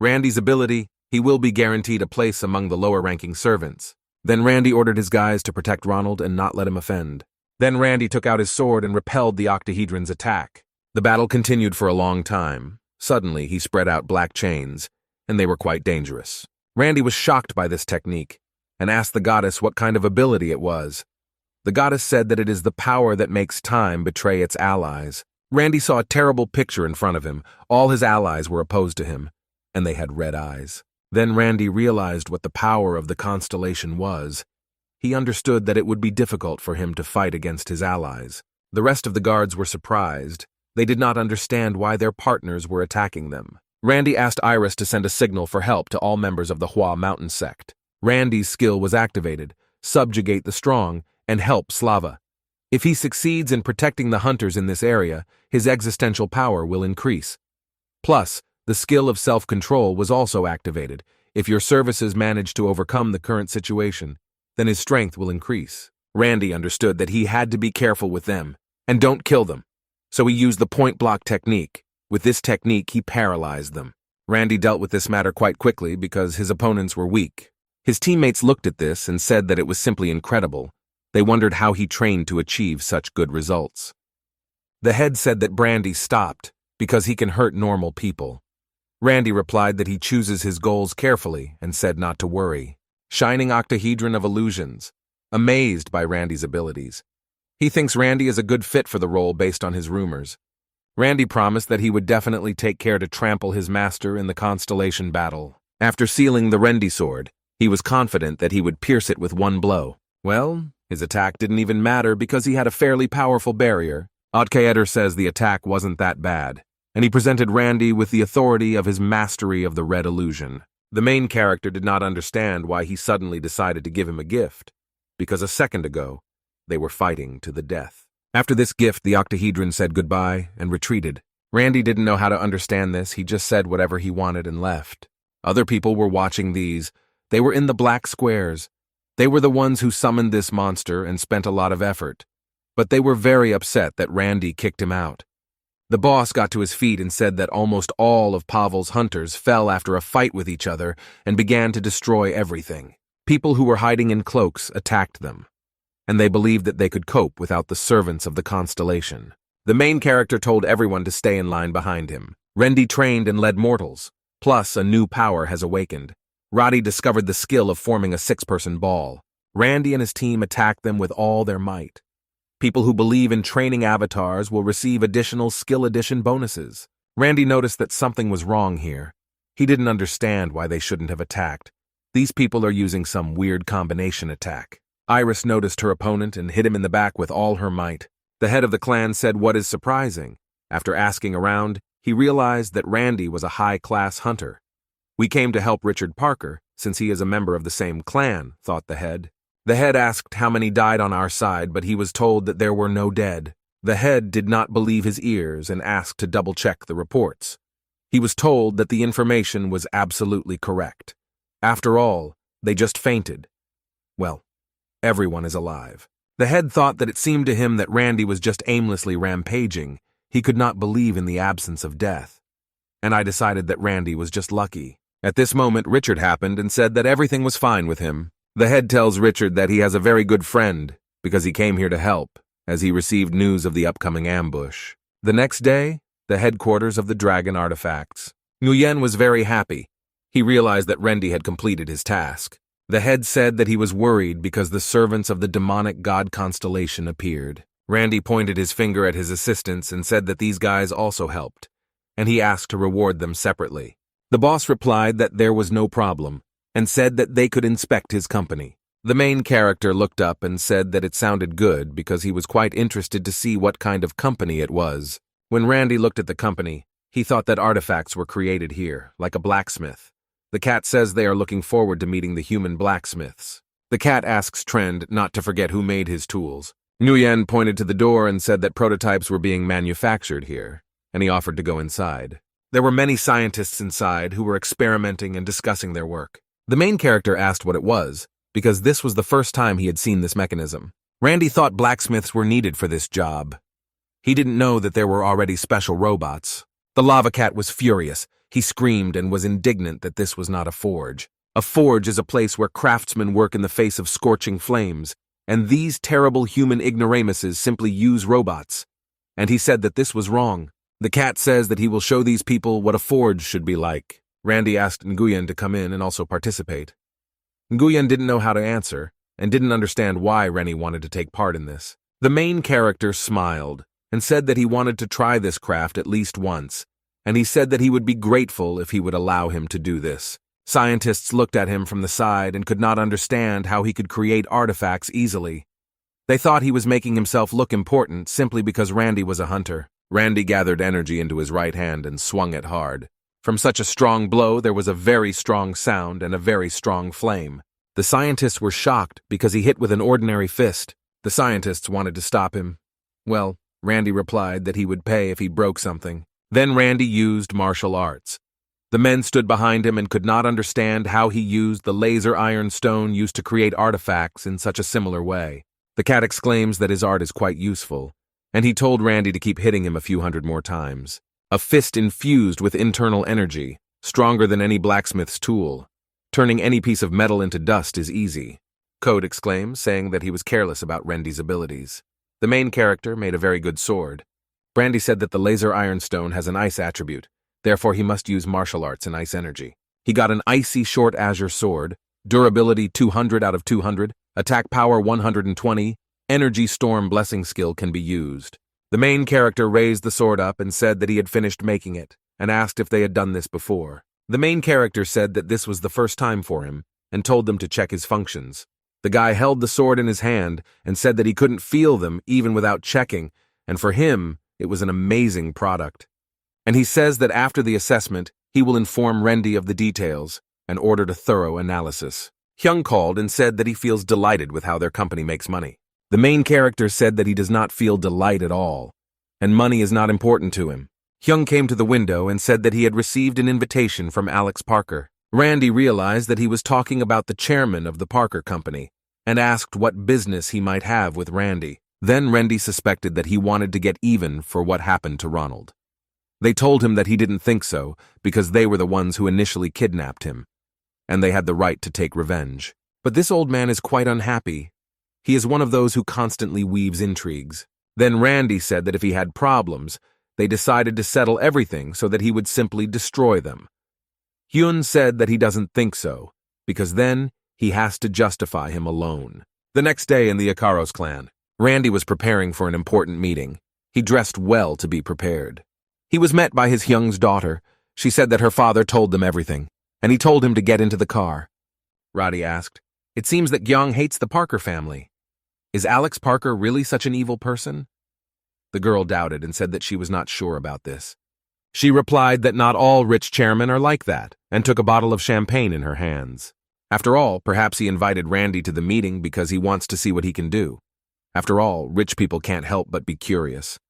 Randy's ability, he will be guaranteed a place among the lower-ranking servants. Then Randy ordered his guys to protect Ronald and not let him offend. Then Randy took out his sword and repelled the Octahedron's attack. The battle continued for a long time. Suddenly, he spread out black chains, and they were quite dangerous. Randy was shocked by this technique and asked the goddess what kind of ability it was. The goddess said that it is the power that makes time betray its allies. Randy saw a terrible picture in front of him. All his allies were opposed to him, and they had red eyes. Then Randy realized what the power of the constellation was. He understood that it would be difficult for him to fight against his allies. The rest of the guards were surprised. They did not understand why their partners were attacking them. Randy asked Iris to send a signal for help to all members of the Hua Mountain sect. Randy's skill was activated: subjugate the strong and help Slava. If he succeeds in protecting the hunters in this area, his existential power will increase. Plus, the skill of self-control was also activated. If your services manage to overcome the current situation, then his strength will increase. Randy understood that he had to be careful with them and don't kill them. So he used the point block technique. With this technique, he paralyzed them. Randy dealt with this matter quite quickly because his opponents were weak. His teammates looked at this and said that it was simply incredible. They wondered how he trained to achieve such good results. The head said that Brandy stopped because he can hurt normal people. Randy replied that he chooses his goals carefully and said not to worry. Shining Octahedron of Illusions, amazed by Randy's abilities. He thinks Randy is a good fit for the role based on his rumors. Randy promised that he would definitely take care to trample his master in the constellation battle. After sealing the Rendi sword, he was confident that he would pierce it with one blow. Well, his attack didn't even matter because he had a fairly powerful barrier. Otkaeder says the attack wasn't that bad, and he presented Randy with the authority of his mastery of the red illusion. The main character did not understand why he suddenly decided to give him a gift, because a second ago, they were fighting to the death. After this gift, the Octahedron said goodbye and retreated. Randy didn't know how to understand this. He just said whatever he wanted and left. Other people were watching these. They were in the black squares. They were the ones who summoned this monster and spent a lot of effort. But they were very upset that Randy kicked him out. The boss got to his feet and said that almost all of Pavel's hunters fell after a fight with each other and began to destroy everything. People who were hiding in cloaks attacked them, and they believed that they could cope without the servants of the constellation. The main character told everyone to stay in line behind him. Rendi trained and led mortals. Plus, a new power has awakened. Roddy discovered the skill of forming a six-person ball. Randy and his team attacked them with all their might. People who believe in training avatars will receive additional skill addition bonuses. Randy noticed that something was wrong here. He didn't understand why they shouldn't have attacked. These people are using some weird combination attack. Iris noticed her opponent and hit him in the back with all her might. The head of the clan said what is surprising. After asking around, he realized that Randy was a high-class hunter. We came to help Richard Parker, since he is a member of the same clan, thought the head. The head asked how many died on our side, but he was told that there were no dead. The head did not believe his ears and asked to double-check the reports. He was told that the information was absolutely correct. After all, they just fainted. Well, everyone is alive. The head thought that it seemed to him that Randy was just aimlessly rampaging. He could not believe in the absence of death. And I decided that Randy was just lucky. At this moment, Richard happened and said that everything was fine with him. The head tells Richard that he has a very good friend because he came here to help, as he received news of the upcoming ambush. The next day, the headquarters of the Dragon Artifacts. Nguyen was very happy. He realized that Randy had completed his task. The head said that he was worried because the servants of the demonic god constellation appeared. Randy pointed his finger at his assistants and said that these guys also helped, and he asked to reward them separately. The boss replied that there was no problem, and said that they could inspect his company. The main character looked up and said that it sounded good because he was quite interested to see what kind of company it was. When Randy looked at the company, he thought that artifacts were created here, like a blacksmith. The cat says they are looking forward to meeting the human blacksmiths. The cat asks Trend not to forget who made his tools. Nguyen pointed to the door and said that prototypes were being manufactured here, and he offered to go inside. There were many scientists inside who were experimenting and discussing their work. The main character asked what it was, because this was the first time he had seen this mechanism. Randy thought blacksmiths were needed for this job. He didn't know that there were already special robots. The lava cat was furious. He screamed and was indignant that this was not a forge. A forge is a place where craftsmen work in the face of scorching flames, and these terrible human ignoramuses simply use robots. And he said that this was wrong. The cat says that he will show these people what a forge should be like. Randy asked Nguyen to come in and also participate. Nguyen didn't know how to answer, and didn't understand why Rennie wanted to take part in this. The main character smiled, and said that he wanted to try this craft at least once, and he said that he would be grateful if he would allow him to do this. Scientists looked at him from the side and could not understand how he could create artifacts easily. They thought he was making himself look important simply because Randy was a hunter. Randy gathered energy into his right hand and swung it hard. From such a strong blow, there was a very strong sound and a very strong flame. The scientists were shocked because he hit with an ordinary fist. The scientists wanted to stop him. Well, Randy replied that he would pay if he broke something. Then Randy used martial arts. The men stood behind him and could not understand how he used the laser iron stone used to create artifacts in such a similar way. The cat exclaims that his art is quite useful, and he told Randy to keep hitting him a few hundred more times. A fist infused with internal energy, stronger than any blacksmith's tool. Turning any piece of metal into dust is easy. Code exclaims, saying that he was careless about Randy's abilities. The main character made a very good sword. Randy said that the laser iron stone has an ice attribute, therefore he must use martial arts and ice energy. He got an icy short azure sword, durability 200 out of 200, attack power 120, energy storm blessing skill can be used. The main character raised the sword up and said that he had finished making it, and asked if they had done this before. The main character said that this was the first time for him, and told them to check his functions. The guy held the sword in his hand and said that he couldn't feel them even without checking, and for him, it was an amazing product. And he says that after the assessment, he will inform Randy of the details and ordered a thorough analysis. Hyung called and said that he feels delighted with how their company makes money. The main character said that he does not feel delight at all, and money is not important to him. Hyung came to the window and said that he had received an invitation from Alex Parker. Randy realized that he was talking about the chairman of the Parker Company, and asked what business he might have with Randy. Then Randy suspected that he wanted to get even for what happened to Ronald. They told him that he didn't think so, because they were the ones who initially kidnapped him, and they had the right to take revenge. But this old man is quite unhappy. He is one of those who constantly weaves intrigues. Then Randy said that if he had problems, they decided to settle everything so that he would simply destroy them. Hyun said that he doesn't think so, because then he has to justify him alone. The next day in the Ikaros clan, Randy was preparing for an important meeting. He dressed well to be prepared. He was met by his Hyung's daughter. She said that her father told them everything, and he told him to get into the car. Roddy asked, "It seems that Gyung hates the Parker family. Is Alex Parker really such an evil person?" The girl doubted and said that she was not sure about this. She replied that not all rich chairmen are like that, and took a bottle of champagne in her hands. After all, perhaps he invited Randy to the meeting because he wants to see what he can do. After all, rich people can't help but be curious.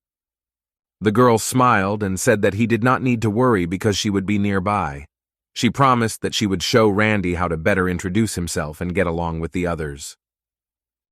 The girl smiled and said that he did not need to worry because she would be nearby. She promised that she would show Randy how to better introduce himself and get along with the others.